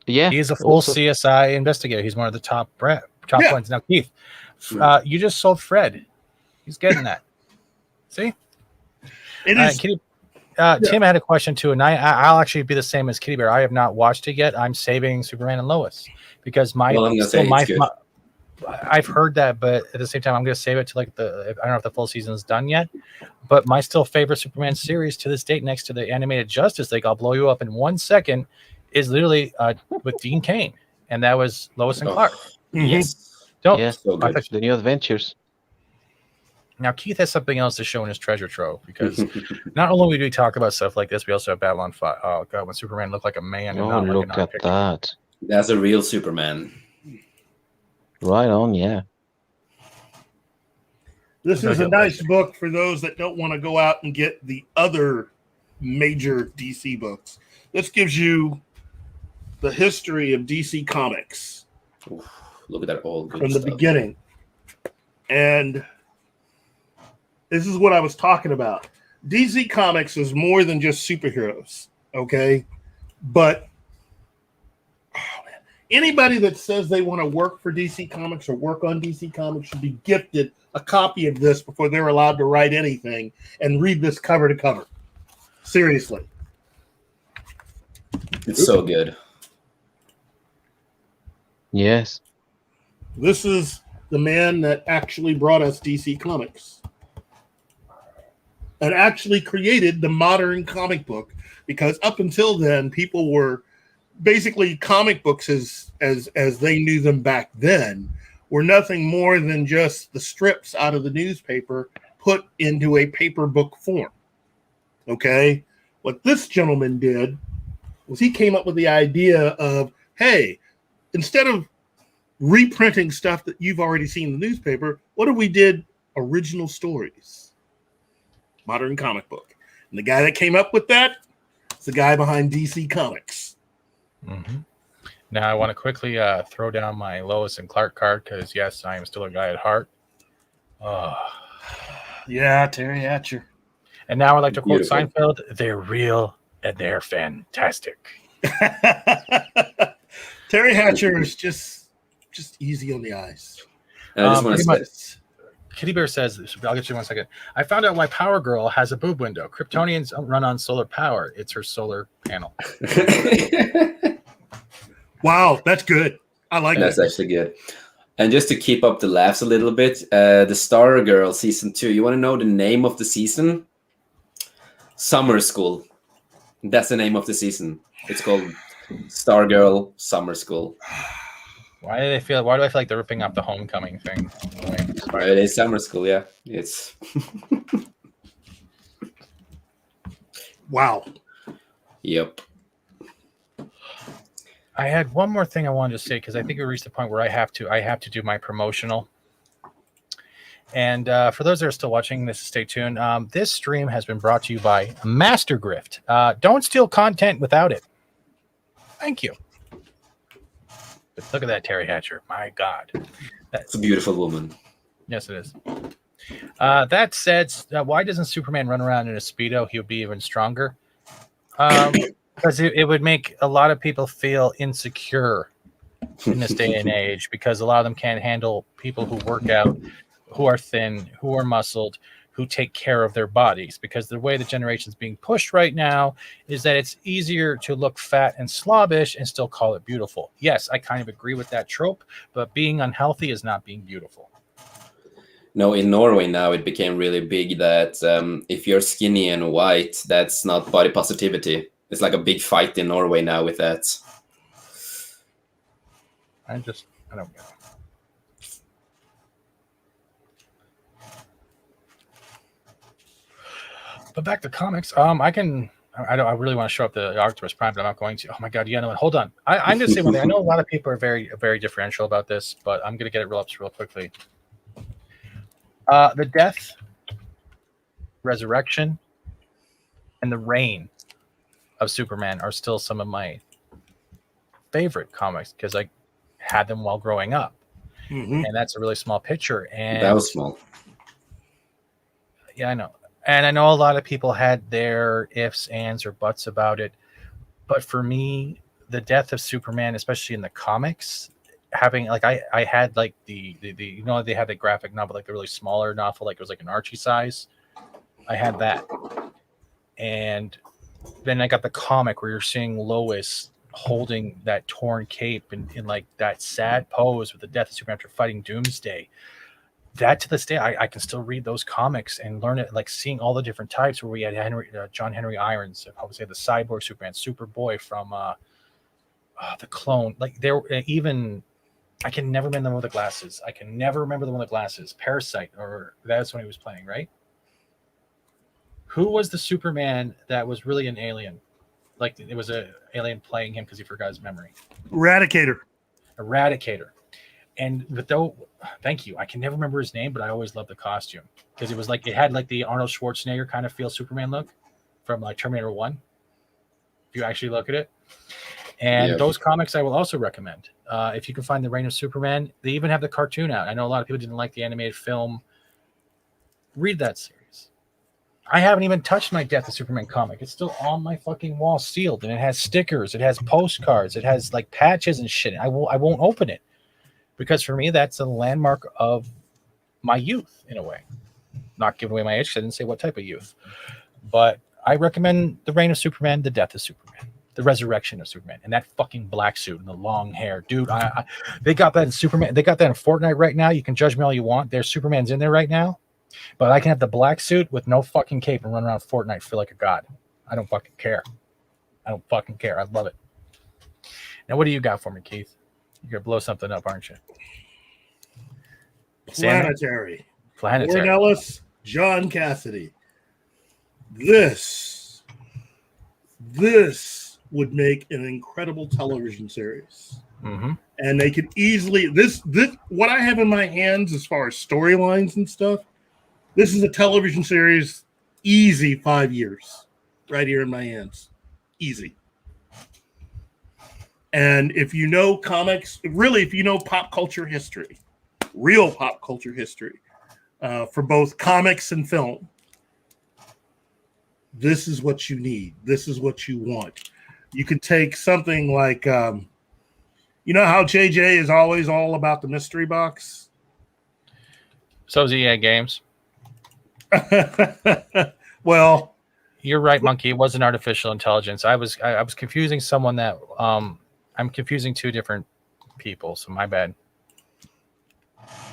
Yeah. He's a full CSI investigator. He's one of the top ones. Now, Keith, you just sold Fred. He's getting that. See? It is. Tim had a question too, and I'll actually be the same as Kitty Bear. I have not watched it yet. I'm saving Superman and Lois because I've heard that, but at the same time, I'm going to save it to I don't know if the full season is done yet, but my still favorite Superman series to this date, next to the animated Justice League, I'll blow you up in 1 second, is literally with Dean Cain, and that was Lois and Clark. Yes. So good. The New Adventures. Now, Keith has something else to show in his treasure trove, because not only do we talk about stuff like this, we also have Babylon 5. Oh, God, when Superman looked like a man. Oh, and not look like at that. That's a real Superman. Right on, yeah. This is a nice book for those that don't want to go out and get the other major DC books. This gives you the history of DC Comics. Oof, look at that old good from stuff. The beginning. And this is what I was talking about. DC Comics is more than just superheroes, okay? But anybody that says they want to work for DC Comics or work on DC Comics should be gifted a copy of this before they're allowed to write anything and read this cover to cover. Seriously. It's so good. Yes. This is the man that actually brought us DC Comics and actually created the modern comic book, because up until then, people were basically comic books as they knew them back then were nothing more than just the strips out of the newspaper put into a paper book form. Okay? What this gentleman did was he came up with the idea of, hey, instead of reprinting stuff that you've already seen in the newspaper, what if we did original stories? Modern comic book. And the guy that came up with that is the guy behind DC Comics. Mm-hmm. Now I want to quickly throw down my Lois and Clark card because yes, I am still a guy at heart. Yeah, Terry Hatcher. And now I'd like to quote Beautiful. Seinfeld: "They're real and they're fantastic." Terry Hatcher is just easy on the eyes. And I just want to pretty say, Kitty Bear says, I'll get you in 1 second. I found out why Power Girl has a boob window. Kryptonians run on solar power. It's her solar panel. Wow, that's good. I like that's that. actually good. And just to keep up the laughs a little bit, the Stargirl season 2. You want to know the name of the season? Summer School. That's the name of the season. It's called Stargirl Summer School. Why do I feel like they're ripping off the Homecoming thing? It is Summer School, yeah. It's Wow. Yep. I had one more thing I wanted to say because I think we reached the point where I have to do my promotional. And for those that are still watching this, stay tuned. This stream has been brought to you by Master Grift. Don't steal content without it. Thank you. But look at that Terry Hatcher. My God. It's a beautiful woman. Yes, it is. That said, why doesn't Superman run around in a Speedo? He would be even stronger. Because it would make a lot of people feel insecure in this day and age because a lot of them can't handle people who work out, who are thin, who are muscled, who take care of their bodies. Because the way the generation is being pushed right now is that it's easier to look fat and slobbish and still call it beautiful. Yes, I kind of agree with that trope, but being unhealthy is not being beautiful. No, in Norway now it became really big that if you're skinny and white, that's not body positivity. It's like a big fight in Norway now with that. I don't know. But back to comics. I really want to show up the Octopus Prime, but I'm not going to. Oh my God, yeah, no, hold on. I'm going to say one thing. I know a lot of people are very, very differential about this, but I'm going to get it real quickly. The death, resurrection, and the reign of Superman are still some of my favorite comics because I had them while growing up. Mm-hmm. And that's a really small picture. And that was small. Yeah, I know. And I know a lot of people had their ifs, ands, or buts about it. But for me, the death of Superman, especially in the comics, having like I had like the you know, they had the graphic novel, like the really smaller novel, like it was like an Archie size. I had that. And then I got the comic where you're seeing Lois holding that torn cape in like that sad pose with the death of Superman after fighting Doomsday. That to this day, I can still read those comics and learn it, like seeing all the different types where we had John Henry Irons, I would say the Cyborg Superman, Superboy from the Clone. Like there even, I can never remember the one with the glasses. Parasite, or that's when he was playing, right? Who was the Superman that was really an alien? Like it was an alien playing him because he forgot his memory. Eradicator. And thank you. I can never remember his name, but I always loved the costume because it was like it had like the Arnold Schwarzenegger kind of feel Superman look from like Terminator 1. If you actually look at it. And those comics I will also recommend. If you can find The Reign of Superman, they even have the cartoon out. I know a lot of people didn't like the animated film. Read that series. I haven't even touched my Death of Superman comic. It's still on my fucking wall sealed, and it has stickers, it has postcards, it has like patches and shit. I won't open it because for me that's a landmark of my youth in a way. Not giving away my age, I didn't say what type of youth. But I recommend The Reign of Superman, The Death of Superman, The Resurrection of Superman, and that fucking black suit and the long hair. Dude, they got that in Superman. They got that in Fortnite right now. You can judge me all you want. There's Superman's in there right now. But I can have the black suit with no fucking cape and run around Fortnite, feel like a god. I don't fucking care. I love it. Now, what do you got for me, Keith? You're going to blow something up, aren't you? Planetary. Warren Ellis, John Cassidy. This would make an incredible television series. Mm-hmm. And they could easily, this what I have in my hands as far as storylines and stuff, this is a television series, easy 5 years, right here in my hands. Easy. And if you know comics, really, if you know pop culture history, real pop culture history, for both comics and film, this is what you need. This is what you want. You could take something like, you know how JJ is always all about the mystery box? So is EA Games. Well, you're right, Monkey. It wasn't artificial intelligence. I was confusing someone that I'm confusing two different people, so my bad.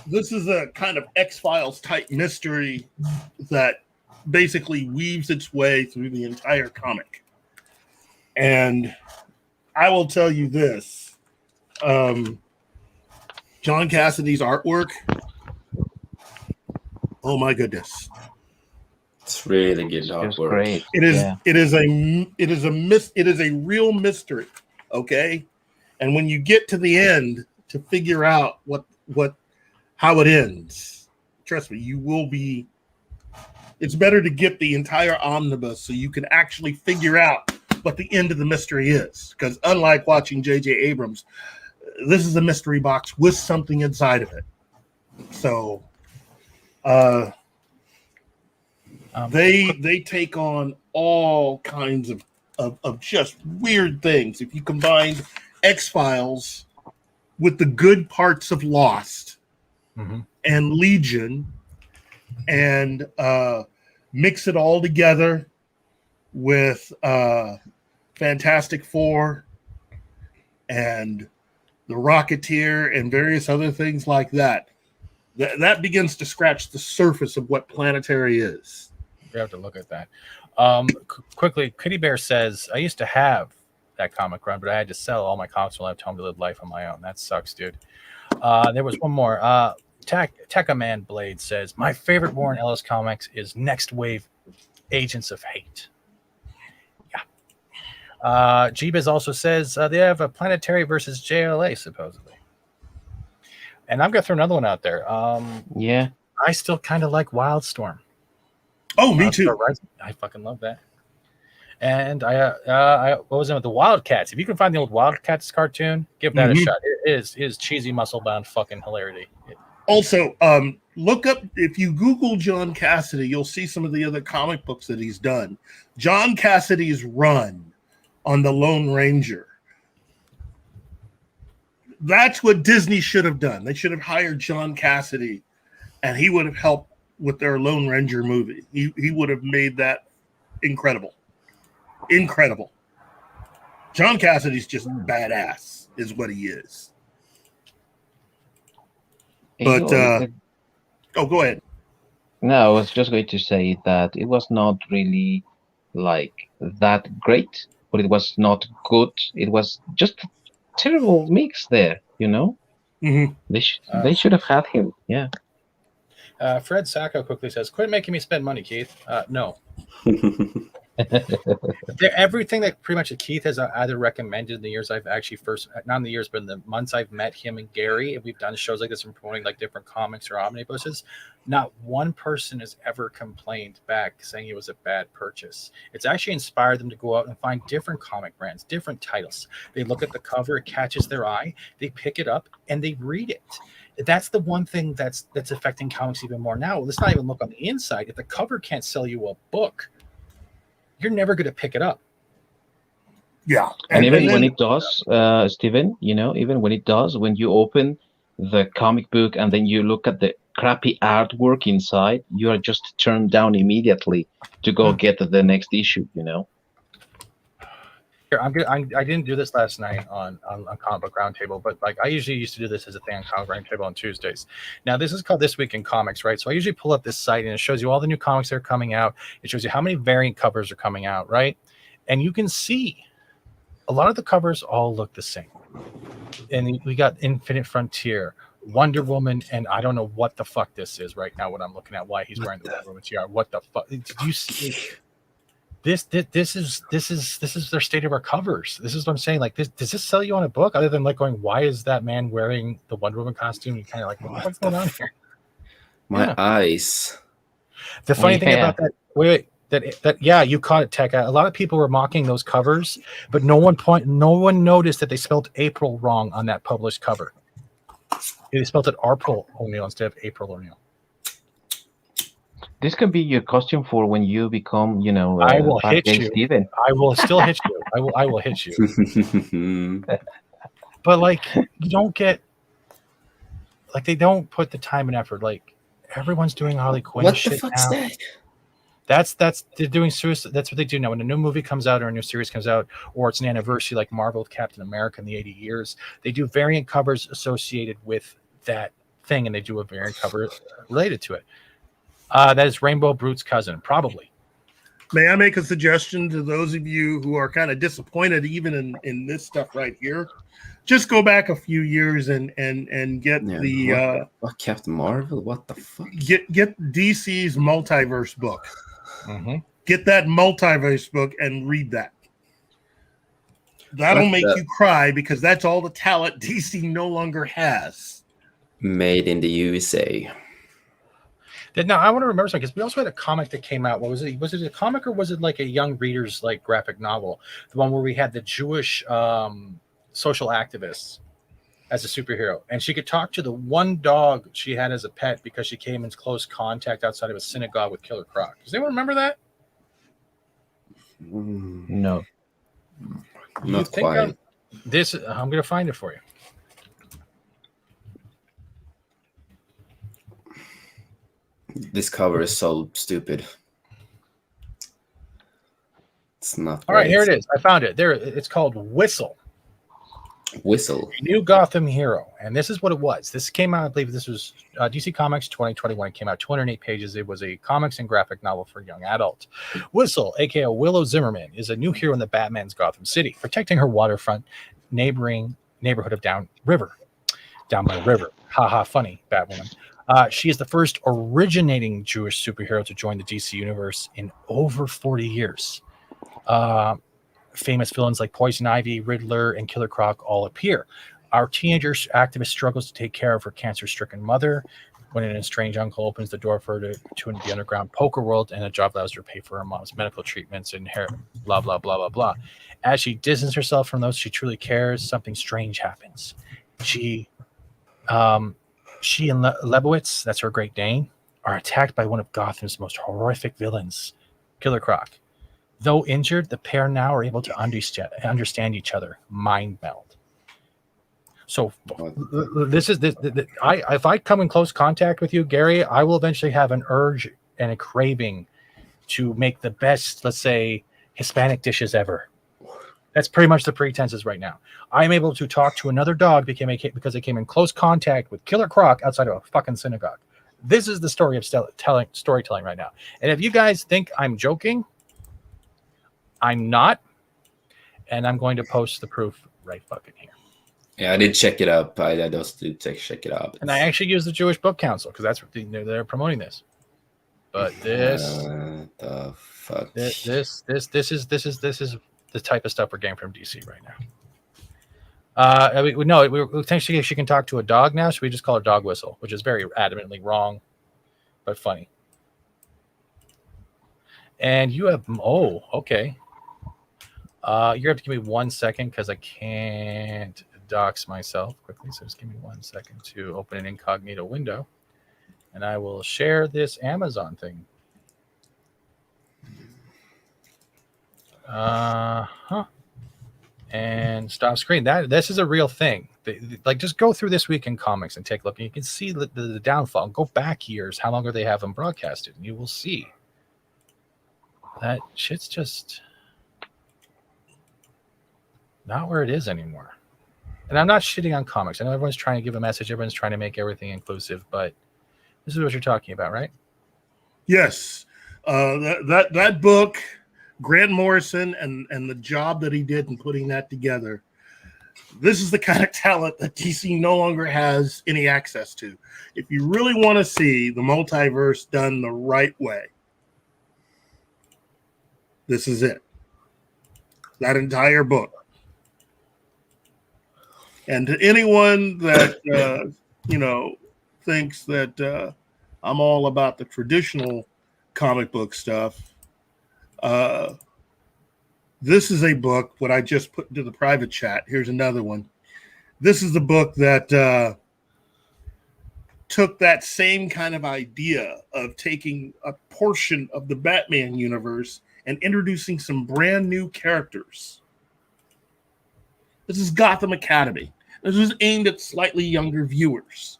This is a kind of X-Files type mystery that basically weaves its way through the entire comic. And I will tell you this, John Cassidy's artwork, oh my goodness. It's really good artwork. Great. It is a real mystery, okay? And when you get to the end to figure out how it ends, trust me, you will be. It's better to get the entire omnibus so you can actually figure out what the end of the mystery is. Because unlike watching J.J. Abrams, this is a mystery box with something inside of it. So, they take on all kinds of just weird things. If you combine X-Files with the good parts of Lost and Legion and mix it all together with Fantastic Four and the Rocketeer and various other things like that, that begins to scratch the surface of what Planetary is. We have to look at that. Quickly, Kitty Bear says, I used to have that comic run, but I had to sell all my comics when I left home to live life on my own. That sucks, dude. There was one more. Tekka Man Blade says, my favorite Warren Ellis comics is Next Wave Agents of Hate. Yeah. Jeebaz also says they have a Planetary versus JLA, supposedly. And I'm going to throw another one out there. Yeah. I still kind of like Wildstorm. Oh, me too. I fucking love that. And I what was it with the Wildcats? If you can find the old Wildcats cartoon, give that a shot. It is cheesy, muscle-bound fucking hilarity. Also, look up, if you Google John Cassidy, you'll see some of the other comic books that he's done. John Cassidy's run on the Lone Ranger. That's what Disney should have done. They should have hired John Cassidy, and he would have helped with their Lone Ranger movie. He would have made that incredible. Incredible. John Cassidy's just badass, is what he is. But go ahead. No, I was just going to say that it was not really like that great, but it was not good. It was just a terrible mix there, you know. They should have had him. Yeah. Fred Sacco quickly says, quit making me spend money, Keith. No. Everything that pretty much Keith has either recommended in the years I've actually not in the years, but in the months I've met him and Gary, and we've done shows like this and promoting like different comics or omnibuses, not one person has ever complained back saying it was a bad purchase. It's actually inspired them to go out and find different comic brands, different titles. They look at the cover, it catches their eye, they pick it up, and they read it. That's the one thing that's affecting comics even more now. Let's not even look on the inside. If the cover can't sell you a book, you're never going to pick it up. Yeah. And even when it does, Steven, you know, even when it does, when you open the comic book and then you look at the crappy artwork inside, you are just turned down immediately to go get the next issue, you know? I didn't do this last night on Comic Book Roundtable, but like I usually used to do this as a thing on Comic Roundtable on Tuesdays. Now this is called This Week in Comics, right? So I usually pull up this site and it shows you all the new comics that are coming out. It shows you how many variant covers are coming out, right? And you can see a lot of the covers all look the same. And we got Infinite Frontier, Wonder Woman, and I don't know what the fuck this is right now. What I'm looking at, why he's wearing the Wonder Woman tiara. What the fuck? Did you see? This is their state of our covers. This is what I'm saying. Like, does this sell you on a book? Other than like going, why is that man wearing the Wonder Woman costume? You kind of like, what's going on here? My eyes. The funny thing about that, wait. that yeah, you caught it, Tech. A lot of people were mocking those covers, but no one noticed that they spelled April wrong on that published cover. They spelled it April O'Neil instead of April O'Neil. This can be your costume for when you become, I will hit Gay you. Steven. I will still hit you. I will hit you. But like, you don't get, like, they don't put the time and effort. Like, everyone's doing Harley Quinn What shit the fuck's now. that? That's they're doing suicide. That's what they do now. When a new movie comes out or a new series comes out, or it's an anniversary like Marvel with Captain America in the 80 years, they do variant covers associated with that thing, and they do a variant cover related to it. That is Rainbow Brute's cousin, probably. May I make a suggestion to those of you who are kind of disappointed even in this stuff right here? Just go back a few years and get what Captain Marvel? What the fuck? Get DC's multiverse book. Mm-hmm. Get that multiverse book and read that. That'll make you cry because that's all the talent DC no longer has. Made in the USA. Now I want to remember something because we also had a comic that came out. What was it? Was it a comic or was it like a young reader's like graphic novel? The one where we had the Jewish social activist as a superhero, and she could talk to the one dog she had as a pet because she came in close contact outside of a synagogue with Killer Croc. Does anyone remember that? No, not quite. I'm going to find it for you. This cover is so stupid. It's not. All right, here it is. I found it. There, it's called Whistle. Whistle. New Gotham Hero. And this is what it was. This came out, I believe this was DC Comics 2021. It came out 208 pages. It was a comics and graphic novel for young adult. Whistle, aka Willow Zimmerman, is a new hero in the Batman's Gotham City, protecting her waterfront neighborhood of Down by the river. Haha, funny, Batwoman. She is the first originating Jewish superhero to join the DC universe in over 40 years. Famous villains like Poison Ivy, Riddler, and Killer Croc all appear. Our teenager activist struggles to take care of her cancer-stricken mother when an estranged uncle opens the door for her to the underground poker world, and a job allows her to pay for her mom's medical treatments and hair, blah, blah, blah, blah, blah. As she distances herself from those she truly cares, something strange happens. She and Lebowitz, that's her Great Dane, are attacked by one of Gotham's most horrific villains, Killer Croc. Though injured, the pair now are able to understand each other, mind meld. So this is this. If I come in close contact with you, Gary, I will eventually have an urge and a craving to make the best, let's say, Hispanic dishes ever. That's pretty much the pretenses right now. I'm able to talk to another dog because they came in close contact with Killer Croc outside of a fucking synagogue. This is the story of storytelling right now. And if you guys think I'm joking, I'm not. And I'm going to post the proof right fucking here. Yeah, I did check it up. I just did check it up. And I actually use the Jewish Book Council because that's what they're promoting this. But this, the fuck? This is the type of stuff we're getting from DC right now. We potentially she can talk to a dog now, so we just call her Dog Whistle, which is very adamantly wrong, but funny. And you have okay. You have to give me 1 second because I can't dox myself quickly. So just give me 1 second to open an incognito window, and I will share this Amazon thing. And stop screen. This is a real thing. Like, just go through this week in comics and take a look, and you can see the downfall. Go back years. How long they have them broadcasted, and you will see that shit's just not where it is anymore. And I'm not shitting on comics. I know everyone's trying to give a message. Everyone's trying to make everything inclusive, but this is what you're talking about, right? Yes. That book, Grant Morrison, and the job that he did in putting that together. This is the kind of talent that DC no longer has any access to. If you really want to see the multiverse done the right way, this is it. That entire book. And to anyone that thinks that I'm all about the traditional comic book stuff, This is a book, what I just put into the private chat. Here's another one. This is the book that took that same kind of idea of taking a portion of the Batman universe and introducing some brand new characters. This is Gotham Academy. This is aimed at slightly younger viewers.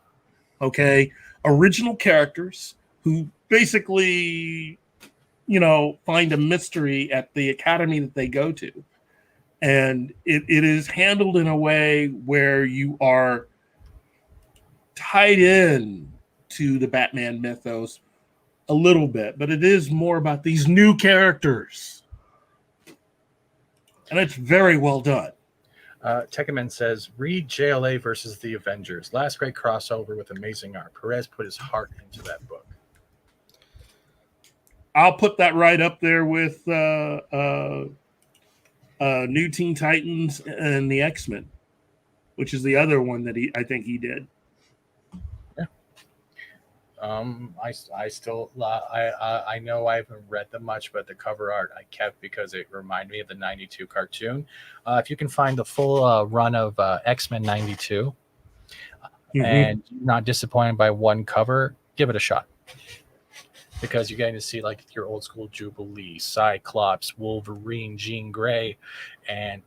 Okay? Original characters who basically, find a mystery at the academy that they go to. And it is handled in a way where you are tied in to the Batman mythos a little bit, but it is more about these new characters. And it's very well done. Tekkaman says, read JLA versus the Avengers. Last great crossover with amazing art. Perez put his heart into that book. I'll put that right up there with New Teen Titans and the X-Men, which is the other one that I think he did. Yeah. I know I haven't read them much, but the cover art I kept because it reminded me of the 92 cartoon. If you can find the full run of X-Men 92 and not disappointed by one cover, give it a shot. Because you're getting to see like your old school Jubilee, Cyclops, Wolverine, Jean Grey, and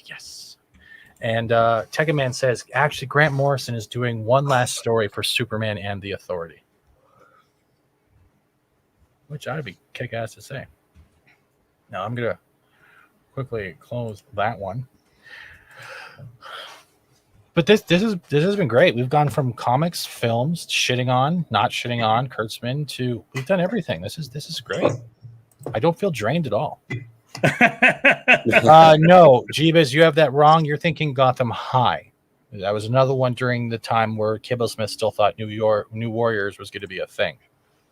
yes. And Tekkaman says, actually, Grant Morrison is doing one last story for Superman and the Authority. Which ought to be kick-ass to say. Now, I'm going to quickly close that one. But this has been great. We've gone from comics, films, shitting on, not shitting on, Kurtzman, to we've done everything. This is great. I don't feel drained at all. No, Jeebus, you have that wrong. You're thinking Gotham High. That was another one during the time where Kibble Smith still thought New Warriors was going to be a thing.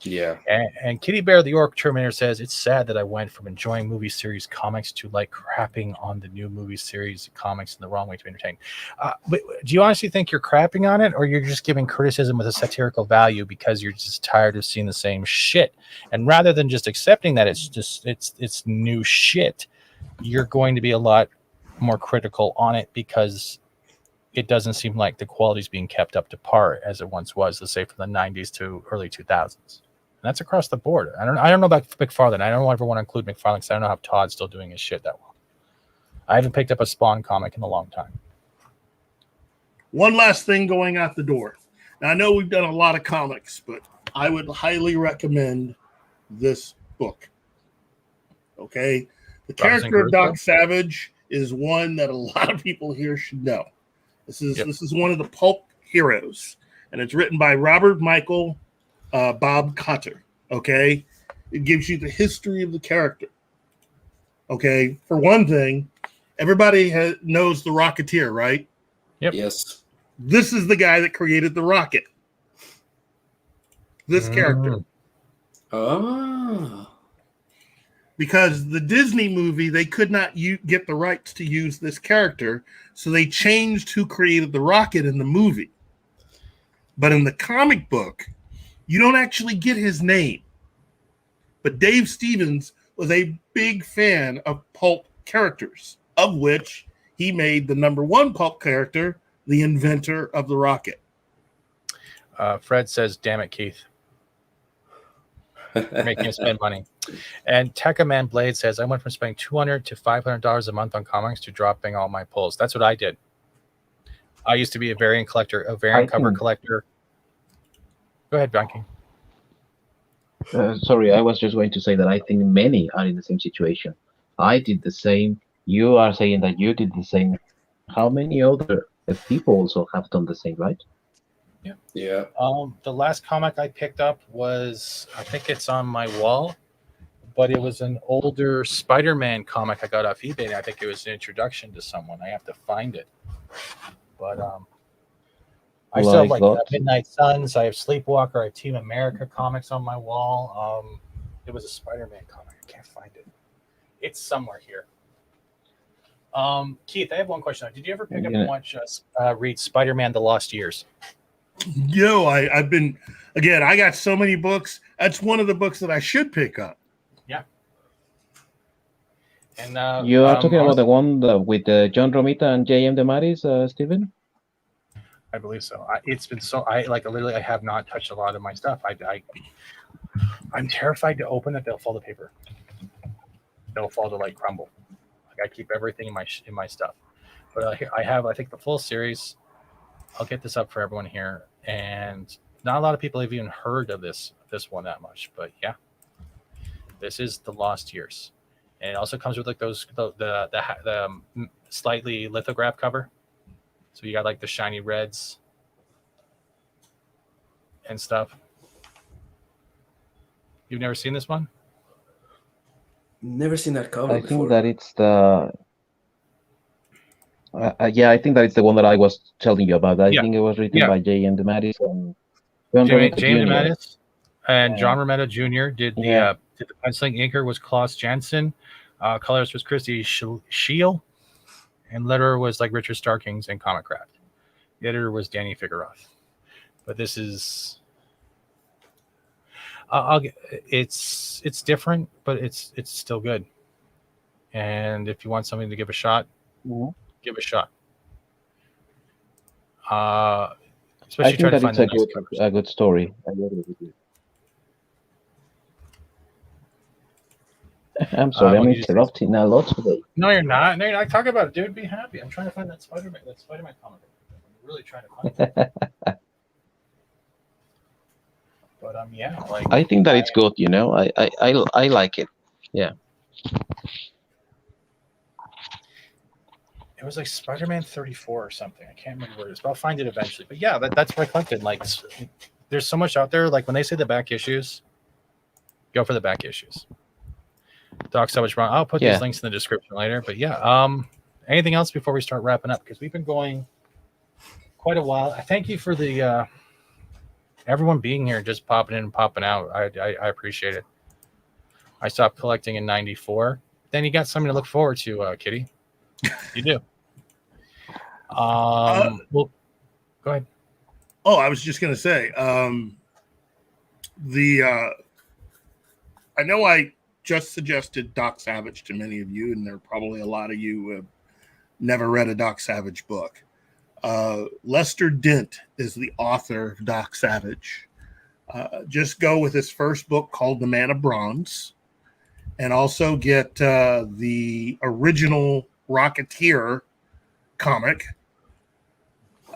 Yeah. And Kitty Bear the Orc Terminator says, it's sad that I went from enjoying movie series comics to like crapping on the new movie series comics in the wrong way to entertain. But do you honestly think you're crapping on it, or you're just giving criticism with a satirical value because you're just tired of seeing the same shit? And rather than just accepting that it's new shit, you're going to be a lot more critical on it because it doesn't seem like the quality is being kept up to par as it once was, let's say from the 90s to early 2000s. And that's across the board. I don't know about McFarlane. I don't ever want to include McFarlane because I don't know how Todd's still doing his shit that well. I haven't picked up a Spawn comic in a long time. One last thing going out the door. Now, I know we've done a lot of comics, but I would highly recommend this book. Okay? The character of Doc Savage is one that a lot of people here should know. This is one of the pulp heroes, and it's written by Robert Michael Bob Cotter. Okay, it gives you the history of the character. Okay, for one thing, everybody knows the Rocketeer, right? Yep. Yes. This is the guy that created the rocket. This character. Oh. Because the Disney movie, they could not get the rights to use this character, so they changed who created the rocket in the movie. But in the comic book, you don't actually get his name. But Dave Stevens was a big fan of pulp characters, of which he made the number one pulp character, the inventor of the rocket. Fred says, damn it, Keith. Making us spend money. And Tekkaman Blade says, I went from spending $200 to $500 a month on comics to dropping all my pulls. That's what I did. I used to be a variant collector, a variant cover collector. Go ahead, Donkey. Sorry, I was just going to say that I think many are in the same situation. I did the same. You are saying that you did the same. How many other people also have done the same, right? Yeah. The last comic I picked up was, I think it's on my wall, but it was an older Spider-Man comic I got off eBay, and I think it was an introduction to someone. I have to find it. But I still have like Midnight Suns, I have Sleepwalker, I have Team America comics on my wall. It was a Spider-Man comic. I can't find it. It's somewhere here. Keith, I have one question. Did you ever pick up and watch read Spider-Man: The Lost Years? Yo, I've been, again, I got so many books. That's one of the books that I should pick up. Yeah. And You are talking about honestly, the one with John Romita and J.M. DeMaris, Stephen? I believe so. It's been so I literally I have not touched a lot of my stuff. I'm terrified to open it. They'll fall to paper. They'll fall to like crumble. Like I keep everything in my stuff. But here I have I think the full series. I'll get this up for everyone here, and not a lot of people have even heard of this one that much. But yeah, this is the Lost Years, and it also comes with like those the slightly lithograph cover. So you got like the shiny reds and stuff. You've never seen this one? Never seen that cover I before. think that it's the. Yeah, I think that it's the one that I was telling you about. I think it was written by J.M. DeMaris and John Romita James Jr. DeMatteis and John Romita Jr. did the penciling. Inker was Klaus Janson. Colorist was Christy Scheel, and letterer was like Richard Starkings and Comic Craft. The editor was Danny Figueroth. But this is it's different, but it's still good. And if you want something to give a shot, give it a shot. Especially I think that it's a good story. I agree with you. I'm sorry, I'm interrupting a lot today. No, you're not. No, you're not. Talk about it, dude. Be happy. I'm trying to find that Spider-Man comic. I'm really trying to find it. But yeah, like I think that it's good. You know, I like it. Yeah. It was like Spider-Man 34 or something. I can't remember what it is, but I'll find it eventually. But yeah, that's what I collected. Like, there's so much out there. Like when they say the back issues, go for the back issues. Doc Savage Brown. I'll put these links in the description later. But yeah, anything else before we start wrapping up? Because we've been going quite a while. I thank you for the everyone being here, just popping in and popping out. I appreciate it. I stopped collecting in '94. Then you got something to look forward to, Kitty. You do. Well, go ahead. Oh, I was just gonna say, I know I just suggested Doc Savage to many of you, and there are probably a lot of you who have never read a Doc Savage book. Lester Dent is the author of Doc Savage. Just go with his first book called The Man of Bronze, and also get the original Rocketeer comic.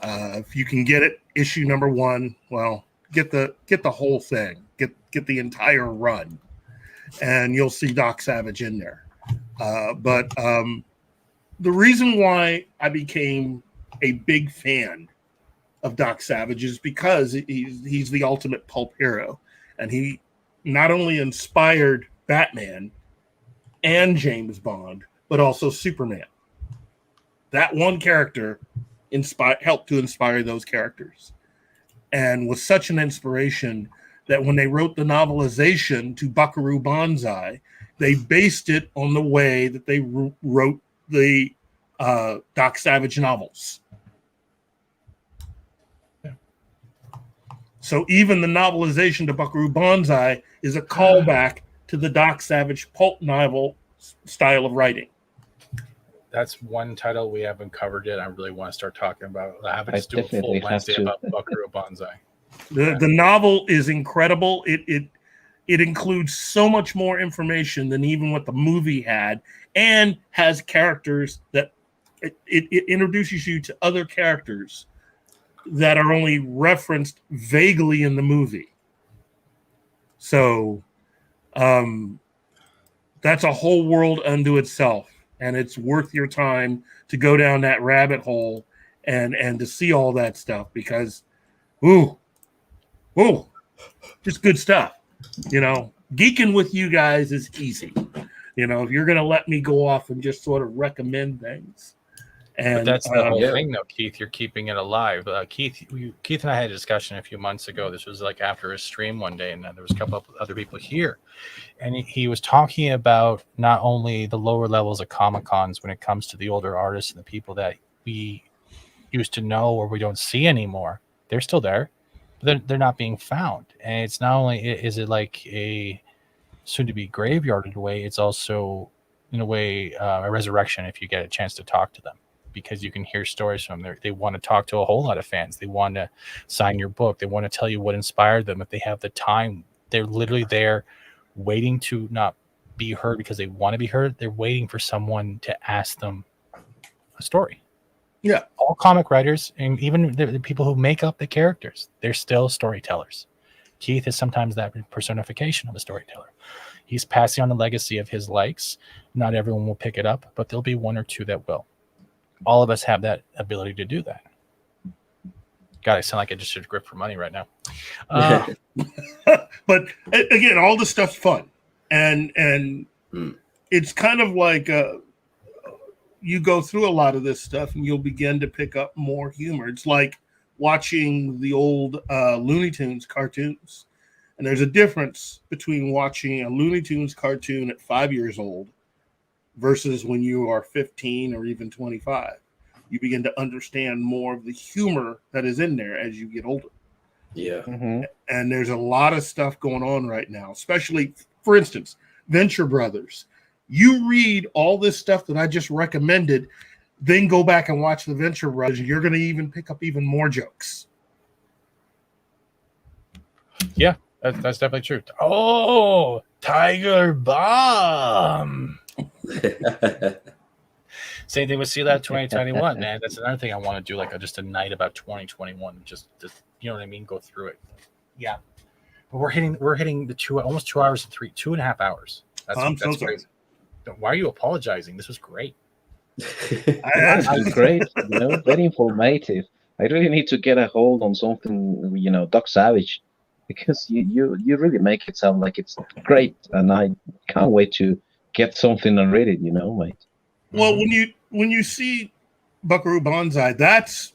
If you can get it, issue number 1. Well, get the whole thing. Get the entire run, and you'll see Doc Savage in there. But the reason why I became a big fan of Doc Savage is because he's the ultimate pulp hero, and he not only inspired Batman and James Bond, but also Superman. That one character helped to inspire those characters, and was such an inspiration that when they wrote the novelization to Buckaroo Banzai, they based it on the way that they wrote the Doc Savage novels. So even the novelization to Buckaroo Banzai is a callback to the Doc Savage pulp novel style of writing. That's one title we haven't covered yet. I really want to start talking about. I haven't do a full Wednesday about Buckaroo Banzai. The novel is incredible. It includes so much more information than even what the movie had, and has characters that it introduces you to other characters that are only referenced vaguely in the movie. So that's a whole world unto itself, and it's worth your time to go down that rabbit hole and to see all that stuff, because just good stuff. You know, geeking with you guys is easy. You know, if you're going to let me go off and just sort of recommend things. And but that's the whole thing, though, Keith. You're keeping it alive. Keith and I had a discussion a few months ago. This was like after a stream one day, and there was a couple of other people here, and he was talking about not only the lower levels of Comic Cons when it comes to the older artists and the people that we used to know or we don't see anymore. They're still there, but they're not being found. And it's not only is it like a soon-to-be graveyarded way, it's also in a way, a resurrection if you get a chance to talk to them, because you can hear stories from them. They want to talk to a whole lot of fans. They want to sign your book. They want to tell you what inspired them. If they have the time, they're literally there waiting to not be heard because they want to be heard. They're waiting for someone to ask them a story. Yeah. All comic writers, and even the people who make up the characters, they're still storytellers. Keith is sometimes that personification of a storyteller. He's passing on the legacy of his likes. Not everyone will pick it up, but there'll be one or two that will. All of us have that ability to do that. God, I sound like I just should grip for money right now. But again, all this stuff's fun, and it's kind of like you go through a lot of this stuff, and you'll begin to pick up more humor. It's like watching the old Looney Tunes cartoons, and there's a difference between watching a Looney Tunes cartoon at 5 years old versus when you are 15 or even 25. You begin to understand more of the humor that is in there as you get older. Yeah. And there's a lot of stuff going on right now, especially, for instance, Venture Brothers. You read all this stuff that I just recommended, then go back and watch the Venture Brothers. You're going to even pick up even more jokes. Yeah, that's definitely true. Oh, Tiger Bomb. Same thing with Sea Lab 2021, man. That's another thing I want to do, like just a night about 2021. Just you know what I mean? Go through it. Yeah. But we're hitting the almost 2 hours and 2.5 hours. That's so crazy. Why are you apologizing? This was great. This is great, very informative. I really need to get a hold on something, Doc Savage, because you really make it sound like it's great, and I can't wait to get something and read it, mate. Well, when you see Buckaroo Banzai, that's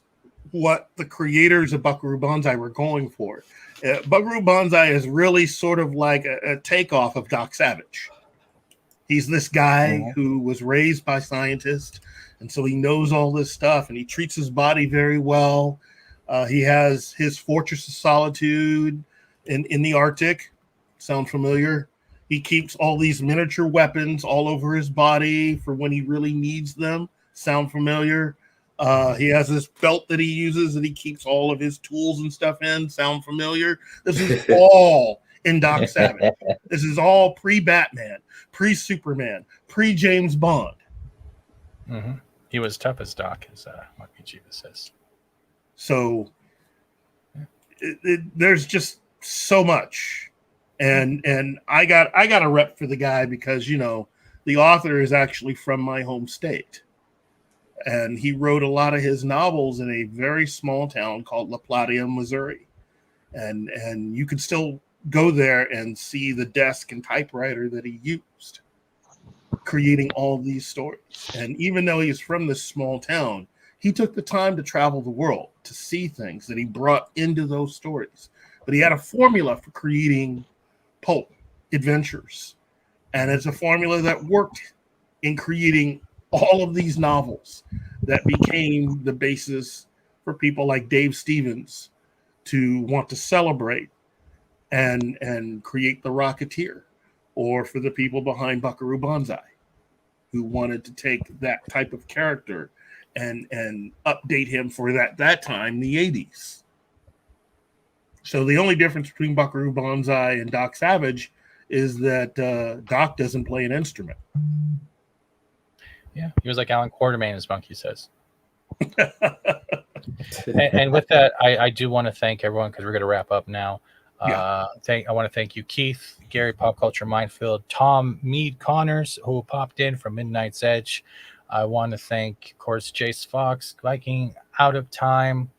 what the creators of Buckaroo Banzai were going for. Buckaroo Banzai is really sort of like a takeoff of Doc Savage. He's this guy who was raised by scientists, and so he knows all this stuff, and he treats his body very well. He has his Fortress of Solitude in the Arctic. Sound familiar? He keeps all these miniature weapons all over his body for when he really needs them. Sound familiar? He has this belt that he uses that he keeps all of his tools and stuff in. Sound familiar? This is all in Doc Savage. This is all pre-Batman, pre-Superman, pre-James Bond. Mm-hmm. He was tough as Doc, as Marky Chiva says. So there's just so much. And I got a rep for the guy because, the author is actually from my home state. And he wrote a lot of his novels in a very small town called La Plata, Missouri. And you could still go there and see the desk and typewriter that he used creating all these stories. And even though he's from this small town, he took the time to travel the world to see things that he brought into those stories. But he had a formula for creating pulp adventures, and it's a formula that worked in creating all of these novels that became the basis for people like Dave Stevens to want to celebrate and create The Rocketeer, or for the people behind Buckaroo Banzai who wanted to take that type of character and update him for that time, the 80s. So the only difference between Buckaroo Banzai and Doc Savage is that Doc doesn't play an instrument. Yeah, he was like Alan Quartermain, as Monkey says. and with that, I do want to thank everyone, because we're going to wrap up now. I want to thank you, Keith, Gary, Pop Culture Minefield, Tom Mead Connors, who popped in from Midnight's Edge. I want to thank, of course, Jace Fox, Viking Out of Time,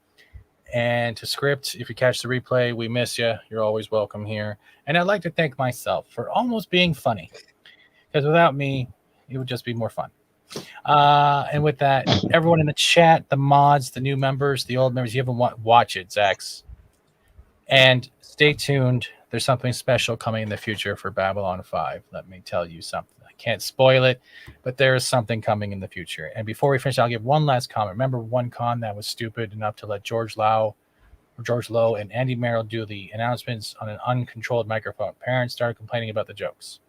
and to Script. If you catch the replay, we miss you. You're always welcome here. And I'd like to thank myself for almost being funny, because without me, it would just be more fun. And with that, everyone in the chat, the mods, the new members, the old members, you haven't watch it, Zax. And stay tuned. There's something special coming in the future for Babylon 5. Let me tell you something. I can't spoil it, but there is something coming in the future. And before we finish, I'll give one last comment. Remember one con that was stupid enough to let George Lowe and Andy Merrill do the announcements on an uncontrolled microphone? Parents started complaining about the jokes.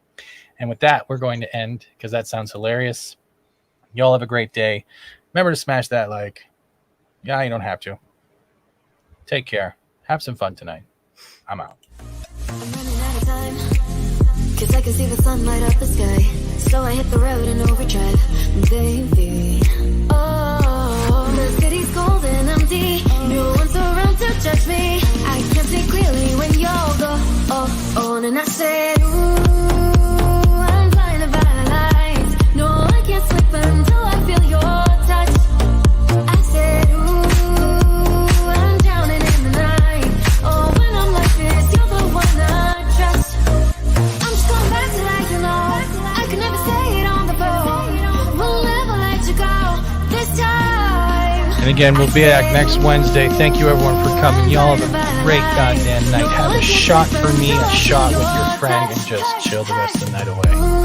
And with that, we're going to end because that sounds hilarious. Y'all have a great day. Remember to smash that like. Yeah, you don't have to. Take care. Have some fun tonight. I'm out. I'm running out of time, 'cause I can see the sun light up the sky. So I hit the road in overdrive, baby. Oh, the city's cold and empty. No one's around to judge me. I can see clearly when you're gone. And I said, ooh, I'm flying the lights. No, I can't sleep until I feel your touch. I said, ooh, I'm drowning in the night. Oh, when I'm like this, you're the one I trust. I'm just going back to like you know. I could never say it on the phone. We'll never let you go this time. And again, we'll be back next Wednesday. Thank you, everyone, for coming. Y'all have a great goddamn night. Have a shot for me, a shot with your friend, and just chill the rest of the night away.